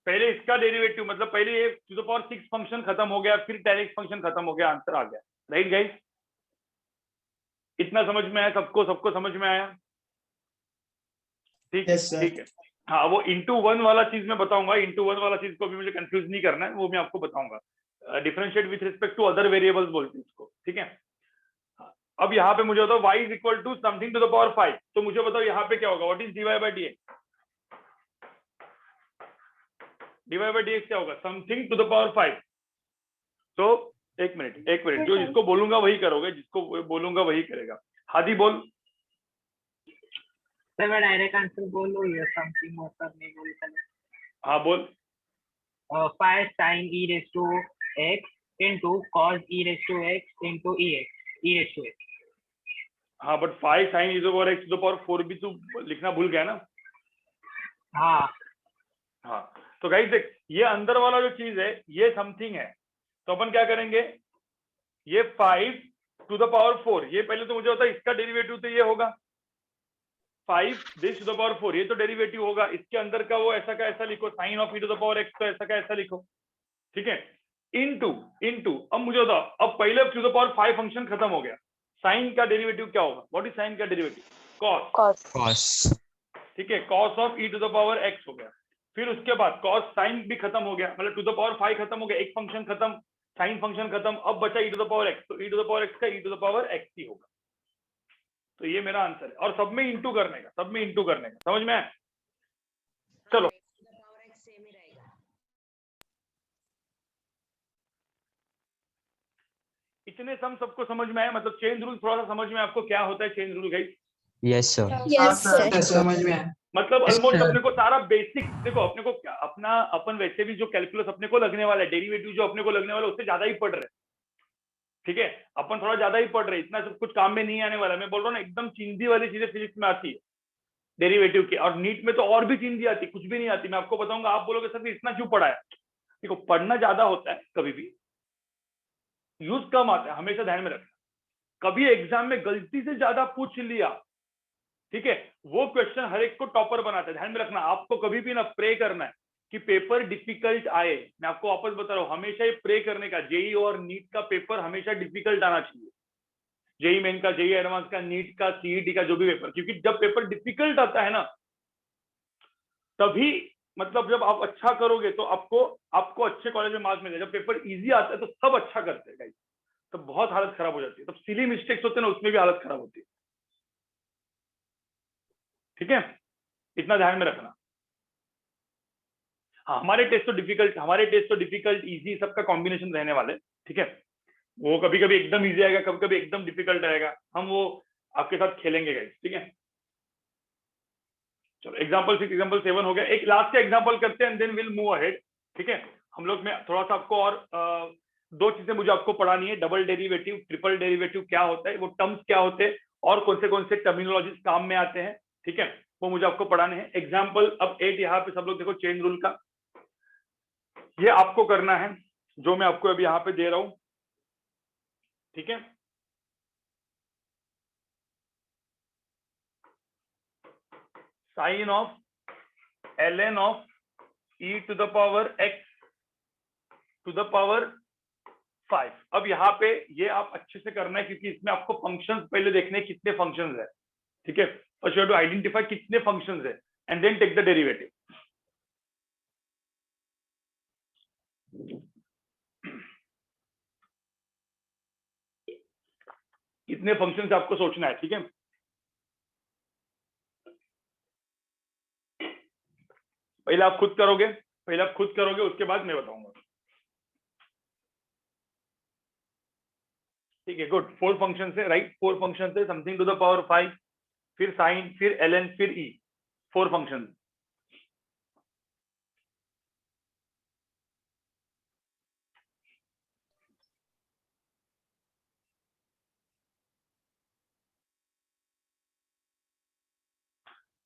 पहले इसका डेरिवेटिव, मतलब पहले ये टू द पावर 6 फंक्शन खत्म हो गया, फिर 10x फंक्शन खत्म हो गया, आंसर आ गया। राइट गाइस, इतना समझ में आया सबको? सबको समझ में आया? ठीक है, Yes, sir. ठीक है। हाँ, वो इंटू 1 वाला चीज मैं बताऊंगा, इंटू 1 वाला चीज को भी मुझे कंफ्यूज नहीं करना है, वो मैं आपको बताऊंगा। Differentiate with respect to other variables बोलते हैं इसको, ठीक है। हाँ, अब यहाँ पे मुझे बताओ y is equal to something to the power 5, तो मुझे बताओ यहाँ पे क्या होगा? What is dy by dx? dy by dx क्या होगा? Something to the power 5। तो एक मिनट, जो जिसको बोलूंगा वही करोगे, जिसको बोलूंगा वही करेगा। हादी बोल। सर मैं डायरेक्ट आंसर बोल रहा हूँ, समथिंग मतलब नहीं बोल सकता। हाँ बोल। 5 sin e raised to x into cos e raised to x into e raised to x। हाँ, but 5 sin e to the power x to the power 4 भी तू लिखना भूल गया ना? हाँ हाँ, तो गाइस देख, ये अंदर वाला जो चीज है ये समथिंग है, तो अपन क्या करेंगे? ये 5 टू द पावर 4, ये पहले तो मुझे होता है इसका डेरिवेटिव तो ये होगा 5 दिस टू द पावर 4, ये तो डेरिवेटिव होगा। इसके अंदर का वो ऐसा का ऐसा लिखो, sine of e to the power x तो ऐसा का ऐसा लिखो, ठीक है। इनटू इनटू, अब मुझे बताओ, अब पहले टू द पावर 5 फंक्शन खत्म हो गया, साइन का डेरिवेटिव क्या होगा? व्हाट इज साइन का डेरिवेटिव? कॉस, ठीक है, cos of e to the power x हो गया। फिर उसके बाद कॉस साइन भी खत्म हो गया, मतलब टू द पावर 5 खत्म हो गया, एक फंक्शन खत्म, साइन फंक्शन खत्म, अब बचा e to the power x, तो e to the power x का e to the power x ही होगा। तो ये मेरा आंसर है, और सब में इंटू करने का, सब में इंटू करने का, समझ में आया? चलो, पावर x सेम ही रहेगा। इतने सम सबको समझ में आया? मतलब चेन रूल थोड़ा सा समझ में आपको क्या होता है chain rule guys? Yes sir. Yes sir. Yes, समझ में आया। मतलब Yes, ऑलमोस्ट sir. अपने को सारा बेसिक, देखो अपने को क्या अपना, अपन वैसे भी जो कैलकुलस अपने को लगने वाला है, डेरिवेटिव जो अपने को लगने वाला है उससे ज्यादा ही पढ़ रहे हैं, ठीक है। अपन थोड़ा ज्यादा ही पढ़ रहे हैं, इतना सब कुछ काम में नहीं आने वाला। मैं बोल रहा हूँ ना, एकदम चिंदी वाली चीजें फिजिक्स में आती है डेरिवेटिव की, और नीट में तो और भी चिंदी आती, कुछ भी नहीं आती। मैं आपको बताऊंगा, आप बोलोगे सर इतना क्यों पढ़ा है? देखो, पढ़ना ज्यादा होता है कभी भी, यूज कम आता है, हमेशा ध्यान में रखना। कभी एग्जाम में गलती से ज्यादा पूछ लिया, ठीक है, वो क्वेश्चन हर एक को टॉपर बनाता है, ध्यान में रखना। आपको कभी भी ना प्रे करना है कि पेपर डिफिकल्ट आए। मैं आपको वापस बता रहा हूँ, हमेशा ये प्रे करने का, जेई और नीट का पेपर हमेशा डिफिकल्ट आना चाहिए। जेई मेन का, जेई एडवांस का, नीट का, सीईटी का, जो भी पेपर, क्योंकि जब पेपर डिफिकल्ट आता है ना, तभी मतलब जब आप अच्छा करोगे तो आपको अच्छे कॉलेज में मार्क्स मिलेगा। जब पेपर इजी आता है तो सब अच्छा करते हैं गाइस, तब बहुत हालत खराब हो जाती है, तब सिली मिस्टेक्स होते हैं ना, उसमें भी हालत खराब होती है, ठीक है। इतना ध्यान में रखना। हाँ, हमारे टेस्ट तो डिफिकल्ट इजी सबका कॉम्बिनेशन रहने वाले, ठीक है। वो कभी कभी एकदम इजी आएगा, कभी कभी एकदम डिफिकल्ट आएगा, हम वो आपके साथ खेलेंगे गाइस, ठीक है। चलो, एग्जांपल 6 एग्जांपल 7 हो गया, एक लास्ट का एग्जांपल करते हैं and then will move ahead, ठीक है। हम लोग में थोड़ा सा आपको और दो चीजें मुझे आपको पढ़ानी है, डबल डेरिवेटिव, ट्रिपल डेरिवेटिव क्या होता है, वो टर्म्स क्या होते हैं, और कौन से टर्मिनोलॉजीज काम में आते हैं, ठीक है, वो मुझे आपको पढ़ाने हैं। एग्जाम्पल अब 8 यहाँ पे सब लोग देखो, चेन रूल का ये आपको करना है, जो मैं आपको अभी यहाँ पे दे रहा हूं, ठीक है। Sine of ln of e to the power x to the power 5। अब यहाँ पे ये आप अच्छे से करना है, क्योंकि इसमें आपको फंक्शंस पहले देखने हैं, कितने फंक्शंस है, ठीक है। First you have to identify कितने फंक्शंस है and then take the derivative. कितने फंक्शंस आपको सोचना है, ठीक है। पहले आप खुद करोगे, उसके बाद मैं बताऊंगा। ठीक है, गुड। 4 फंक्शन है, राइट। 4 फंक्शन है, समथिंग टू द पावर 5, फिर साइन, फिर ln, फिर e, 4 फंक्शन।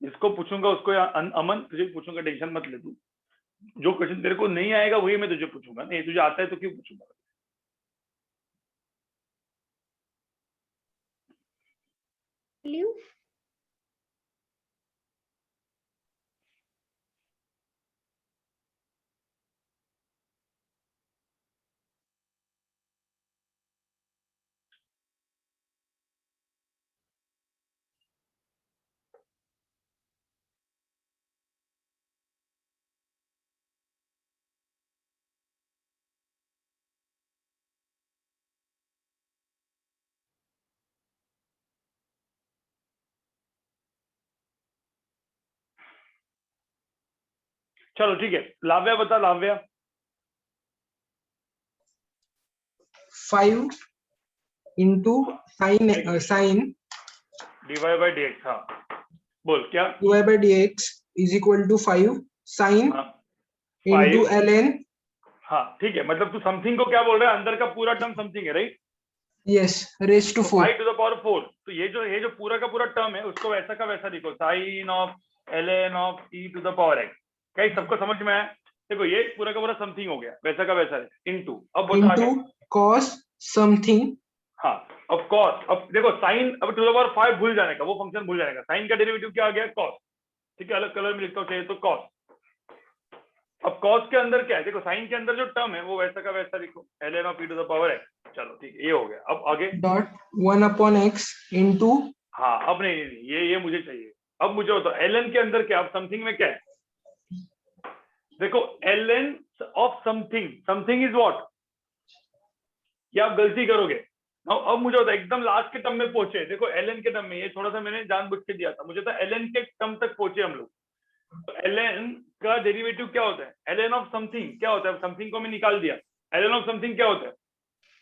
इसको पूछूंगा उसको, या अमन तुझे पूछूंगा, टेंशन मत ले तू। जो क्वेश्चन तेरे को नहीं आएगा वही मैं तुझे पूछूंगा, नहीं तुझे आता है तो क्यों पूछूंगा। चलो ठीक है, लाव्या बता, लाव्या। 5 into sin divide by dx, हाँ बोल क्या। dy by dx is equal to 5 sin हाँ, into 5, ln. हाँ ठीक है, मतलब तू समथिंग को क्या बोल रहा है, अंदर का पूरा टर्म समथिंग है, right. Yes, raised to 4. 5 to the power 4, तो ये जो पूरा का पूरा टर्म है उसको वैसा का वैसा लिखो, sine of ln of e to the power x। कहीं सबको समझ में आया। देखो ये पूरा का पूरा समथिंग हो गया, वैसा का वैसा है, इनटू। अब बता आगे। Into cos something. हाँ, अब cos, अब देखो साइन, अब टू द पावर 5 भूल जाने का, वो फंक्शन भूल जाने का। साइन का डेरिवेटिव क्या आ गया, cos। ठीक है, अलग कलर में लिखता हूँ चाहिए तो cos। अब cos के अंदर क्या है, देखो साइन के अंदर जो टर्म है वो वैसा का वैसा लिखो, ln of e to the power x। चलो ठीक है, ये हो गया। अब आगे Dot 1 upon x into. हाँ, अब नहीं, ये मुझे चाहिए। अब मुझे बताओ ln के अंदर क्या, अब समथिंग में क्या है। देखो ln of something, something is what, क्या आप गलती करोगे। अब मुझे बताओ एकदम लास्ट के टर्म में पहुंचे, देखो ln के टर्म में, ये थोड़ा सा मैंने जानबूझ के दिया था, मुझे था ln के टर्म तक पहुंचे हम लोग। तो ln का डेरिवेटिव क्या होता है, ln ऑफ समथिंग क्या होता है, समथिंग को मैं निकाल दिया। ln ऑफ समथिंग क्या होता है,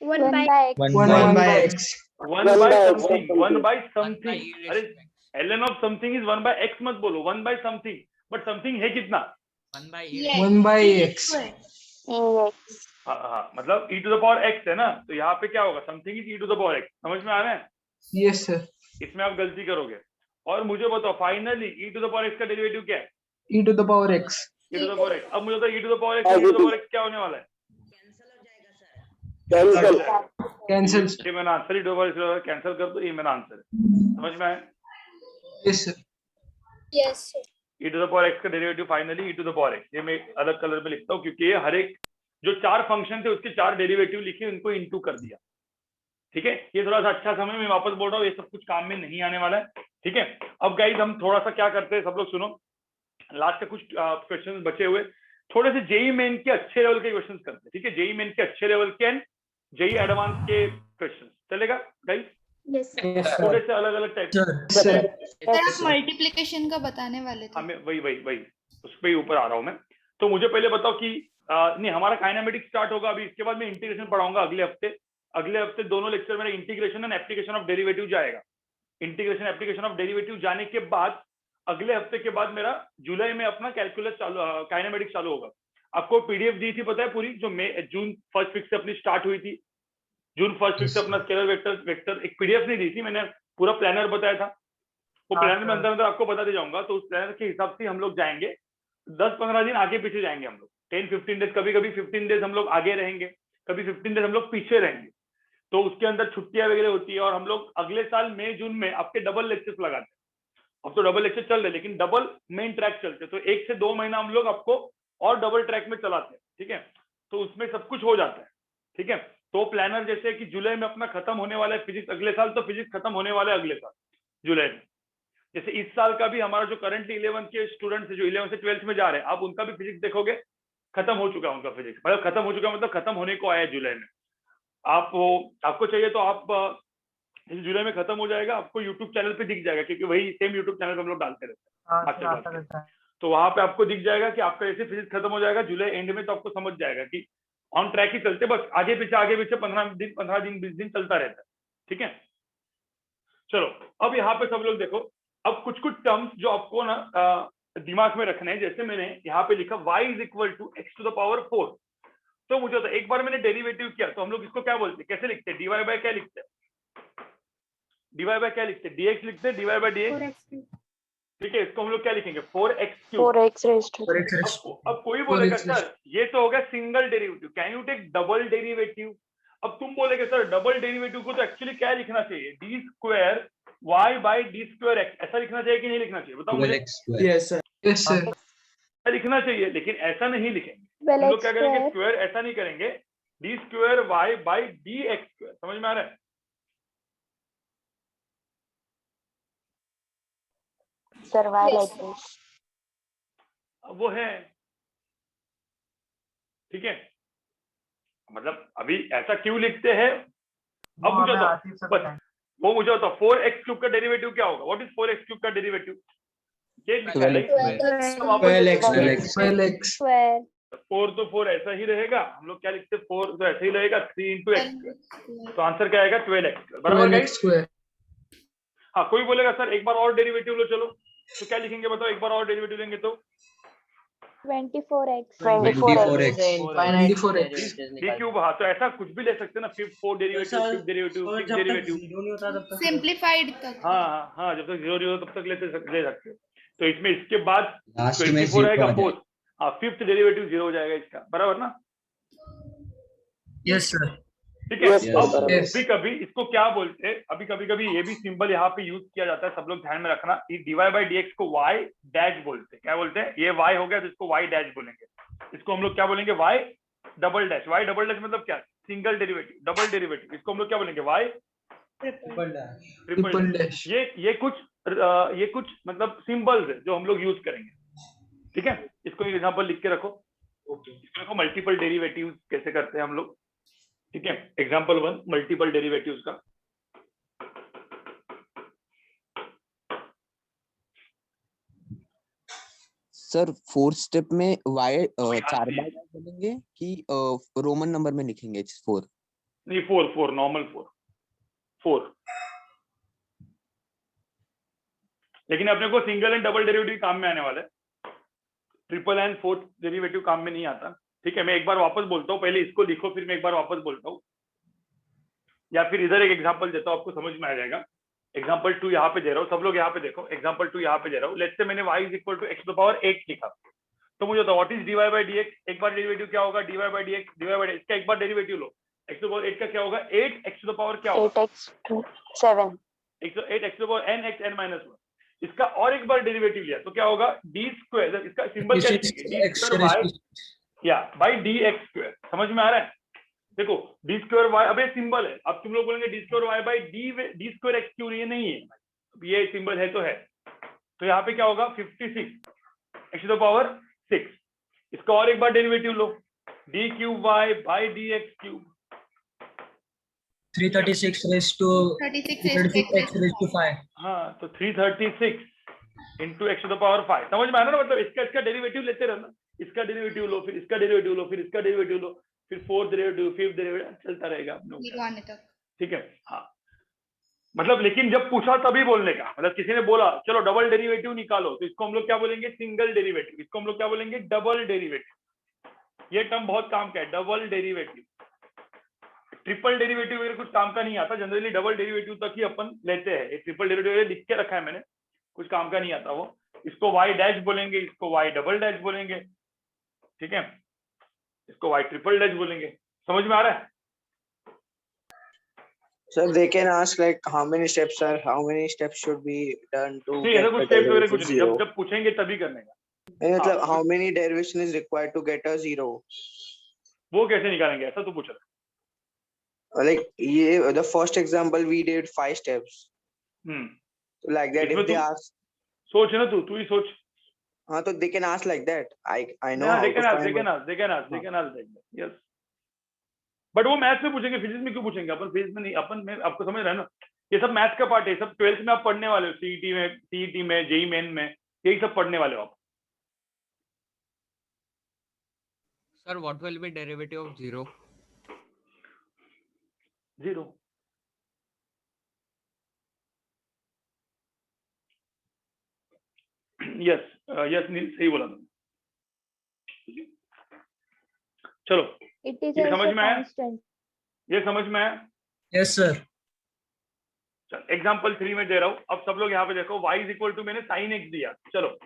1 by x. 1 by x. 1 by something, 1 by something. अरे ln of something is 1 by x मत बोलो, 1 by समथिंग। बट समथिंग है कितना, 1 by 1 by x. हाँ, मतलब e to the power x है ना, तो यहाँ पे क्या होगा, something is e to the power x। समझ में आ रहा है, Yes, sir. इसमें आप गलती करोगे। और मुझे बताओ finally e to the power x का डेरिवेटिव क्या है, E to the power x. e to the power x। अब मुझे बताओ e to the power x, e to the power x क्या होने वाला है, Cancel. ये मैंने answer, e to the power x cancel कर दो, ये मेरा आंसर है। समझ में आया, Yes, sir. Yes. e to the power x का derivative finally e to the power x। ये मैं अलग कलर में लिखता हूँ क्योंकि ये हर एक जो 4 फंक्शन थे उसके 4 डेरिवेटिव लिखे, उनको इनटू कर दिया। ठीक है, ये थोड़ा सा अच्छा समय मैं वापस बोल रहा हूँ, ये सब कुछ काम में नहीं आने वाला है। ठीक है, अब गाइस हम थोड़ा सा क्या करते हैं, सब लोग सुनो, लास्ट के कुछ क्वेश्चंस बचे हुए, थोड़े से जेई मेन के अच्छे लेवल के क्वेश्चंस करते हैं। ठीक है, जेई मेन के अच्छे लेवल के एंड जेई एडवांस के क्वेश्चंस, चलेगा गाइस। Yes. थोड़े से अलग अलग टाइप Sir. आप मल्टीप्लिकेशन का बताने वाले थे। हमें वही उस पे ही ऊपर आ रहा हूँ मैं। तो मुझे पहले बताओ कि नहीं, हमारा काइनेमेटिक्स स्टार्ट होगा अभी, इसके बाद मैं इंटीग्रेशन पढ़ाऊंगा अगले हफ्ते दोनों लेक्चर मेरा integration and application of derivative जाएगा। इंटीग्रेशन एप्लीकेशन ऑफ डेरिवेटिव जाने के बाद अगले हफ्ते के बाद मेरा जुलाई में अपना कैलकुलस चालू, काइनेमेटिक्स चालू होगा। आपको पीडीएफ दी थी पता है पूरी, जो जून फर्स्ट वीक से अपनी स्टार्ट हुई थी, जून फर्स्ट वीक से अपना स्केलर वेक्टर एक पीडीएफ नहीं दी थी मैंने, पूरा प्लानर बताया था। वो प्लानर में अंदर आपको बताते जाऊंगा, तो उस प्लानर के हिसाब से हम लोग जाएंगे। 10-15 दिन आगे पीछे जाएंगे हम लोग, 10-15 डेज, कभी 15 डेज हम लोग आगे रहेंगे, कभी 15 डेज हम लोग पीछे रहेंगे। तो उसके अंदर छुट्टियां वगैरह होती है, और हम लोग अगले साल मई जून में आपके डबल लेक्चर्स लगाते हैं। अब तो डबल लेक्चर चल रहे, लेकिन डबल मेन ट्रैक चलते, तो 1 से 2 महीना हम लोग आपको और डबल ट्रैक में चलाते हैं। ठीक है, तो उसमें सब कुछ हो जाता है। ठीक है, तो प्लानर जैसे कि जुलाई में अपना खत्म होने वाला है फिजिक्स अगले साल, तो फिजिक्स खत्म होने वाला है अगले साल जुलाई में। जैसे इस साल का भी हमारा जो करंटली 11 के स्टूडेंट्स जो 11 से 12th में जा रहे हैं, आप उनका भी फिजिक्स देखोगे, खत्म हो चुका है उनका फिजिक्स, मतलब खत्म हो चुका मतलब खत्म होने को आया है जुलाई में। आपको चाहिए तो आप जुलाई में खत्म हो जाएगा, आपको यूट्यूब चैनल पे दिख जाएगा, क्योंकि वही सेम यूट्यूब चैनल पे हम लोग डालते रहते हैं। तो वहां पे आपको दिख जाएगा कि आपका जैसे फिजिक्स खत्म हो जाएगा जुलाई एंड में, तो आपको समझ जाएगा कि ऑन ट्रैक ही चलते, बस आगे पीछे 15 दिन 20 दिन चलता रहता है। ठीक है, चलो अब यहाँ पे सब लोग देखो, अब कुछ टर्म्स जो आपको ना दिमाग में रखने हैं। जैसे मैंने यहाँ पे लिखा y is equal to x to the power 4, तो मुझे होता है एक बार मैंने डेरिवेटिव किया तो हम लोग इसको क्या बोलते हैं, कैसे लिखते हैं, dy बाय क्या लिखते हैं, dy बाय क्या लिखते हैं, dx लिखते हैं, dy बाय dx। ठीक है, इसको हम लोग क्या लिखेंगे, 4x क्यूब। अब कोई बोलेगा सर ये तो हो गया single derivative, can you take double derivative. अब तुम बोलेगे सर डबल डेरिवेटिव को तो एक्चुअली क्या लिखना चाहिए, d square y by d square x, ऐसा लिखना चाहिए कि नहीं लिखना चाहिए, बताओ मुझे। Yes, sir. Yes, sir. ऐसा लिखना चाहिए, लेकिन ऐसा नहीं लिखेंगे हम लोग। क्या करेंगे, स्क्वायर ऐसा नहीं करेंगे, d square y by d x square. समझ में आ रहा है? Sir, why like this? वो है, ठीक है, मतलब अभी ऐसा क्यों लिखते हैं। अब मुझे वो मुझे होता 4x क्यूब का डेरिवेटिव क्या होगा, व्हाट इज 4x क्यूब का डेरिवेटिव, ये लिखा है 12x. 4 तो 4 ऐसा ही रहेगा, हम लोग क्या लिखते हैं 4 तो ऐसा ही रहेगा, 3 इंटू एक्स, तो आंसर क्या आएगा 12x, बराबर 12x square. हाँ, कोई बोलेगा सर एक बार और डेरिवेटिव लो, चलो तो क्या लिखेंगे बताओ, एक बार और डेरिवेटिव लेंगे तो 24x. D cube. हाँ, तो ऐसा कुछ भी ले सकते हैं ना, fifth fourth derivative, fifth derivative, sixth derivative. Simplified तक। हाँ, जब तक 0 हो तब तक ले सकते हैं। तो इसमें इसके बाद 24 आएगा फोर्थ, हाँ फिफ्थ डेरिवेटिव 0 हो जाएगा इसका, बराबर ना। Yes sir. ठीक है, अब कभी इसको क्या बोलते हैं, अभी कभी ये भी सिंबल यहाँ पे यूज किया जाता है, सब लोग ध्यान में रखना। dy बाई dx को y डैश बोलते हैं, क्या बोलते हैं, ये y हो गया तो इसको y डैश बोलेंगे, इसको हम लोग क्या बोलेंगे y double dash. y double dash मतलब क्या, सिंगल डेरिवेटिव, डबल डेरिवेटिव, इसको हम लोग क्या बोलेंगे y ट्रिपल डैश। ये कुछ मतलब सिंबल्स है जो हम लोग यूज करेंगे। ठीक है, इसको एग्जांपल लिख के रखो। इसको रखो मल्टीपल डेरिवेटिव्स कैसे करते हैं हम लोग। ठीक है, एग्जांपल 1 मल्टीपल डेरिवेटिव्स का। सर फोर्थ स्टेप में y 4 बार बोलेंगे कि रोमन नंबर में लिखेंगे 4? नहीं, 4 नॉर्मल 4। लेकिन अपने को सिंगल एंड डबल डेरिवेटिव काम में आने वाला है, ट्रिपल एंड फोर्थ डेरिवेटिव काम में नहीं आता। ठीक है, मैं एक बार वापस बोलता हूँ, पहले इसको लिखो फिर मैं एक बार वापस बोलता हूँ, या फिर इधर एक एग्जांपल देता हूँ, आपको समझ में आ जाएगा। एग्जांपल 2 यहाँ पे दे रहा हूँ, सब लोग यहाँ पे देखो, एग्जांपल 2 यहाँ पे दे रहा हूँ। लेट्स से मैंने y is equal to x to the power 8 लिखा, तो मुझे what is dy by dx, एक बार डेरिवेटिव क्या होगा, dy by dx, dy by इसका एक बार डेरिवेटिव लो, x टू द पावर 8 का क्या होगा, 8x टू द पावर क्या होगा, 8x to 7. 8x to the power n x n minus 1। इसका और एक बार डेरिवेटिव लिया तो क्या होगा, डी स्क्वायर, इसका सिंबल क्या लिखेंगे, डी स्क्वायर y या बाई डी एक्स स्क्वायर। समझ में आ रहा है? देखो डी स्क्वायर वाई, अब ये सिंबल है, अब तुम लोग बोलेंगे d square y by d square x क्यों, ये नहीं है, ये सिंबल है तो है। तो यहाँ पे क्या होगा 56 एक्स टू द पावर 6। इसका और एक बार डेरिवेटिव लो, d cube y by d x cube, 336 raised to 36x raised to 5. हाँ, तो 336 into x to the power 5। समझ में आ रहा ना, मतलब इसका डेरिवेटिव लेते रहना, इसका डेरिवेटिव लो, फिर इसका डेरिवेटिव लो, फिर इसका डेरिवेटिव लो, फिर फोर्थ डेरिवेटिव, फिफ्थ डेरिवेटिव, चलता रहेगा आप लोग। ठीक है, हाँ मतलब, लेकिन जब पूछा तभी बोलने का, मतलब किसी ने बोला चलो डबल डेरिवेटिव निकालो, तो इसको हम लोग क्या बोलेंगे, सिंगल डेरिवेटिव, इसको हम लोग क्या बोलेंगे, डबल डेरिवेटिव। ये टर्म बहुत काम का है, डबल डेरिवेटिव। ट्रिपल डेरिवेटिव वगैरह कुछ काम का नहीं आता, जनरली डबल डेरिवेटिव तक ही अपन लेते हैं। ये ट्रिपल डेरिवेटिव लिख के रखा है मैंने, कुछ काम का नहीं आता वो। इसको y डैश बोलेंगे, इसको y डबल डैश बोलेंगे, ठीक है, इसको y ट्रिपल डैश बोलेंगे। समझ में आ रहा है? Sir, they can ask like how many steps are, how many steps should be done to नहीं, get ऐसा कुछ a स्टेप्स वगैरह derivative कुछ नहीं, zero. जब पूछेंगे तभी करने का। मतलब how many derivation is required to get a zero? वो कैसे निकालेंगे, ऐसा तो पूछ रहा है। Like the first example we did 5 steps. So like that if they ask, सोच ना, तू ही सोच। हाँ, तो they can ask like that. I know Yeah, how they to can ask, find. they can ask, they can ask, they can ask like that. Yes. But वो मैथ्स में पूछेंगे, फिजिक्स में क्यों पूछेंगे, अपन फिजिक्स में नहीं, अपन में आपको समझ रहा है ना, ये सब मैथ्स का पार्ट है, सब 12th में आप पढ़ने वाले हो, सीईटी में, जेईई मेन में, यही सब पढ़ने वाले हो आप। Sir, what will be derivative of 0? 0. Yes yes नील सही बोला तुमने। चलो It is ये also समझ में आया? constant. ये समझ में आया? Yes, sir. चल एग्जाम्पल 3 में दे रहा हूँ। अब सब लोग यहाँ पे देखो, y इज इक्वल टू मैंने साइन एक्स दिया। चलो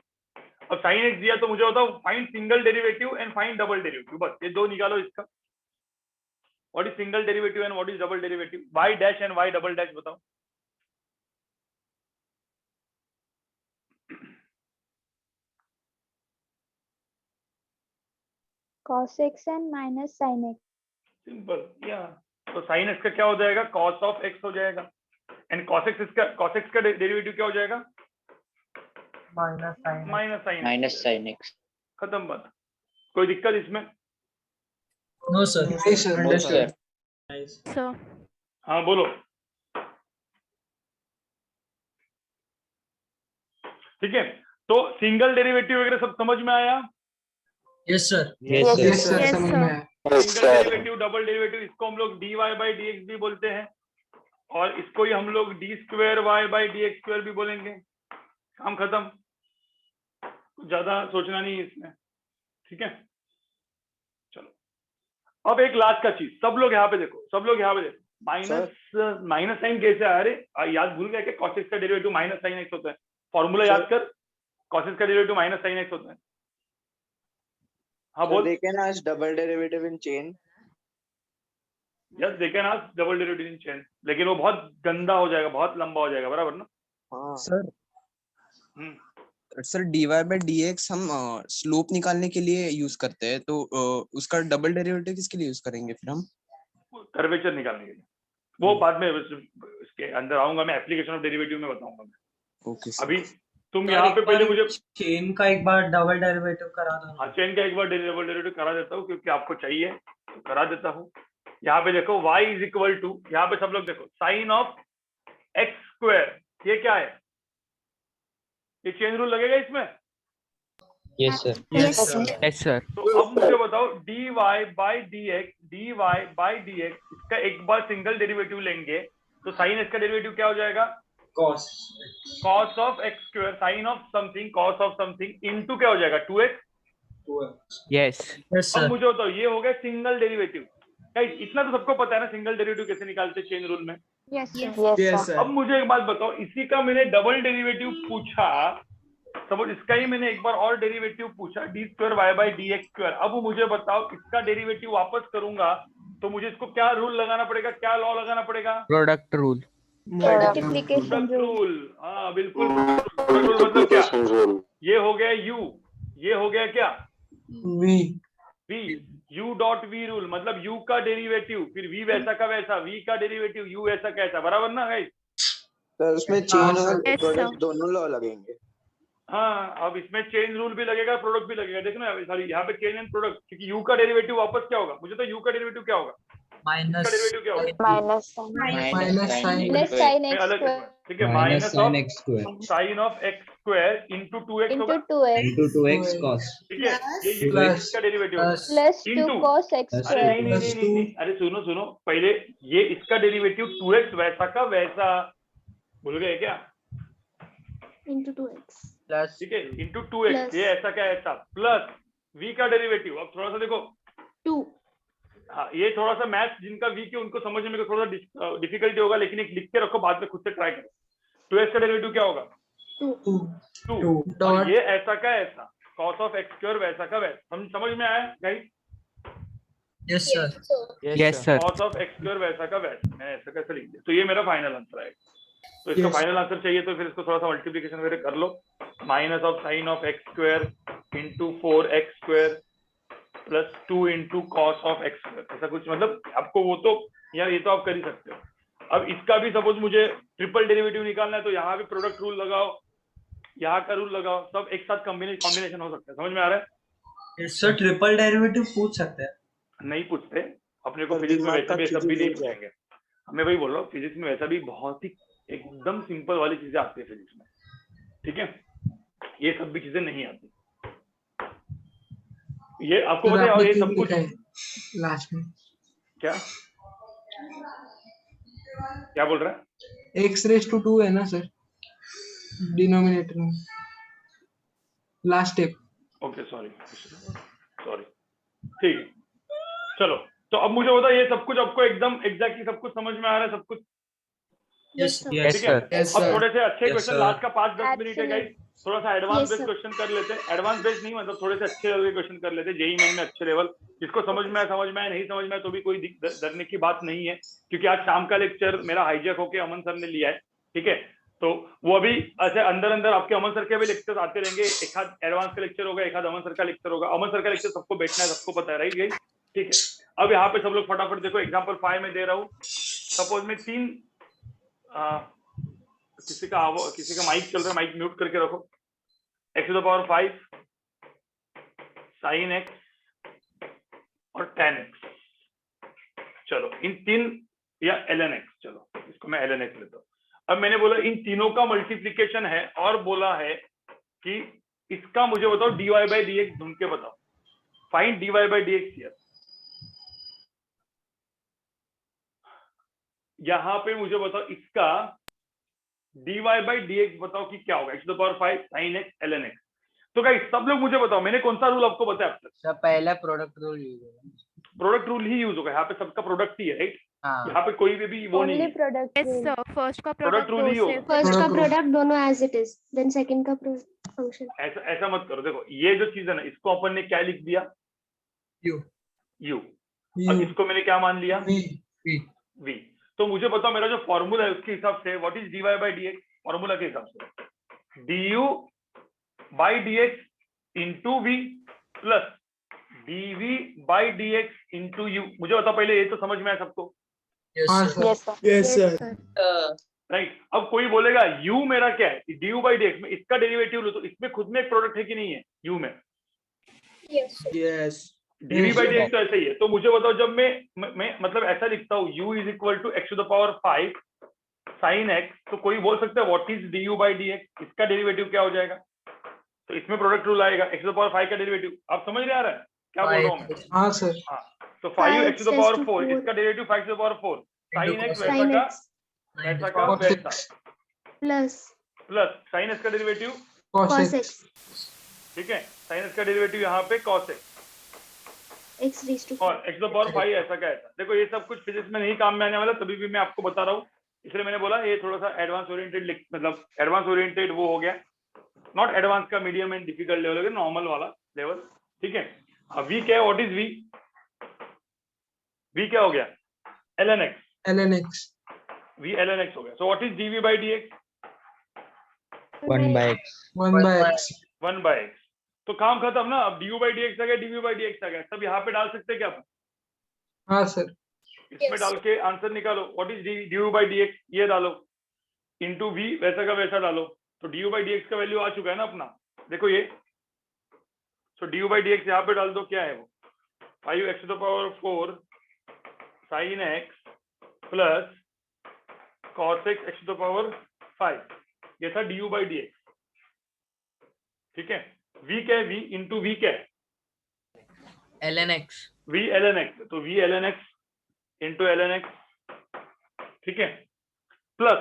अब साइन एक्स दिया तो मुझे बताओ find single derivative and find double derivative. बस ये दो निकालो इसका। What is single derivative and what is double derivative? y dash and y double dash बताओ। Cos x and minus sin x. Simple या तो साइन एक्स का क्या हो जाएगा? cos ऑफ x हो जाएगा। एंड cos x का डेरिवेटिव क्या हो जाएगा? Minus sine x. खत्म बात। कोई दिक्कत इसमें? No, sir. Yes, sir. Understood. So, हाँ बोलो। ठीक है, तो सिंगल डेरिवेटिव वगैरह सब समझ में आया? Yes, sir. Yes, sir. Yes, समझ sir. में आया। सिंगल डेरिवेटिव डबल डेरिवेटिव इसको हम लोग dy बाई डी एक्स भी बोलते हैं और इसको ही हम लोग d square y by d x square भी बोलेंगे। काम खत्म, कुछ ज्यादा सोचना नहीं है इसमें। ठीक है, चलो अब एक लास्ट का चीज, सब लोग यहाँ पे देखो, सब लोग यहाँ पे देखो। माइनस साइन कैसे आया? अरे याद भूल गया कि cos x का डेरिवेटिव माइनस साइन एक्स होता है। फॉर्मूला याद कर, cos x का डेरिवेटिव माइनस साइन एक्स होता है। हाँ बोल। They can ask double derivative in chain. Yes they can ask double derivative in chain, लेकिन वो बहुत गंदा हो जाएगा, बहुत लंबा हो जाएगा, बराबर ना? हाँ सर dy by dx हम स्लोप निकालने के लिए यूज करते हैं, तो उसका डबल डेरिवेटिव किसके लिए यूज करेंगे फिर हम? कर्वेचर निकालने के लिए। वो बाद में इसके अंदर आऊंगा मैं, एप्लीकेशन ऑफ डेरिवेटिव में बताऊंगा मैं। ओके अभी तुम यहाँ पे पहले मुझे चेन का एक बार डबल डेरिवेटिव करा दो। हाँ चेन का एक बार डबल डेरिवेटिव करा देता हूँ क्योंकि आपको चाहिए तो करा देता हूँ। यहाँ पे देखो y इज इक्वल टू, यहाँ पे सब लोग देखो साइन ऑफ एक्स स्क्वायर, ये क्या है? ये चेन रूल लगेगा इसमें? Yes, sir. yes, sir. Yes, sir. तो अब मुझे बताओ dy बाई डी एक्स इसका एक बार सिंगल डेरिवेटिव लेंगे तो साइन एक्स का डेरिवेटिव क्या हो जाएगा? Cos. cos of x square sine of something cos ऑफ समथिंग इनटू क्या हो जाएगा? 2x। Yes. Yes, अब sir. मुझे बताओ ये हो गया सिंगल डेरिवेटिव। इतना तो सबको पता है ना सिंगल डेरिवेटिव कैसे निकालते हैं चेन रूल में। Yes, sir. Yes, sir. अब मुझे एक बात बताओ, इसी का मैंने डबल डेरिवेटिव पूछा, सपोज इसका ही मैंने एक बार और डेरिवेटिव पूछा d square y by d x square. अब मुझे बताओ इसका डेरिवेटिव वापस करूंगा तो मुझे इसको क्या रूल लगाना पड़ेगा, क्या लॉ लगाना पड़ेगा? Product rule. Multiplication product rule. Rule. हाँ बिल्कुल, प्रोडक्ट रूल मतलब क्या? ये हो गया u, ये हो गया क्या? V. v, u dot v rule मतलब u का डेरिवेटिव, फिर v वैसा का वैसा, v का डेरिवेटिव u वैसा का ऐसा, बराबर ना गाइस? तो उसमें चेन और Yes, प्रोडक्ट sir. दोनों लॉ लगेंगे। हाँ अब इसमें चेन रूल भी लगेगा, प्रोडक्ट भी लगेगा। देखना सॉरी यहाँ पे चेन एंड प्रोडक्ट, क्योंकि u का डेरिवेटिव वापस क्या होगा? मुझे तो u का डेरिवेटिव क्या होगा? Minus. इसका डेरिवेटिव क्या होगा? Minus sin. Minus sin. Plus sin मैं x अलग square ठीक है, minus of x square sine of x square into 2x into होगा। 2x into 2x cos. ठीक है, ये Plus. इसका डेरिवेटिव होगा। plus 2 Into. cos x Plus अरे square. नहीं नहीं नहीं नहीं, अरे सुनो सुनो पहले, ये इसका डेरिवेटिव 2x वैसा का वैसा, भूल गए क्या? Into 2x. प्लस ठीक है, इंटू 2x, Plus. ये ऐसा का ऐसा, प्लस v का डेरिवेटिव। अब थोड़ा सा देखो, 2. हाँ ये थोड़ा सा मैथ जिनका वीक है उनको समझने में थोड़ा सा डिफिकल्टी होगा, लेकिन एक लिख के रखो, बाद में खुद से ट्राई करो। 2x का डेरिवेटिव क्या होगा? 2 और ये ऐसा का ऐसा, cos ऑफ एक्स स्क्वायर वैसा का वैसा। हम समझ में आया guys? Yes, sir. Yes, sir. cos of x square वैसा का वैसा, मैं ऐसा कैसे लिख दिया? तो ये मेरा फाइनल आंसर है। तो इसका Yes. फाइनल आंसर चाहिए तो फिर इसको थोड़ा सा मल्टीप्लिकेशन वगैरह कर लो। Minus of sine of x square into 4x square plus 2 into cos of x square, ऐसा कुछ, मतलब आपको वो तो यार ये तो आप कर ही सकते हो। अब इसका भी सपोज मुझे ट्रिपल डेरिवेटिव निकालना है तो यहाँ भी प्रोडक्ट रूल लगाओ, यहाँ का रूल लगाओ, सब एक साथ कॉम्बिनेशन हो सकता है। समझ में आ रहा है? Yes, sir. ट्रिपल डेरिवेटिव पूछ सकते हैं। नहीं पूछते अपने को, और फिजिक्स में दिमाग वैसा का भी सब भी चीजें नहीं नहीं पूछेंगे। मैं वही बोल रहा हूँ, फिजिक्स में वैसा भी बहुत ही एकदम सिंपल वाली चीजें आती है फिजिक्स में। ठीक है, ये सब भी चीजें नहीं आती। ये आपको सर पता है आपने ये क्यूब सब कुछ लिखा है लास्ट में। क्या क्या बोल रहा है? x रेज टू 2 है ना सर डिनोमिनेटर में, लास्ट स्टेप। ओके सॉरी, ठीक है, चलो। तो अब मुझे बता, ये सब कुछ आपको एकदम एग्जैक्टली सब कुछ समझ में आ रहा है, सब कुछ Yes, Yes, ठीक है? sir. Yes, अब sir. थोड़े से अच्छे Yes, क्वेश्चन sir. लास्ट का 5-10 मिनट है गाइस, Absolutely. थोड़ा सा advance Yes, based sir. Question कर लेते हैं। एडवांस बेस्ड नहीं मतलब थोड़े से अच्छे लेवल के क्वेश्चन कर लेते हैं, जेई मेन में अच्छे लेवल, जिसको समझ में आया समझ में आया, नहीं समझ में आया तो भी कोई डरने की बात नहीं है, क्योंकि आज शाम का लेक्चर मेरा हाईजैक होके अमन सर ने लिया है, ठीक है? तो वो अभी ऐसे अंदर अंदर आपके अमन सर के भी लेक्चर आते रहेंगे, एक आध एडवांस का लेक्चर होगा, एक आध अमन सर का लेक्चर होगा। अमन सर का लेक्चर सबको बैठना है, सबको पता है, राइट गाइस? ठीक है, अब यहाँ पे सब लोग फटाफट देखो, एग्जाम्पल 5 में दे रहा हूँ। सपोज में किसी का माइक चल रहा है, माइक म्यूट करके रखो। x⁵ sin x और tan x, चलो इन तीन, या ln x, चलो इसको मैं ln x लेता हूँ। अब मैंने बोला इन तीनों का मल्टीप्लीकेशन है, और बोला है कि इसका मुझे बताओ dy/dx ढूंढ के बताओ, फाइंड dy/dx हियर। यहाँ पे मुझे बताओ इसका dy/dx बताओ कि क्या होगा, x⁵ sin x ln x। तो गाइस सब लोग मुझे बताओ, मैंने कौन सा रूल आपको बताया अब तक? सर पहला प्रोडक्ट रूल यूज होगा। प्रोडक्ट रूल ही यूज होगा, यहाँ पे सबका प्रोडक्ट ही है, राइट? हाँ यहाँ पे कोई भी वो नहीं Only है, product rule. फर्स्ट का प्रोडक्ट रूल ही होगा। First का Product rule. product दोनों as it is, then second का function. ऐसा मत करो, देखो ये जो चीज है ना, इसको अपन ने क्या लिख दिया, U. u, और इसको मैंने क्या मान लिया, V. V. v। तो मुझे बताओ मेरा जो फॉर्मूला है उसके हिसाब से व्हाट इज dy/dx, फॉर्मूला के हिसाब से du/dx into v plus dv/dx into u। मुझे बताओ पहले ये तो समझ में आया सबको, हाँ Yes, sir. sir. Yes, sir. Right? अब कोई बोलेगा u मेरा क्या है, du/dx में इसका डेरिवेटिव लो, तो इसमें खुद में एक प्रोडक्ट है कि नहीं है u में, Yes. dv/dx तो ऐसा ही है। तो मुझे बताओ जब मैं मतलब ऐसा लिखता हूँ u is equal to x⁵ sin x, तो कोई बोल सकता है व्हाट इज du/dx, इसका डेरिवेटिव क्या हो जाएगा? तो इसमें प्रोडक्ट रूल आएगा, x⁵ का डेरिवेटिव। आप समझ में आ रहा है क्या बोल रहा हूँ मैं? हाँ सर। हाँ, तो 5x⁴ 4 इसका derivative 5x⁴ sin x Sin वैसा x का Cos वैसा, plus प्लस sin x का derivative, Cos cos x. x, ठीक है, sin x का डेरिवेटिव यहाँ पे cos x, x raised to और x⁵ ऐसा का ऐसा। देखो ये सब कुछ फिजिक्स में नहीं काम में आने वाला, तभी भी मैं आपको बता रहा हूँ, इसलिए मैंने बोला ये थोड़ा सा एडवांस ओरिएंटेड, मतलब एडवांस ओरिएंटेड वो हो गया, नॉट एडवांस का मीडियम एंड डिफिकल्ट लेवल हो गया, नॉर्मल वाला लेवल, ठीक है? अब v क्या है, व्हाट इज v? v क्या हो गया, ln x, ln x. v ln x हो गया। So what is dv/dx? 1 by x. 1 by x. 1/x। तो काम खत्म ना, अब du/dx आ गया, dv/dx आ गया, सब यहाँ पे डाल सकते हैं क्या अपन? हाँ सर। इसमें डाल के आंसर निकालो, व्हाट इज du/dx, ये डालो, इंटू v वैसा का वैसा डालो, तो du/dx का वैल्यू आ चुका है ना अपना, देखो ये। सो du/dx यहाँ पे डाल दो, क्या है वो, 5x⁴ sin x plus cos x x⁵, ये था du/dx, ठीक है? v क्या है, v इंटू v क्या है, ln x. v ln x, तो v ln x into ln x, ठीक है, plus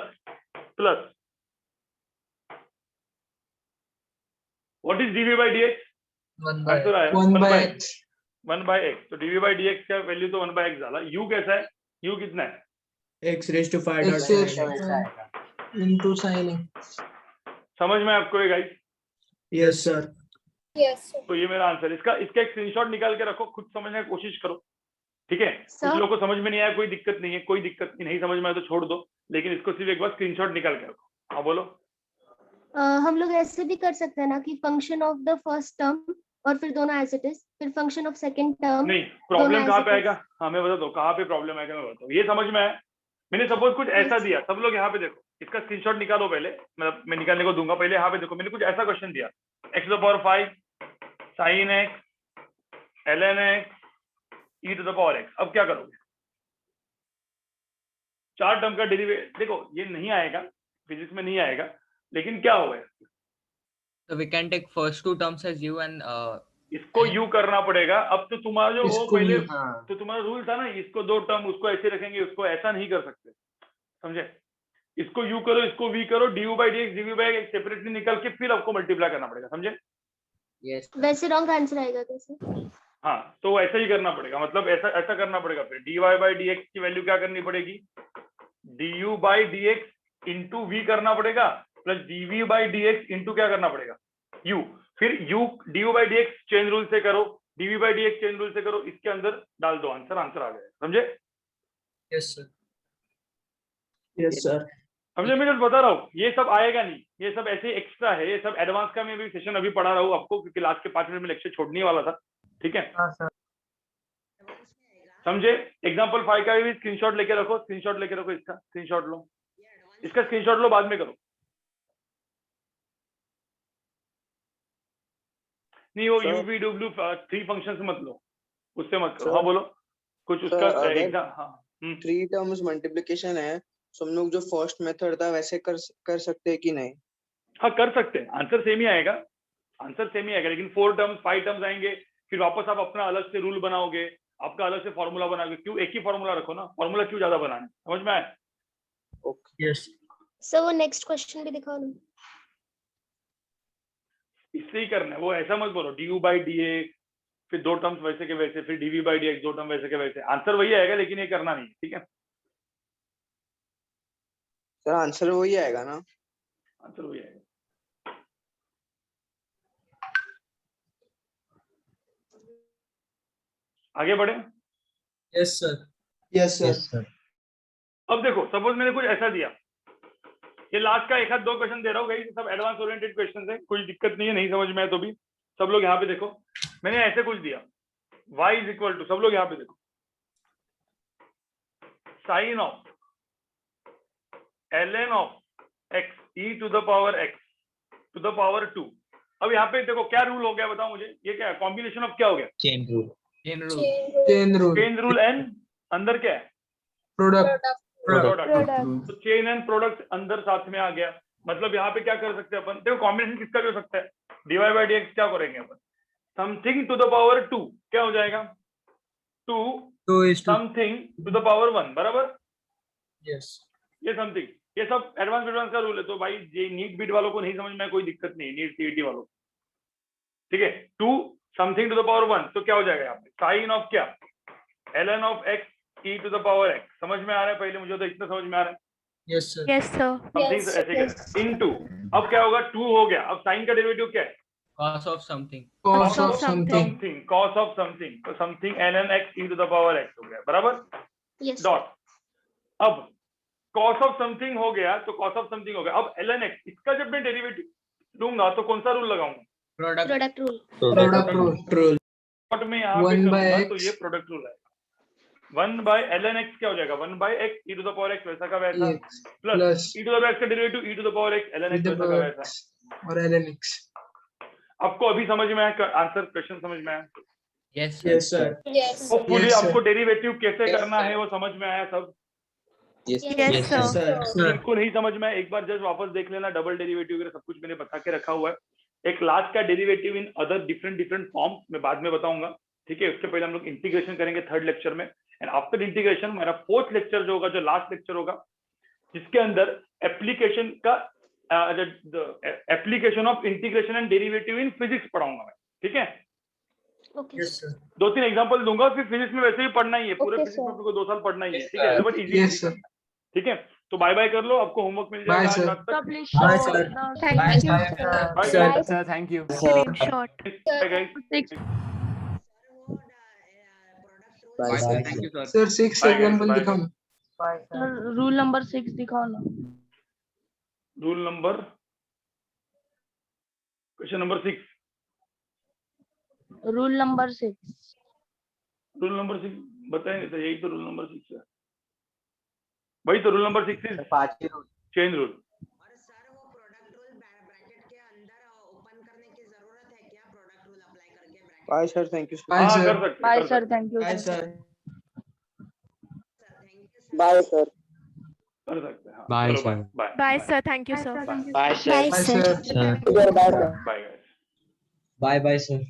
what is dv/dx? 1 by answer आया 1 by x. 1/x। तो dv/dx का वैल्यू तो 1/x डाला। u कैसा है, u कितना है, x raised to 5 X dot raised sin वैसा आएगा। into sin x. समझ में आपको ये गाइस? Yes, sir. तो ये मेरा आंसर, इसका एक स्क्रीनशॉट निकाल के रखो, खुद समझने की कोशिश करो, ठीक है? कुछ Sir? लोगों को समझ में नहीं आया, कोई दिक्कत नहीं है, कोई दिक्कत नहीं समझ में आया तो छोड़ दो, लेकिन इसको सिर्फ एक बार स्क्रीनशॉट निकाल के रखो। हाँ बोलो। हम लोग ऐसे भी कर सकते हैं ना कि function of the first term और फिर दोनों एज इट इज, फिर फंक्शन ऑफ सेकंड टर्म। नहीं, प्रॉब्लम दोनों कहाँ as पे it आएगा, is. हाँ मैं बता दो कहाँ पे प्रॉब्लम आएगा, मैं बताऊँ। ये समझ में आया? मैंने सपोज कुछ ऐसा दिया, सब लोग यहाँ पे देखो, इसका स्क्रीनशॉट निकालो पहले, मतलब मैं निकालने को दूंगा, पहले यहाँ पे देखो, मैंने कुछ ऐसा क्वेश्चन दिया, x⁵ sin x ln x e⁻x। अब क्या करोगे, 4 टर्म का डेरिवेटिव, देखो ये नहीं आएगा, फिजिक्स में नहीं आएगा, लेकिन क्या होगा, So we can take first two terms as u and इसको यू करना पड़ेगा। अब तो तुम्हारा जो वो इसको पहले भी, हाँ तो तुम्हारा रूल था ना, इसको दो टर्म उसको ऐसे रखेंगे, उसको ऐसा नहीं कर सकते, समझे? इसको यू करो, इसको वी करो, d u by d x, d v by x separately निकल के फिर आपको मल्टीप्लाई करना पड़ेगा, समझे? Yes. वैसे रॉन्ग आंसर आएगा कैसे? हाँ, तो ऐसा ही करना पड़ेगा, मतलब ऐसा ऐसा करना पड़ेगा। फिर d y by d x की वैल्यू क्या करनी पड़ेगी? D u by d x into v करना पड़ेगा, plus d v by d x into क्या करना पड़ेगा? यू। फिर u d u by d x chain rule से करो, d v by d x chain rule से करो, इसके अंदर डाल दो आंसर, आंसर आ जाएगा, समझे? Yes, sir. Yes, sir. समझे? मैं जब बता रहा हूँ ये सब आएगा नहीं, ये सब ऐसे एक्स्ट्रा है, ये सब एडवांस का मैं भी सेशन अभी पढ़ा रहा हूँ आपको, क्योंकि लास्ट के 5 मिनट में लेक्चर छोड़ने वाला था, ठीक है? हाँ सर. समझे? एग्जाम्पल 5 का भी स्क्रीनशॉट लेके रखो, स्क्रीनशॉट लेके रखो, इसका स्क्रीनशॉट लो, इसका स्क्रीनशॉट लो, बाद में करो। नहीं वो यू वी डब्ल्यू 3 फंक्शन मत लो, उससे मत करो। हाँ बोलो कुछ उसका एग्जाम। हाँ 3 टर्म्स मल्टीप्लिकेशन है, तो हम लोग जो फर्स्ट मेथड था वैसे कर सकते हैं कि नहीं? हाँ कर सकते हैं, आंसर सेम ही आएगा, आंसर सेम ही आएगा, लेकिन 4 टर्म्स 5 टर्म्स आएंगे, फिर वापस आप अपना अलग से रूल बनाओगे, आपका अलग से फॉर्मूला बनाओगे। क्यों एक ही फॉर्मूला रखो ना, फॉर्मूला क्यों ज्यादा बनाना, समझ में आया? Yes. सर वो नेक्स्ट क्वेश्चन भी दिखाओ ना। इससे ही करना है, वो ऐसा मत बोलो d u by d x फिर 2 टर्म्स वैसे के वैसे, फिर d v by d x 2 term वैसे के वैसे, आंसर वही आएगा, लेकिन ये करना नहीं, ठीक है? सर आंसर वही आएगा ना? आंसर वही आएगा। आगे बढ़े? Yes, sir. yes sir. Yes, sir. अब देखो सपोज मैंने कुछ ऐसा दिया, ये लास्ट का 1 आध 2 क्वेश्चन दे रहा हूँ, सब एडवांस ओरिएंटेड क्वेश्चन है, कोई दिक्कत नहीं है, नहीं समझ में आए तो भी सब लोग यहाँ पे देखो। मैंने ऐसे कुछ दिया, y इज इक्वल टू, सब लोग यहाँ पे देखो, sine of ln of x e to the power x to the power 2। अब यहाँ पे देखो क्या रूल हो गया, बताओ मुझे, ये क्या है? कॉम्बिनेशन ऑफ क्या हो गया? Chain rule. Chain rule. Chain rule and अंदर क्या है? Product. प्रोडक्ट। तो चेन एंड प्रोडक्ट अंदर साथ में आ गया, मतलब यहाँ पे क्या कर सकते हैं अपन? देखो कॉम्बिनेशन किसका भी हो सकता है, d y by d x क्या करेंगे अपन? समथिंग टू द पावर 2 क्या हो जाएगा? 2 2 is to. Something to the power 1 बराबर। Yes. ये समथिंग, ये सब एडवांस का रूल है, तो भाई ये नीट बीट वालों को नहीं समझ में कोई दिक्कत नहीं, नीट सीईटी वालों को, ठीक है? 2 समथिंग टू द पावर 1, तो क्या हो जाएगा यहाँ पे? साइन ऑफ क्या? ln of x e to the power x। समझ में आ रहा है? पहले मुझे तो इतना समझ में आ रहा है। Yes, sir. Yes, sir. Something ऐसे करना इनटू, अब क्या होगा? 2 हो गया, अब साइन का डेरिवेटिव क्या है? Cos of something. Cos of something. Something, cos of something, तो something ln x e to the power x हो गया बराबर, यस डॉट। अब कॉस ऑफ समथिंग हो गया, तो कॉस ऑफ समथिंग हो गया, अब ln x, इसका जब मैं डेरिवेटिव लूंगा तो कौन सा रूल लगाऊंगा? Product. Product rule. Product rule. Dot में यहाँ पे 1 by करूंगा तो x. ये प्रोडक्ट रूल है। 1 by ln x क्या हो जाएगा? 1 by x e to the power x वैसा का वैसा, X plus plus e to the power x का derivative e to the power x ln e x to the वैसा का power वैसा। x और ln x. आपको अभी समझ में आया आंसर, क्वेश्चन समझ में आया? Yes, sir. Yes sir. Yes hopefully Yes, sir. आपको डेरिवेटिव कैसे Yes, करना sir. है वो समझ में आया सब? Yes, Yes, sir. sir. Sir. जिनको नहीं समझ में आया एक बार जस्ट वापस देख लेना, डबल डेरिवेटिव वगैरह सब कुछ मैंने बता के रखा हुआ है। एक लास्ट का derivative in other different forms में बाद में बताऊंगा, ठीक है? उसके पहले हम लोग इंटीग्रेशन करेंगे 3rd लेक्चर में, एंड आफ्टर इंटीग्रेशन हमारा 4th लेक्चर जो होगा, जो लास्ट लेक्चर होगा, जिसके अंदर एप्लीकेशन का application of integration and derivative in physics पढ़ाऊंगा मैं, ठीक है? Okay Yes, sir. 2-3 एग्जांपल दूंगा, फिर फिजिक्स में वैसे ही पढ़ना ही है, पूरे Okay, फिजिक्स में sir. आपको 2 साल पढ़ना ही है, ठीक है? But easy, Yes sir. ठीक है? तो बाय बाय कर लो, आपको होमवर्क मिल जाएगा Bye, आज sir. रात तक। Bye, sir. Thank you Bye, Sir. guys. sir, thank you. Screenshot. Bye, guys. Bye, sir. Thank you, sir. Sir 6 Bye, guys. example Bye. दिखाओ ना. रूल नंबर 6 दिखाओ ना। Rule number, question number 6, rule number 6। Rule number 6 बताएंगे तो यही तो रूल नंबर 6 है, वही तो rule number 6 is chain rule. Bye sir, thank you. Bye हाँ sir. कर सकते, बाय कर सर, सकते, thank you Bye, sir. Bye sir. कर सकते हैं। हाँ, Bye, चलो, sir. Bye Bye, sir. Thank you, sir. Bye sir. Bye, Bye sir. sir. Sir. Bye, guys. Bye, bye, sir.